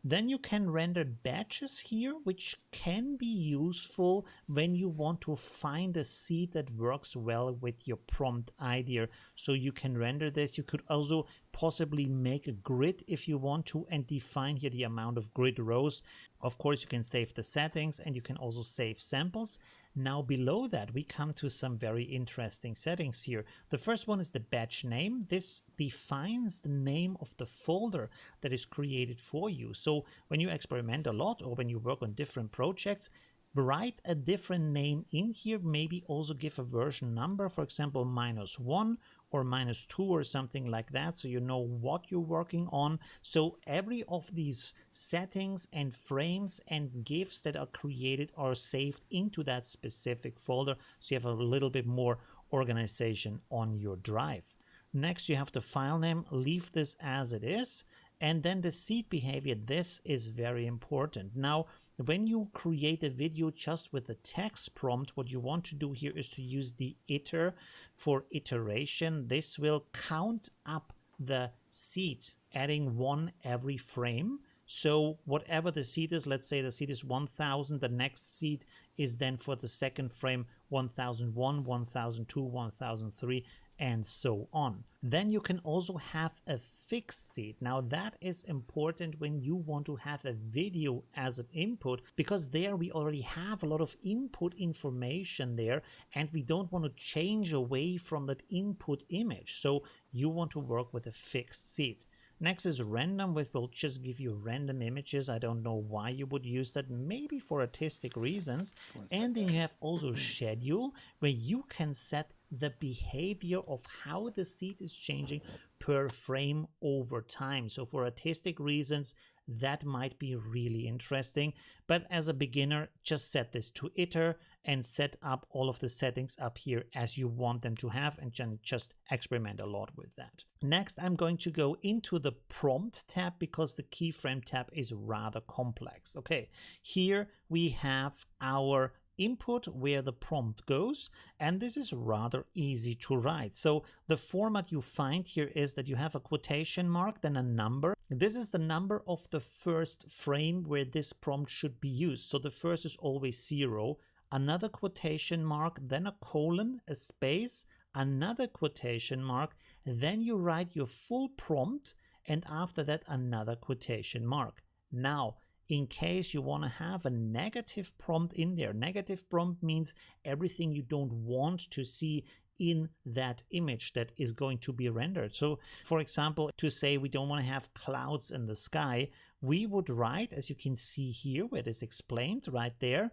Then you can render batches here, which can be useful when you want to find a seed that works well with your prompt idea. So you can render this. You could also possibly make a grid if you want to and define here the amount of grid rows. Of course, you can save the settings and you can also save samples. Now below that, we come to some very interesting settings here. The first one is the batch name. This defines the name of the folder that is created for you. So when you experiment a lot or when you work on different projects, write a different name in here, maybe also give a version number, for example, -1 or -2 or something like that, so you know what you're working on. So every of these settings and frames and GIFs that are created are saved into that specific folder, so you have a little bit more organization on your drive. Next, you have the file name, leave this as it is, and then the seed behavior. This is very important. Now, when you create a video just with a text prompt, what you want to do here is to use the iter for iteration. This will count up the seed, adding one every frame. So whatever the seed is, let's say the seed is 1000, the next seed is then for the second frame 1001, 1002, 1003, and so on. Then you can also have a fixed seed. Now that is important when you want to have a video as an input, because there we already have a lot of input information there and we don't want to change away from that input image. So you want to work with a fixed seed. Next is random, which will just give you random images. I don't know why you would use that, maybe for artistic reasons. And then you have also schedule, where you can set the behavior of how the seed is changing per frame over time. So for artistic reasons, that might be really interesting. But as a beginner, just set this to iter and set up all of the settings up here as you want them to have, and just experiment a lot with that. Next, I'm going to go into the prompt tab because the keyframe tab is rather complex. Okay, here we have our input where the prompt goes, and this is rather easy to write. So the format you find here is that you have a quotation mark, then a number. This is the number of the first frame where this prompt should be used. So the first is always 0, another quotation mark, then a colon, a space, another quotation mark, then you write your full prompt, and after that another quotation mark. Now, in case you want to have a negative prompt in there. Negative prompt means everything you don't want to see in that image that is going to be rendered. So for example, to say we don't want to have clouds in the sky, we would write, as you can see here where it is explained right there,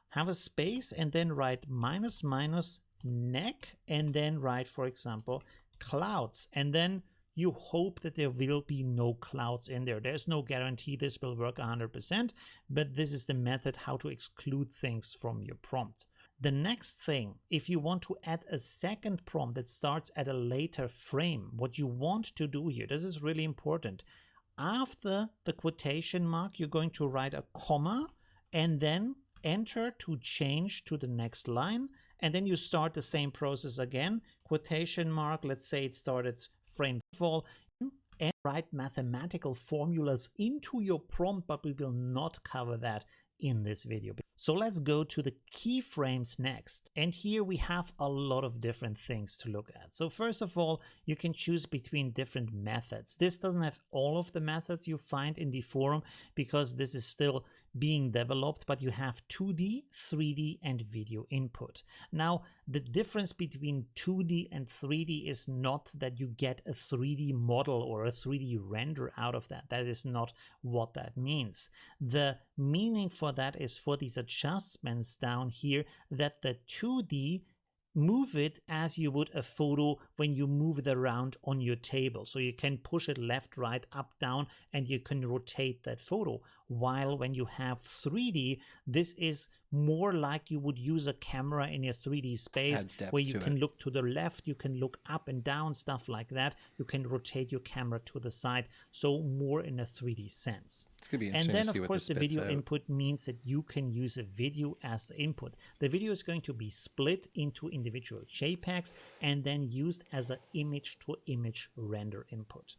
have a space and then write minus minus neck and then write, for example, clouds, and then you hope that there will be no clouds in there. There's no guarantee this will work 100%, but this is the method how to exclude things from your prompt. The next thing, if you want to add a second prompt that starts at a later frame, what you want to do here, this is really important. After the quotation mark, you're going to write a comma and then enter to change to the next line. And then you start the same process again, quotation mark, let's say it started frame fall, and write mathematical formulas into your prompt, but we will not cover that in this video. So let's go to the keyframes next. And here we have a lot of different things to look at. So first of all, you can choose between different methods. This doesn't have all of the methods you find in the forum because this is still being developed, but you have 2D, 3D, and video input. Now, the difference between 2D and 3D is not that you get a 3D model or a 3D render out of that. That is not what that means. The meaning for that is for these adjustments down here that the 2D move it as you would a photo when you move it around on your table. So you can push it left, right, up, down, and you can rotate that photo. While when you have 3D, this is more like you would use a camera in your 3D space where you can look to the left, you can look up and down, stuff like that. You can rotate your camera to the side. So more in a 3D sense. It's gonna be interesting and then, to see of course, what the video input means that you can use a video as the input. The video is going to be split into individual JPEGs and then used as an image-to-image render input.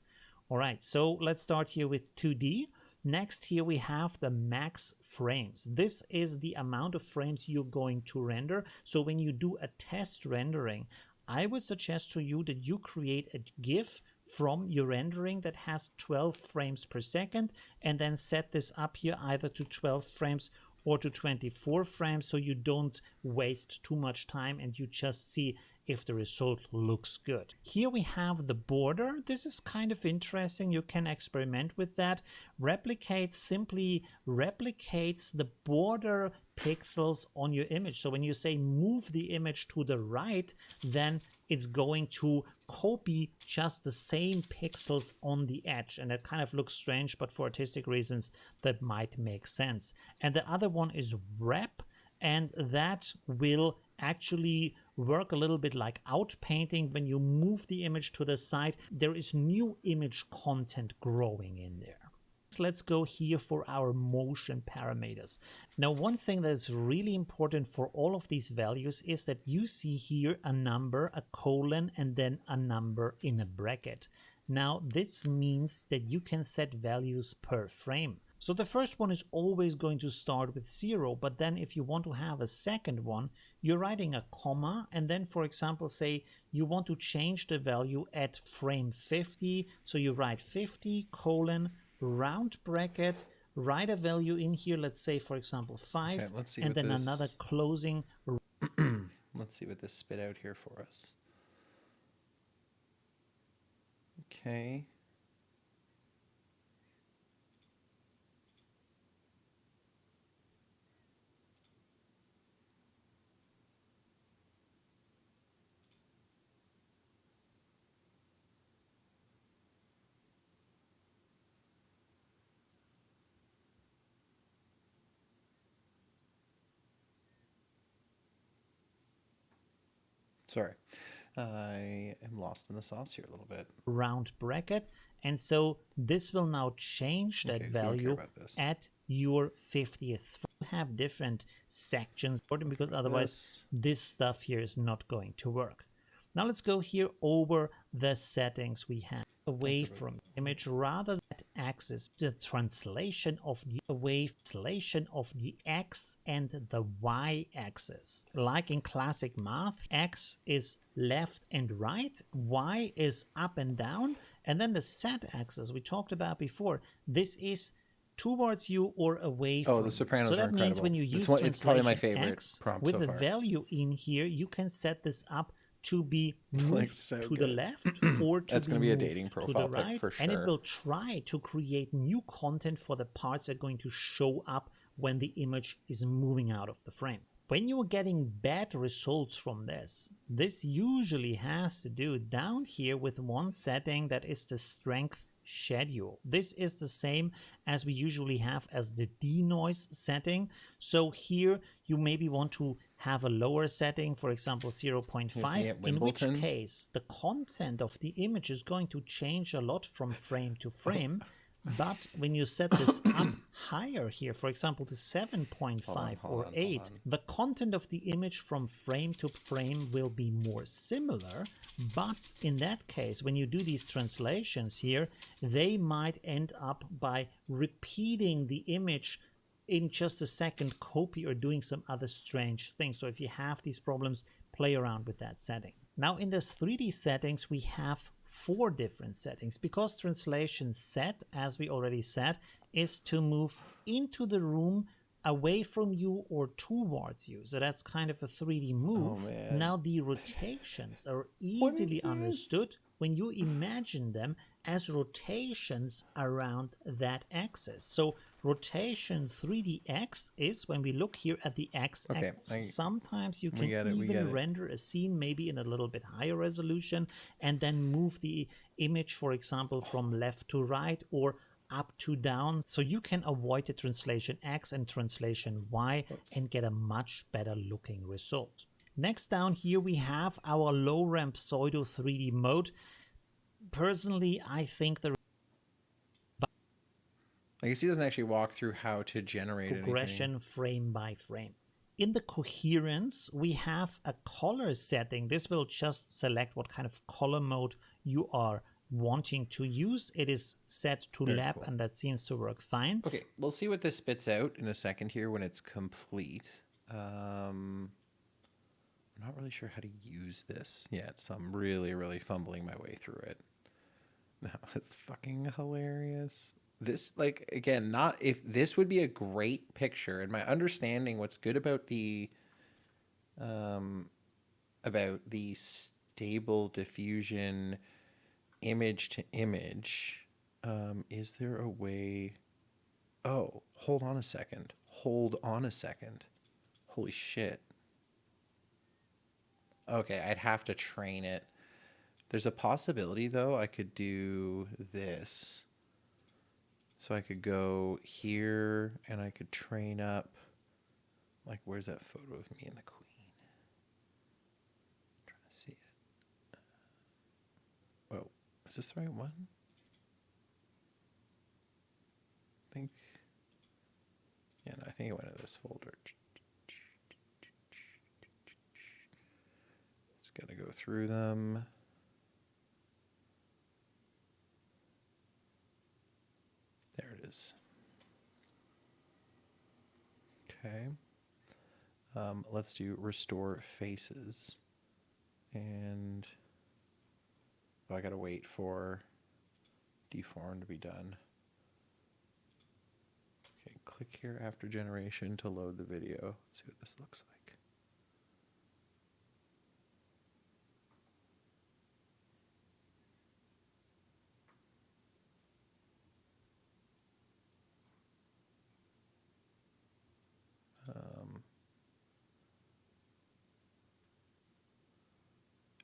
All right, so let's start here with 2D. Next, here we have the max frames. This is the amount of frames you're going to render. So when you do a test rendering, I would suggest to you that you create a GIF from your rendering that has 12 frames per second and then set this up here either to 12 frames or to 24 frames so you don't waste too much time and you just see if the result looks good. Here we have the border. This is kind of interesting. You can experiment with that. Simply replicates the border pixels on your image. So when you say move the image to the right, then it's going to copy just the same pixels on the edge. And that kind of looks strange, but for artistic reasons, that might make sense. And the other one is wrap, and that will actually work a little bit like outpainting. When you move the image to the side, there is new image content growing in there. Let's go here for our motion parameters. Now, one thing that is really important for all of these values is that you see here a number, a colon, and then a number in a bracket. Now, this means that you can set values per frame. So the first one is always going to start with 0, but then if you want to have a second one, you're writing a comma, and then, for example, say you want to change the value at frame 50, so you write 50 colon round bracket, write a value in here, let's say, for example, 5, okay, and then another closing. Let's see what this spit out here for us. Okay. Sorry, I am lost in the sauce here a little bit. Round bracket, and so this will now change that value at your 50th. You have different sections because otherwise this stuff here is not going to work. Now let's go here over the settings we have. Away from image, rather that axis, the translation of the x and the y axis. Like in classic math, x is left and right, y is up and down, and then the z axis we talked about before. This is towards you or away Oh, from the you. Sopranos So are that means incredible. when you use It's probably my translation favorite X prompt with so a far. value in here, you can set this up to be Like moved so to the good. left or to That's be gonna be a dating moved to the profile pic right, for and it sure. will try to create new content for the parts that are going to show up when the image is moving out of the frame. When you're getting bad results from this usually has to do down here with one setting that is the strength schedule. This is the same as we usually have as the denoise setting. So here you maybe want to have a lower setting, for example Here's me 0.5, at in which Wimbledon. case the content of the image is going to change a lot from frame to frame. But when you set this up higher here, for example, to 7.5 or 8, the content of the image from frame to frame will be more similar. But in that case, when you do these translations here, they might end up by repeating the image in just a second copy or doing some other strange things. So if you have these problems, play around with that setting. Now in this 3D settings, we have 4 different settings because translation set, as we already said, is to move into the room, away from you or towards you. So that's kind of a 3D move. Oh man. Now the rotations are What is easily this? understood when you imagine them as rotations around that axis. So rotation 3dx is when we look here at the x-axis. Sometimes you can even render a scene maybe in a little bit higher resolution and then move the image, for example, from left to right or up to down. So you can avoid the translation X and translation Y and get a much better looking result. Next down here we have our low ramp pseudo 3D mode. Personally, I think the I guess he doesn't actually walk through how to generate progression anything. frame by frame. In the coherence, we have a color setting. This will just select what kind of color mode you are wanting to use. It is set to lab, and that seems to work fine. Okay, we'll see what this spits out in a second here when it's complete. I'm not really sure how to use this yet, so I'm really fumbling my way through it. No, it's fucking hilarious. This, like, again, not if this would be a great picture, and my understanding what's good about the stable diffusion image to image. Is there a way? Oh, hold on a second. Hold on a second. Holy shit. Okay, I'd have to train it. There's a possibility, though, I could do this. So I could go here and I could train up. Like, where's that photo of me and the queen? I'm trying to see it. Whoa, is this the right one? I think. Yeah, no, I think it went in this folder. Just gotta go through them. There it is. Okay. Let's do restore faces. And I gotta wait for deform to be done. Okay, click here after generation to load the video. Let's see what this looks like.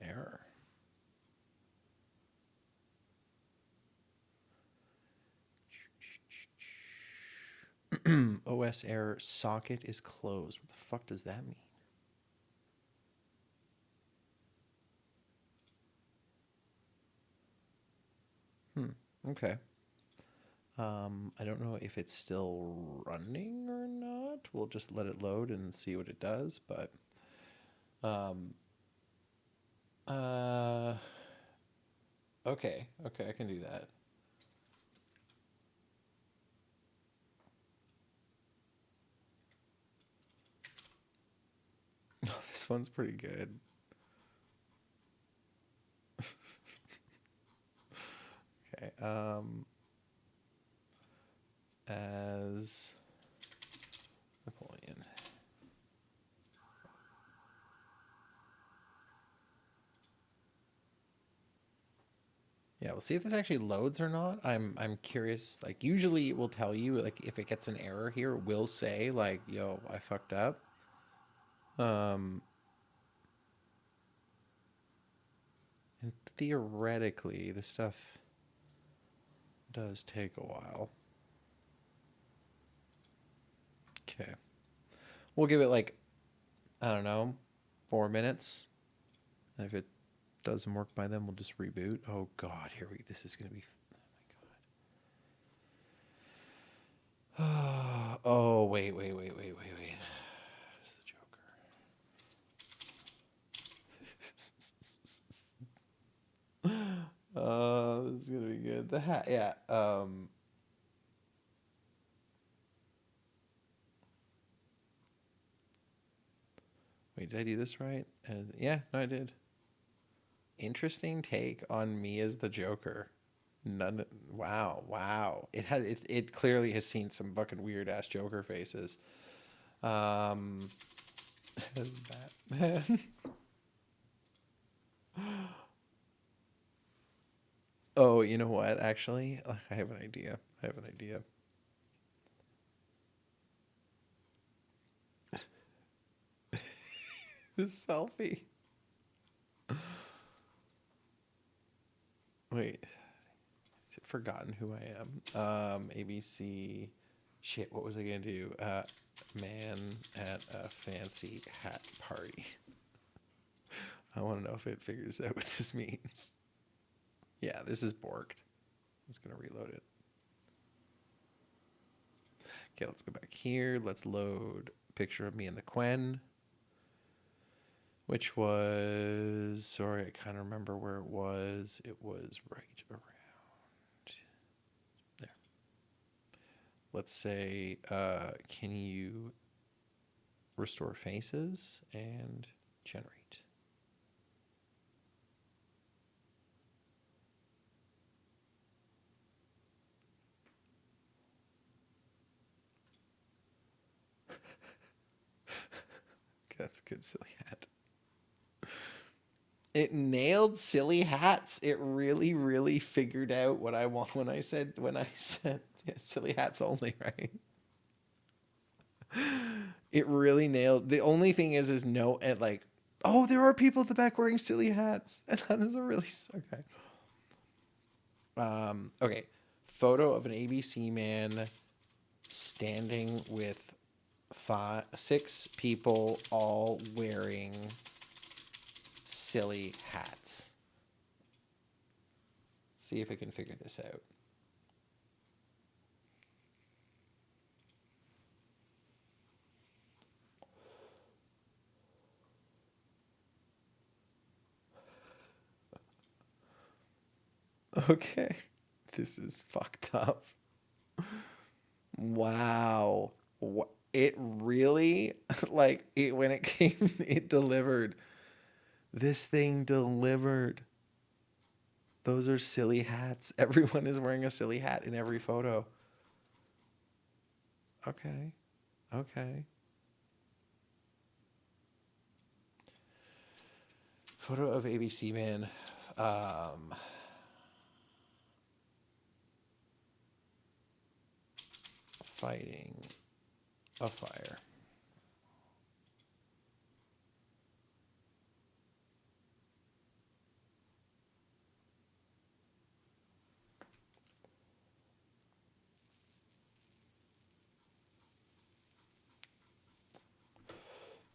Error. OS error, socket is closed. What the fuck does that mean? Okay. I don't know if it's still running or not. We'll just let it load and see what it does, but okay, I can do that. This one's pretty good. Okay, as Napoleon. Yeah, we'll see if this actually loads or not. I'm curious. Like usually it will tell you like if it gets an error here, it will say like, "Yo, I fucked up." Um, and theoretically, the stuff does take a while. Okay. We'll give it like, I don't know, 4 minutes. And if it doesn't work by then, we'll just reboot. Oh God, here we. This is gonna be. Oh my God. Oh wait. It's the Joker. This is gonna be good. The hat, yeah. Wait, did I do this right? Yeah, no, I did. Interesting take on me as the Joker. None. Wow. It clearly has seen some fucking weird ass Joker faces. Um, as Batman. Oh, you know what? Actually, I have an idea. I have an idea. This selfie. Wait, forgotten who I am. ABC. Shit, what was I gonna do? Man at a fancy hat party. I want to know if it figures out what this means. Yeah, this is borked. It's gonna reload it. Okay, let's go back here. Let's load picture of me and the Quen, which was, sorry, I kind of remember where it was. It was right around there. Let's say, can you restore faces and generate? That's a good silly hat. It nailed silly hats. It really figured out what I want when I said yeah, silly hats only, right? It really nailed. The only thing is no, and like, oh, there are people at the back wearing silly hats, and that is a really okay. Okay, photo of an ABC man standing with six people all wearing silly hats. See if I can figure this out. Okay, this is fucked up. Wow. It really like it when it came it delivered. This thing delivered. Those are silly hats. Everyone is wearing a silly hat in every photo. Okay. Okay. Photo of ABC man um fighting a fire.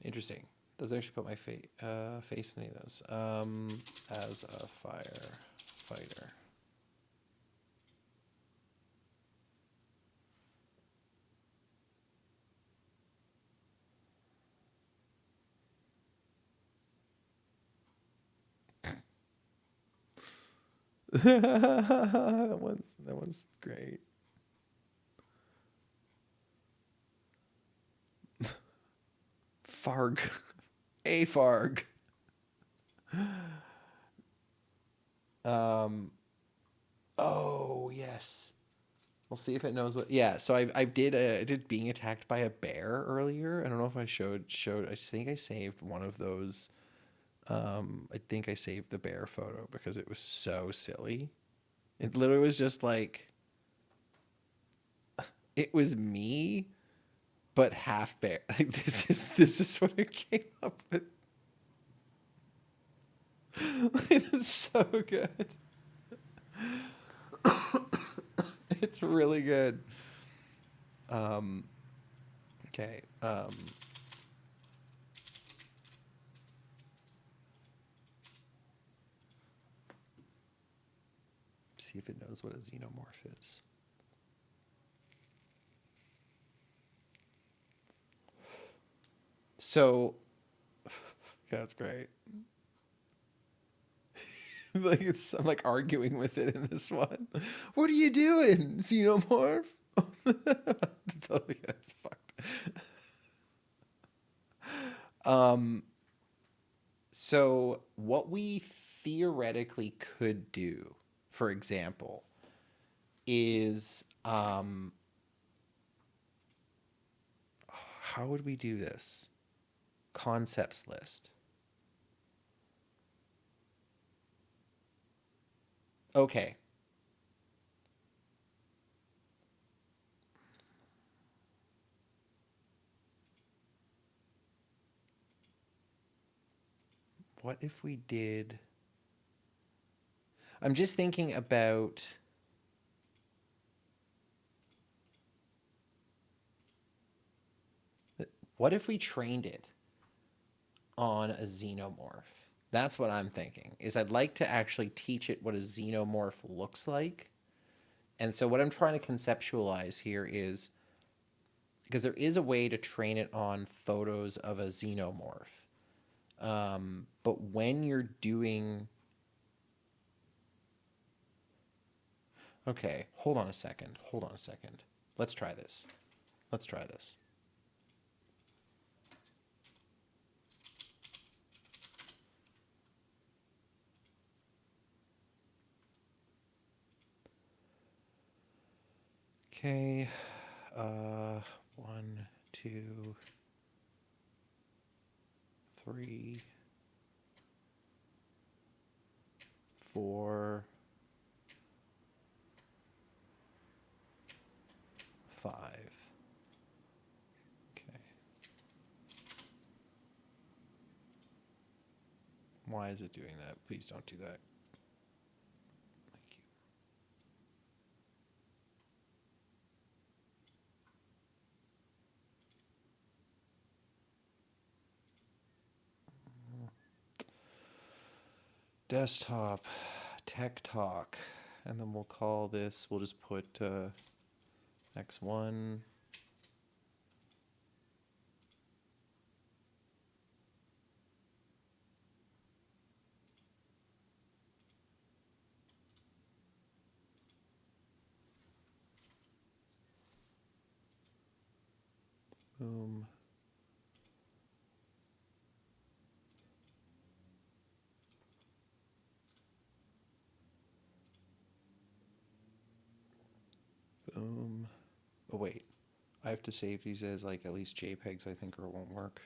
Interesting. Doesn't actually put my face in any of those. As a firefighter. That one's great. Farg. A Farg. Um oh yes. We'll see if it knows what. Yeah, so I did being attacked by a bear earlier. I don't know if I showed. I think I saved one of those. I think I saved the bear photo because it was so silly. It literally was just like it was me, but half bear. Like this is what it came up with. It's so good. It's really good. Um, okay. See if it knows what a xenomorph is. So, yeah, that's great. Like I'm like arguing with it in this one. What are you doing, xenomorph? That's fucked. Um, so what we theoretically could do, for example, is how would we do this? Concepts list. Okay. What if we did? I'm just thinking about what if we trained it on a xenomorph? That's what I'm thinking. Is I'd like to actually teach it what a xenomorph looks like. And so what I'm trying to conceptualize here is because there is a way to train it on photos of a xenomorph. But when you're doing, okay, hold on a second. Hold on a second. Let's try this. Let's try this. Okay. One, two, three, four, five. Okay. Why is it doing that? Please don't do that. Thank you. Desktop, tech talk, and then we'll call this, we'll just put X1. Boom. Boom. Oh, wait. I have to save these as like at least JPEGs, I think, or it won't work.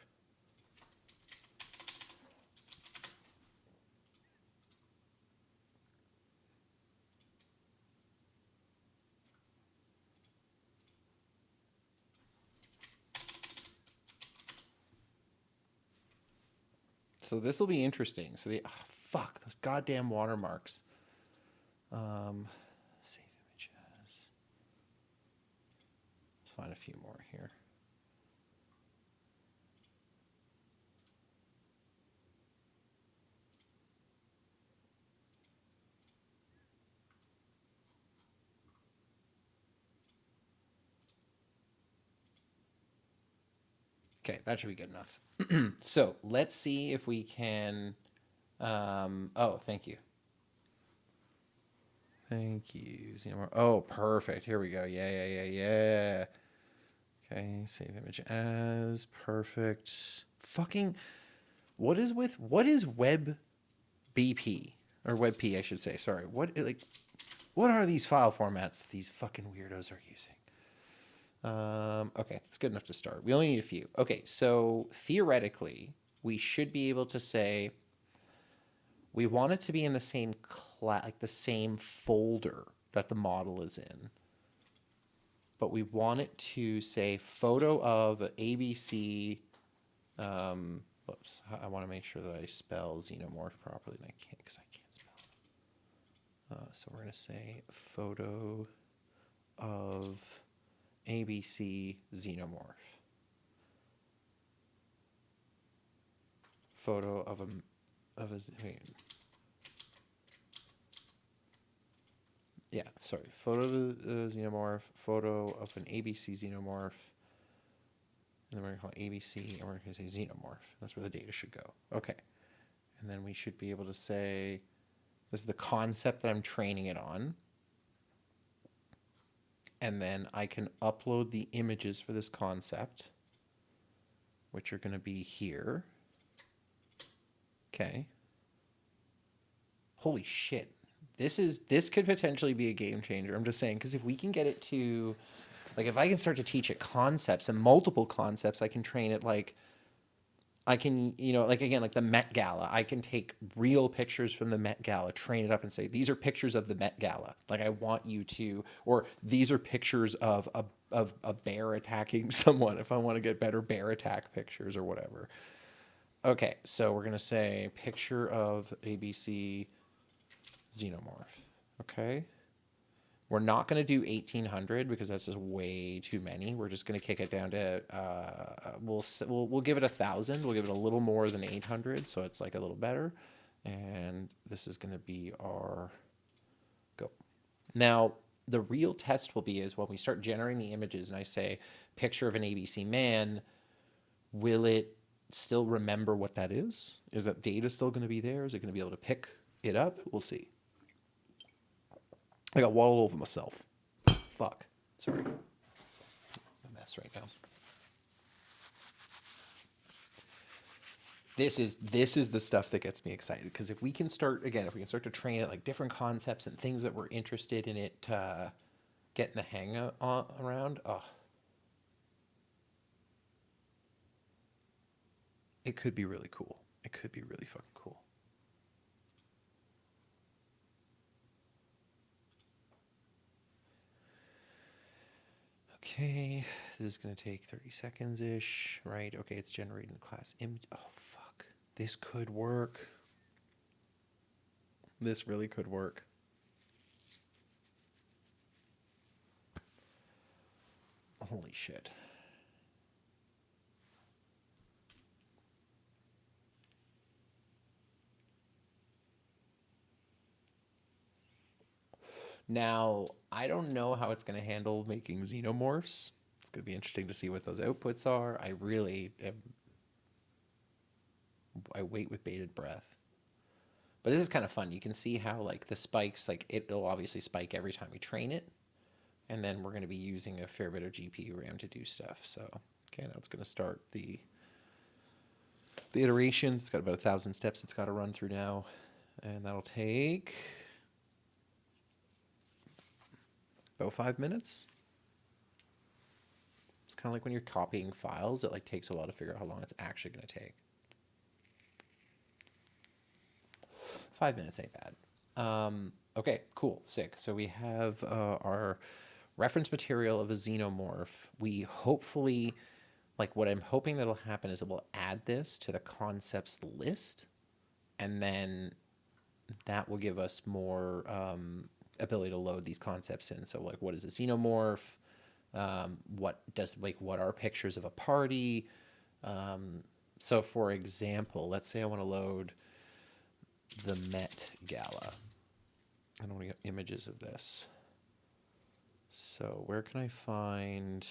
So this will be interesting. So the fuck those goddamn watermarks. Save image as. Let's find a few more here. Okay, that should be good enough. So let's see if we can. Oh, thank you. Thank you. Xenomorph. Oh, perfect. Here we go. Yeah, yeah, yeah, yeah. Okay, save image as. Perfect. Fucking. What is web BP or WebP? I should say. Sorry. What like What are these file formats that these fucking weirdos are using? Okay, it's good enough to start. We only need a few. Okay, so theoretically, we should be able to say we want it to be in the same like the same folder that the model is in, but we want it to say photo of ABC. Whoops, I want to make sure that I spell xenomorph properly, and I can't because I can't spell. So we're going to say photo of ABC xenomorph. Photo of wait. Yeah, sorry. Photo of a xenomorph, photo of an ABC xenomorph, and then we're going to call it ABC, and we're going to say xenomorph. That's where the data should go. Okay. And then we should be able to say, this is the concept that I'm training it on. And then I can upload the images for this concept, which are going to be here. Okay. Holy shit. This could potentially be a game changer. I'm just saying, because if we can get it to, like, if I can start to teach it concepts and multiple concepts, I can train it like, I can, like, again, like the Met Gala, I can take real pictures from the Met Gala, train it up and say, these are pictures of the Met Gala. Like, I want you to, or these are pictures of a bear attacking someone if I want to get better bear attack pictures or whatever. Okay, so we're going to say picture of ABC xenomorph. Okay. We're not going to do 1800 because that's just way too many. We're just going to kick it down to we'll give it 1,000. We'll give it a little more than 800, so it's like a little better. And this is going to be our go. Now, the real test will be is when we start generating the images and I say picture of an ABC man, will it still remember what that is? Is that data still going to be there? Is it going to be able to pick it up? We'll see. I got waddled over myself. Fuck. Sorry. I'm a mess right now. This is the stuff that gets me excited because if we can start to train it like different concepts and things that we're interested in it getting the hang around, oh, it could be really cool. It could be really fucking cool. Okay, this is going to take 30 seconds-ish, right? Okay, it's generating the class image. Oh, fuck. This could work. This really could work. Holy shit. Now, I don't know how it's going to handle making xenomorphs. It's going to be interesting to see what those outputs are. I wait with bated breath. But this is kind of fun. You can see how like the spikes, like it'll obviously spike every time we train it. And then we're going to be using a fair bit of GPU RAM to do stuff. So, okay, now it's going to start the iterations. It's got about 1,000 steps it's got to run through now. And that'll take about 5 minutes. It's kind of like when you're copying files, it like takes a while to figure out how long it's actually going to take. 5 minutes ain't bad. Okay, cool, sick. So we have our reference material of a xenomorph. We hopefully, like what I'm hoping that'll happen is it will add this to the concepts list, and then that will give us more ability to load these concepts in. So like, what is a xenomorph? What are pictures of a party? So for example, let's say I want to load the Met Gala. I don't want to get images of this. So where can I find?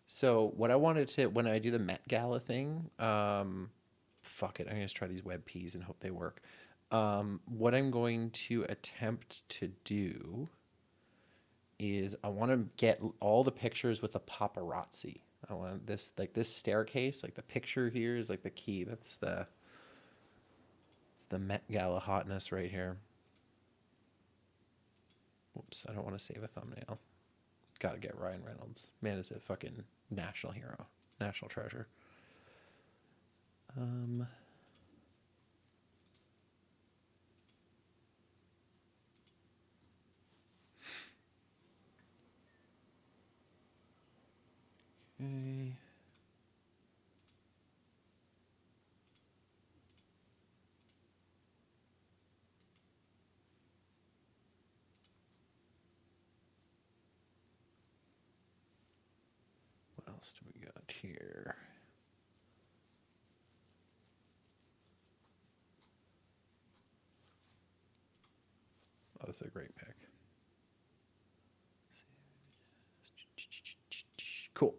So what I wanted to, when I do the Met Gala thing, fuck it. I'm gonna just try these web peas and hope they work. What I'm going to attempt to do is I want to get all the pictures with the paparazzi. I want this like this staircase, like the picture here is like the key. That's the it's the Met Gala hotness right here. Whoops, I don't want to save a thumbnail. Gotta get Ryan Reynolds. Man is a fucking national hero, national treasure. Um, okay. What else do we got here? Oh, this is a great pick. Cool.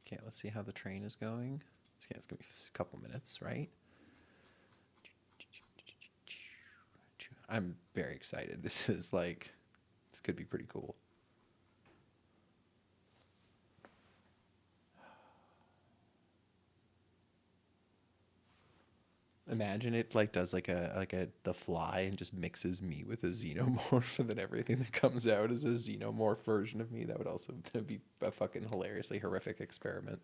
Okay, let's see how the train is going. It's gonna be a couple minutes, right? I'm very excited. This is like, this could be pretty cool. Imagine it like does like a the fly and just mixes me with a xenomorph, and then everything that comes out is a xenomorph version of me. That would also be a fucking hilariously horrific experiment.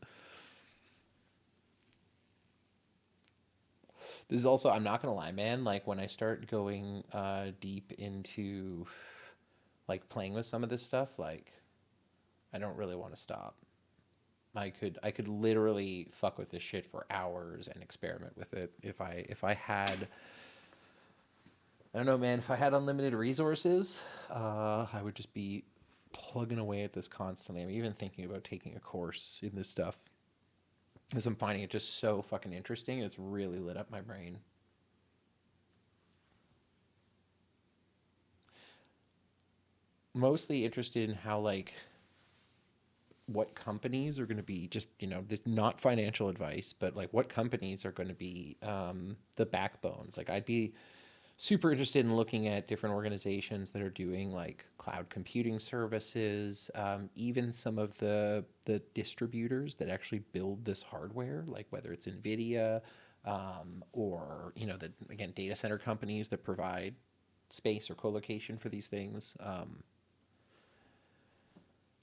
This is also, I'm not gonna lie, man. Like when I start going deep into like playing with some of this stuff, like I don't really want to stop. I could literally fuck with this shit for hours and experiment with it if I had, I don't know, man. If I had unlimited resources, I would just be plugging away at this constantly. I'm even thinking about taking a course in this stuff because I'm finding it just so fucking interesting. It's really lit up my brain. Mostly interested in how like what companies are going to be, just this not financial advice, but like what companies are going to be the backbones. Like I'd be super interested in looking at different organizations that are doing like cloud computing services, even some of the distributors that actually build this hardware, like whether it's Nvidia, or the again data center companies that provide space or co-location for these things.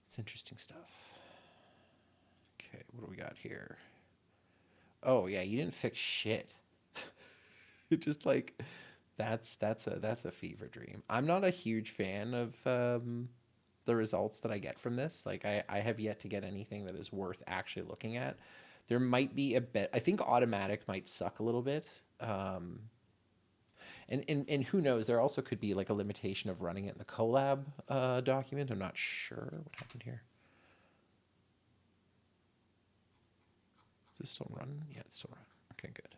It's interesting stuff. Okay, what do we got here? Oh yeah, you didn't fix shit. It just like that's a fever dream. I'm not a huge fan of the results that I get from this. Like I have yet to get anything that is worth actually looking at. There might be a bit. I think automatic might suck a little bit. And who knows? There also could be like a limitation of running it in the collab document. I'm not sure what happened here. Is this still running? Yeah, it's still running. Okay, good.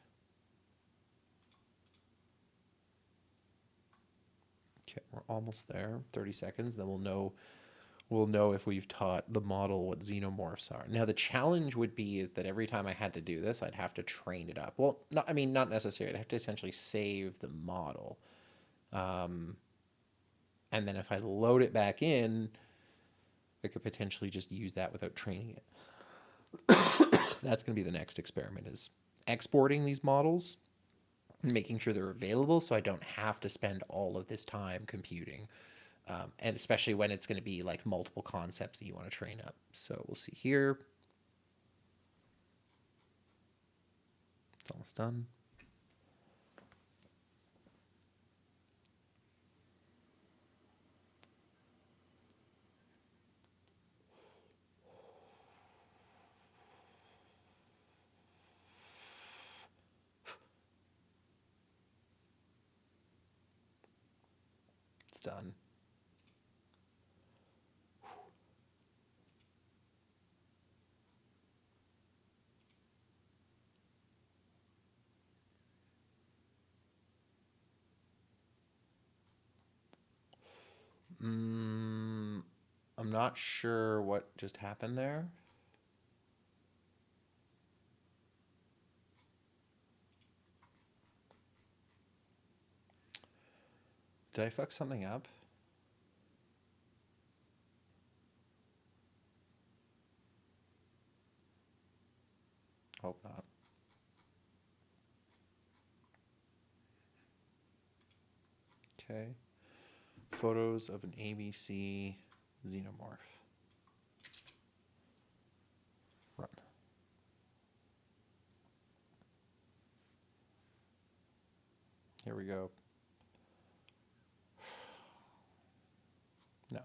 Okay, we're almost there. 30 seconds. Then we'll know if we've taught the model what xenomorphs are. Now the challenge would be is that every time I had to do this, I'd have to train it up. Well, not necessarily. I'd have to essentially save the model, and then if I load it back in, I could potentially just use that without training it. That's going to be the next experiment: is exporting these models and making sure they're available, so I don't have to spend all of this time computing. And especially when it's going to be like multiple concepts that you want to train up. So we'll see here. It's almost done. It's done. Mm, I'm not sure what just happened there. Did I fuck something up? Hope not. Okay. Photos of an ABC xenomorph. Run. Here we go. No.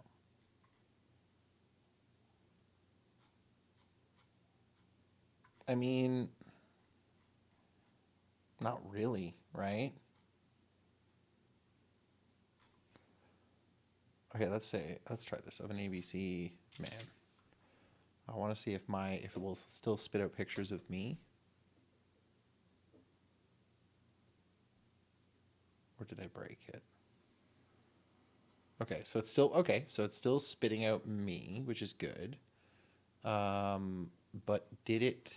I mean, not really, right? Okay, let's try this of an ABC man. I want to see if it will still spit out pictures of me, or did I break it? Okay, so it's still spitting out me, which is good. But did it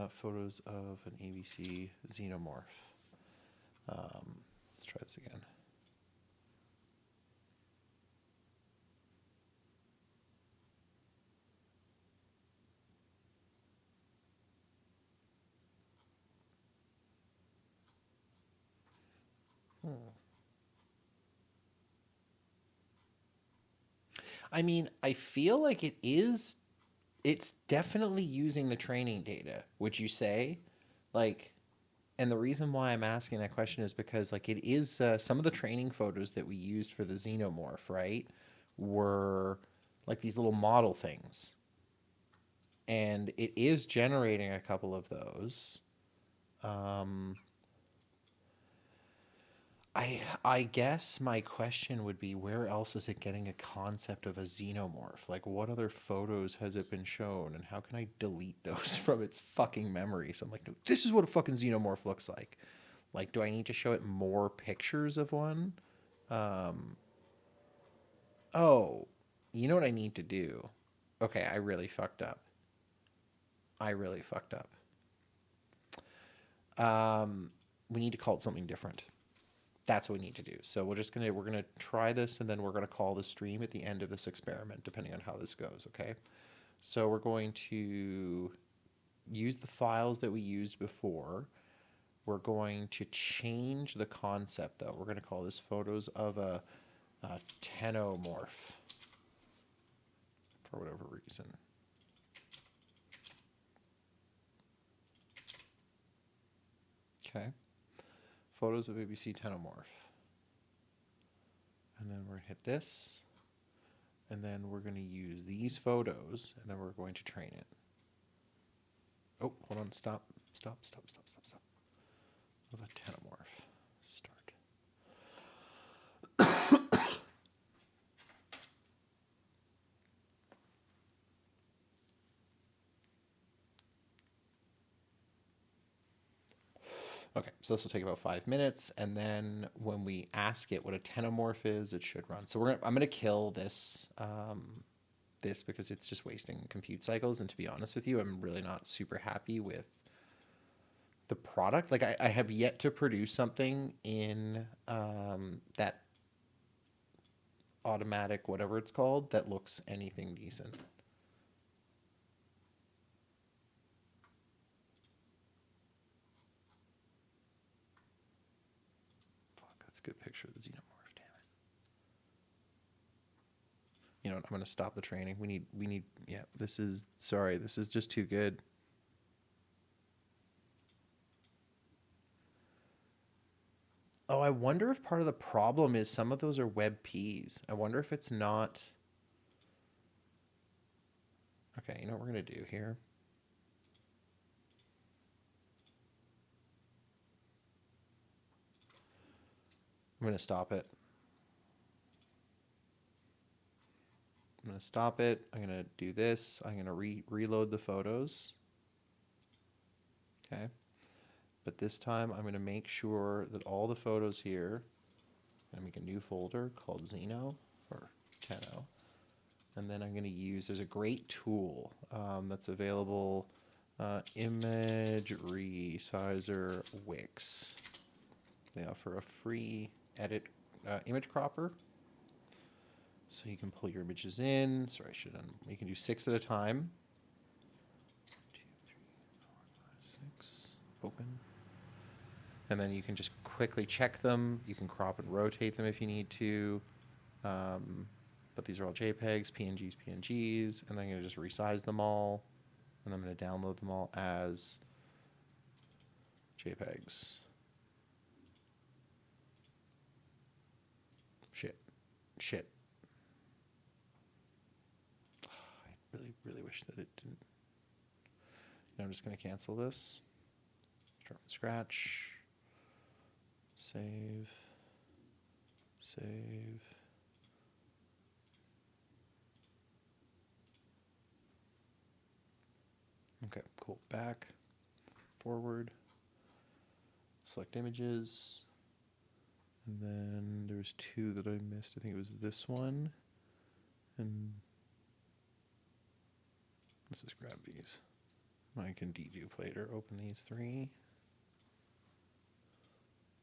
photos of an ABC xenomorph? Let's try this again. I mean, I feel like it's definitely using the training data, would you say? Like, and the reason why I'm asking that question is because like it is some of the training photos that we used for the xenomorph, right, were like these little model things, and it is generating a couple of those. Um, I guess my question would be where else is it getting a concept of a xenomorph? Like what other photos has it been shown and how can I delete those from its fucking memory? So I'm like, no, this is what a fucking xenomorph looks like. Like do I need to show it more pictures of one? Um oh, you know what I need to do? Okay, I really fucked up. I really fucked up. Um we need to call it something different. That's what we need to do. So we're gonna try this and then we're gonna call the stream at the end of this experiment, depending on how this goes. Okay. So we're going to use the files that we used before. We're going to change the concept though. We're gonna call this photos of a tenomorph for whatever reason. Okay. Photos of ABC tenomorph. And then we're gonna hit this. And then we're going to use these photos and then we're going to train it. Oh, hold on. Stop. Stop, stop, stop, stop, stop. Of a tenomorph. Start. Okay, so this will take about 5 minutes, and then when we ask it what a tenomorph is, it should run. So I'm gonna kill this because it's just wasting compute cycles. And to be honest with you, I'm really not super happy with the product. Like I have yet to produce something in that automatic whatever it's called that looks anything decent. Fuck, that's a good picture of the xenomorph. Damn it. You know what? I'm gonna stop the training. We need. Yeah, this is sorry. This is just too good. Oh, I wonder if part of the problem is some of those are WebPs. I wonder if it's not. Okay, you know what we're gonna do here? I'm gonna stop it. I'm gonna stop it. I'm gonna do this. I'm gonna reload the photos. Okay. But this time I'm gonna make sure that all the photos here, I'm gonna make a new folder called Xeno or Teno. And then I'm gonna use, there's a great tool that's available, Image Resizer Wix. They offer a free edit image cropper. So you can pull your images in. Sorry, I should have done, you can do 6 at a time. 2, 3, 4, 5, 6. Open. And then you can just quickly check them. You can crop and rotate them if you need to. But these are all JPEGs, PNGs, PNGs. And then I'm going to just resize them all. And I'm going to download them all as JPEGs. Shit. I really wish that it didn't. I'm just going to cancel this. Start from scratch. Save. Okay, cool. Back, forward, select images, and then there's 2 that I missed. I think it was this one, and let's just grab these. I can dedupe later. Open these 3,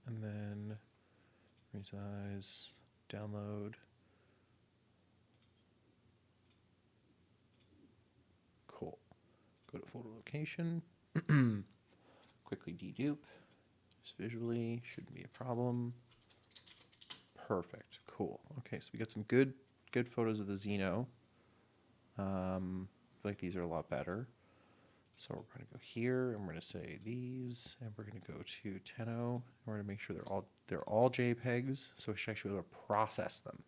and then resize, download. Cool. Go to folder location. Quickly dedupe. Just visually, shouldn't be a problem. Perfect. Cool. Okay, so we got some good photos of the Xeno. I feel like these are a lot better. So we're going to go here, and we're going to say these, and we're going to go to Tenno, and we're going to make sure they're all JPEGs, so we should actually be able to process them.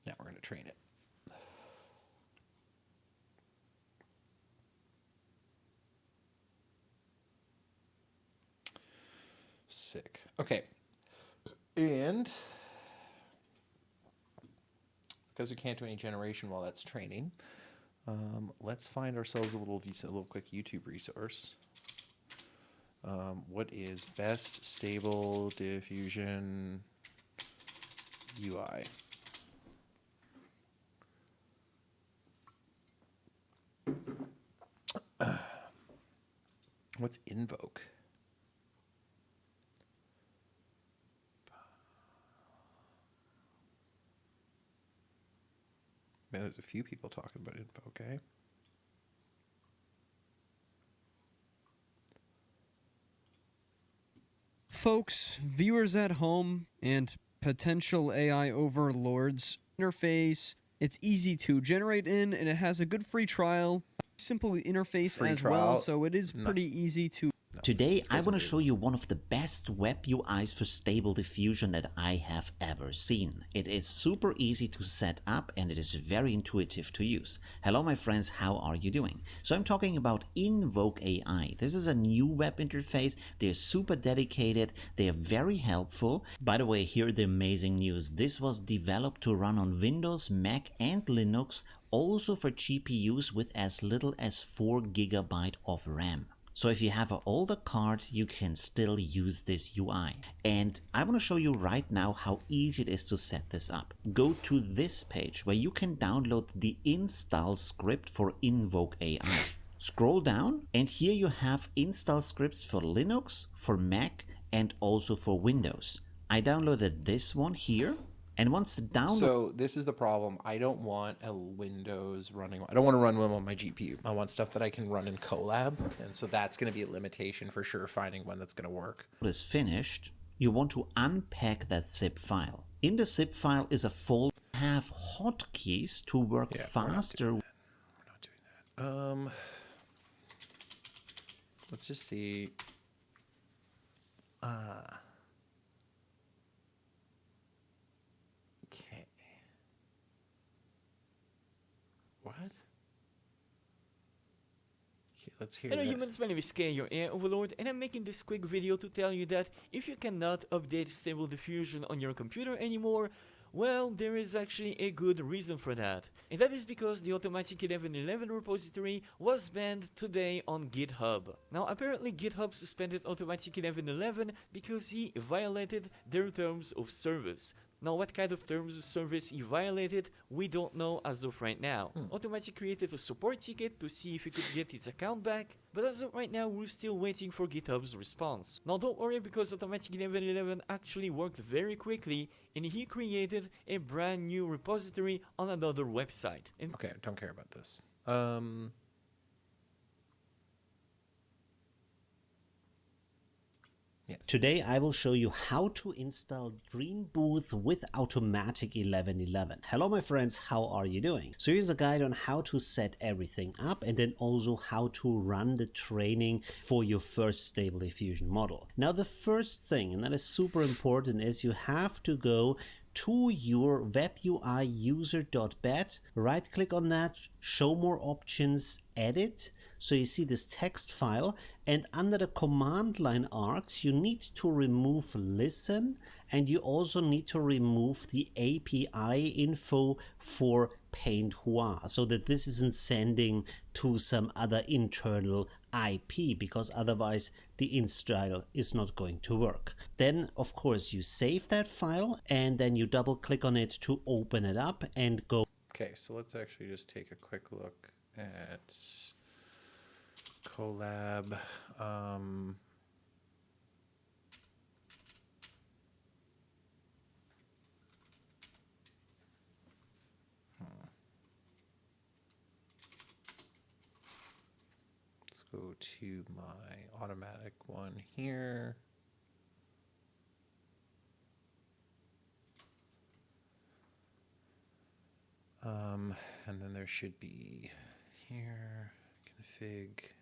Now we're going to train it. Sick. Okay. And because we can't do any generation while that's training, let's find ourselves a little quick YouTube resource. What is best stable diffusion UI? What's invoke? Man, there's a few people talking about invoke, eh? Folks, viewers at home, and potential AI overlords, interface, it's easy to generate in, and it has a good free trial, simple interface Free as trial? well, so it is pretty easy to... Today, I want to show you one of the best web UIs for stable diffusion that I have ever seen. It is super easy to set up and it is very intuitive to use. Hello my friends, how are you doing? So I'm talking about Invoke AI. This is a new web interface. They're super dedicated. They are very helpful. By the way, here the amazing news. This was developed to run on Windows, Mac and Linux, also for GPUs with as little as 4 GB of RAM. So if you have an older card, you can still use this UI. And I want to show you right now how easy it is to set this up. Go to this page where you can download the install script for Invoke AI. Scroll down and here you have install scripts for Linux, for Mac and also for Windows. I downloaded this one here. And once the download... So this is the problem. I don't want a Windows running. I don't want to run one on my GPU. I want stuff that I can run in Colab. And so that's going to be a limitation for sure, finding one that's going to work. is finished, you want to unpack that zip file. In the zip file is a folder that have hotkeys to work faster. We're not doing that. Let's just see. Okay. What? Okay, let's hear Hello this. humans, my name is Kay, your AI overlord, and I'm making this quick video to tell you that if you cannot update Stable Diffusion on your computer anymore, well, there is actually a good reason for that. And that is because the Automatic 1111 repository was banned today on GitHub. Now apparently GitHub suspended Automatic 1111 because he violated their terms of service. Now, what kind of terms of service he violated, we don't know as of right now. Automatic created a support ticket to see if he could get his account back, but as of right now, we're still waiting for GitHub's response. Now, don't worry, because Automatic 1111 actually worked very quickly, and he created a brand new repository on another website. And Okay, I don't care about this. Yes. Today I will show you how to install Dream Booth with Automatic 1111. Hello my friends, how are you doing? So here's a guide on how to set everything up and then also how to run the training for your first Stable Diffusion model. Now the first thing, and that is super important, is you have to go to your webui user.bat, right click on that, show more options, edit. So you see this text file, and under the command line arcs you need to remove listen, and you also need to remove the API info for Paint Hua, so that this isn't sending to some other internal IP, because otherwise the install is not going to work. Then of course you save that file and then you double click on it to open it up and go. Okay, so let's actually just take a quick look at Colab. Let's go to my automatic one here. And then there should be here, config.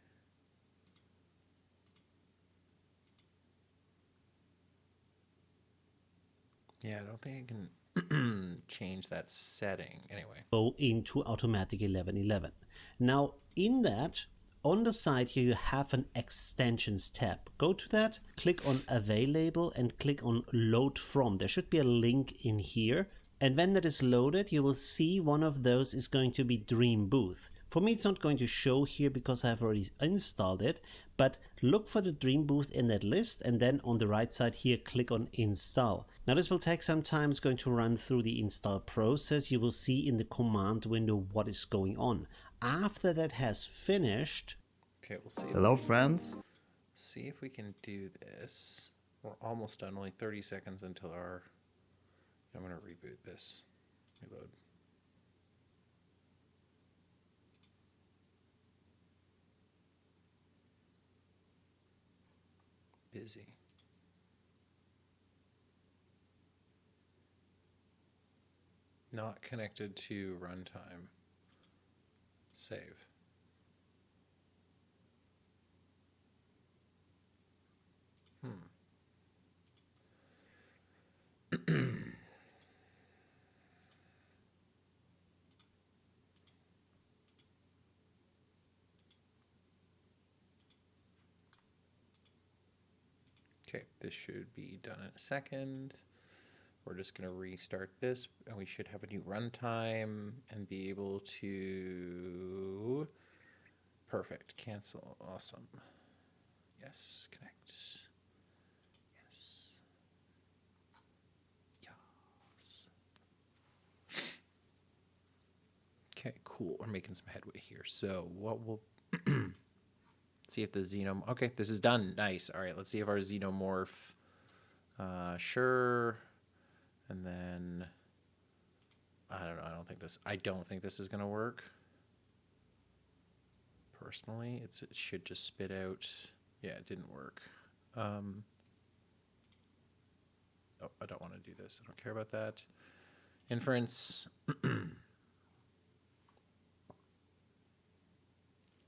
Yeah, I don't think I can change that setting. Anyway. Go into Automatic 1111. Now in that, on the side here you have an extensions tab. Go to that, click on available and click on load from. There should be a link in here. And when that is loaded, you will see one of those is going to be Dream Booth. For me, it's not going to show here because I've already installed it, but look for the Dream Booth in that list, and then on the right side here, click on install. Now this will take some time. It's going to run through the install process. You will see in the command window what is going on. After that has finished, Okay, we'll see. Hello, friends. See if we can do this. We're almost done. Only 30 seconds until our. I'm going to reboot this. Reload. Busy. Not connected to runtime. Save. Okay, this should be done in a second. We're just going to restart this, and we should have a new runtime and be able to... Perfect. Cancel. Awesome. Yes. Connect. Yes. Yes. Okay, cool. We're making some headway here. So what we'll... see if the xenomorph... Okay, this is done. Nice. All right, let's see if our xenomorph... sure. And then... I don't know. I don't think this is going to work. Personally, it should just spit out... Yeah, it didn't work. Oh, I don't want to do this. I don't care about that. Inference.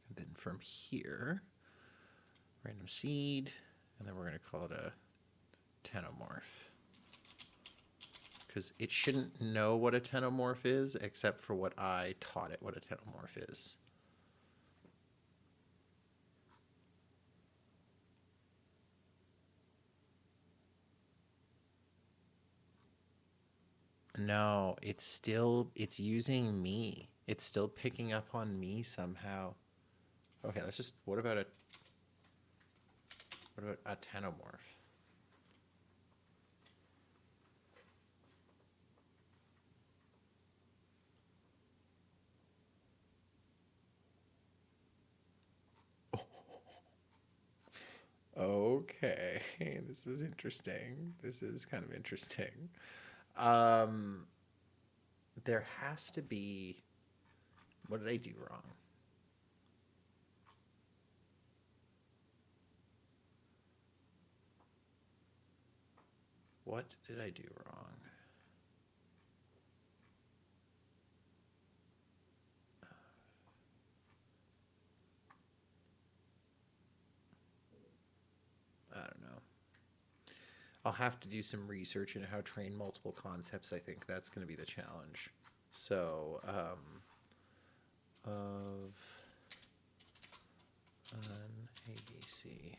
And then from here, random seed, and then we're going to call it a tenomorph. Because it shouldn't know what a tenomorph is, except for what I taught it what a tenomorph is. No, it's using me. It's still picking up on me somehow. Okay, what about a tenomorph? Okay, this is interesting. This is kind of interesting. Um, there has to be. What did I do wrong? What did I do wrong? I don't know. I'll have to do some research into how to train multiple concepts. I think that's going to be the challenge. So, of an ABC.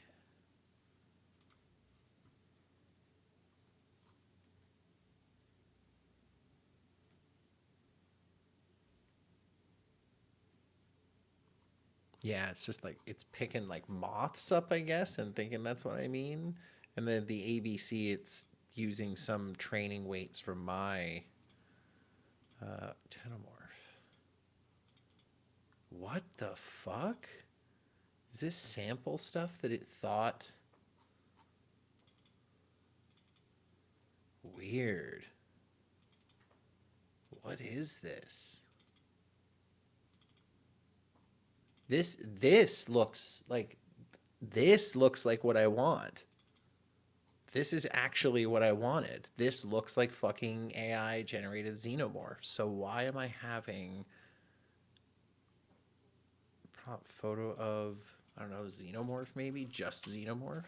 Yeah, it's just like it's picking like moths up, I guess, and thinking that's what I mean. And then the ABC, it's using some training weights from my tenomorph. What the fuck? Is this sample stuff that it thought? Weird. What is this? This looks like what I want. This is actually what I wanted. This looks like fucking AI generated xenomorph. So why am I having prop photo of, I don't know, xenomorph maybe? Just xenomorph?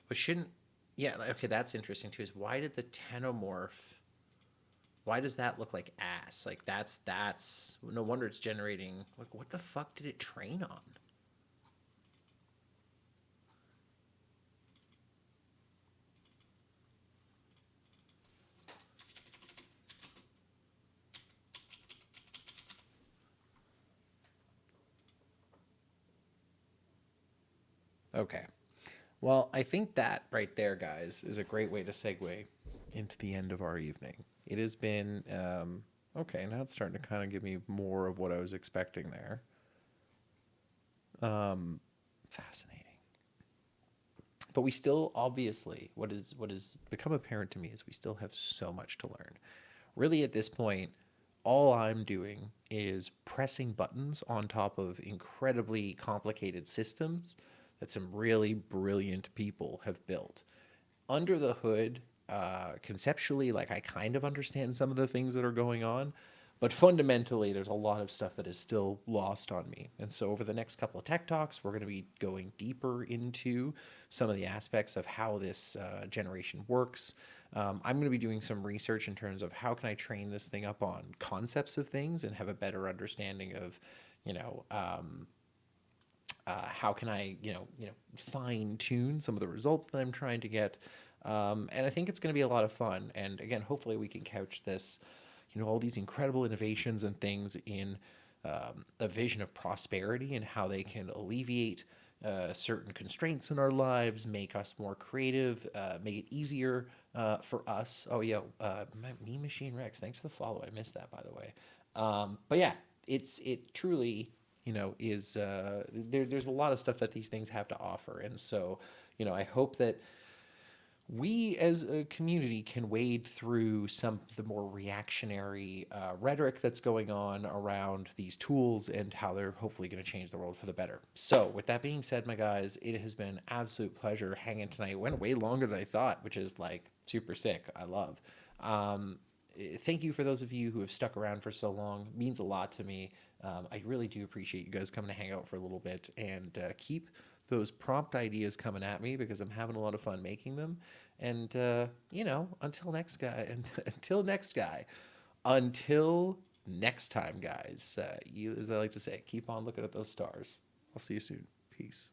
But shouldn't, yeah, okay, that's interesting too, is why did the tenomorph, why does that look like ass? Like that's, no wonder it's generating, like what the fuck did it train on? Okay. Well, I think that right there, guys, is a great way to segue into the end of our evening. It has been, okay, now it's starting to kind of give me more of what I was expecting there. Fascinating. But we still, obviously, what is become apparent to me is we still have so much to learn. Really, at this point, all I'm doing is pressing buttons on top of incredibly complicated systems that some really brilliant people have built. Under the hood, conceptually, like I kind of understand some of the things that are going on, but fundamentally, there's a lot of stuff that is still lost on me. And so, over the next couple of tech talks, we're going to be going deeper into some of the aspects of how this generation works. I'm going to be doing some research in terms of how can I train this thing up on concepts of things and have a better understanding of, you know, how can I, fine tune some of the results that I'm trying to get. And I think it's going to be a lot of fun. And again, hopefully we can couch this, all these incredible innovations and things in a vision of prosperity and how they can alleviate certain constraints in our lives, make us more creative, make it easier for us. Oh, yeah, me Machine Rex, thanks for the follow. I missed that, by the way. But yeah, it truly, is there's a lot of stuff that these things have to offer. And so, I hope that we as a community can wade through some of the more reactionary rhetoric that's going on around these tools and how they're hopefully going to change the world for the better. So, with that being said, my guys, it has been an absolute pleasure hanging tonight. It went way longer than I thought, which is like super sick. I love. Thank you for those of you who have stuck around for so long. It means a lot to me. I really do appreciate you guys coming to hang out for a little bit and keep those prompt ideas coming at me because I'm having a lot of fun making them. And until next guy, and until next time, guys. As I like to say, keep on looking at those stars. I'll see you soon. Peace.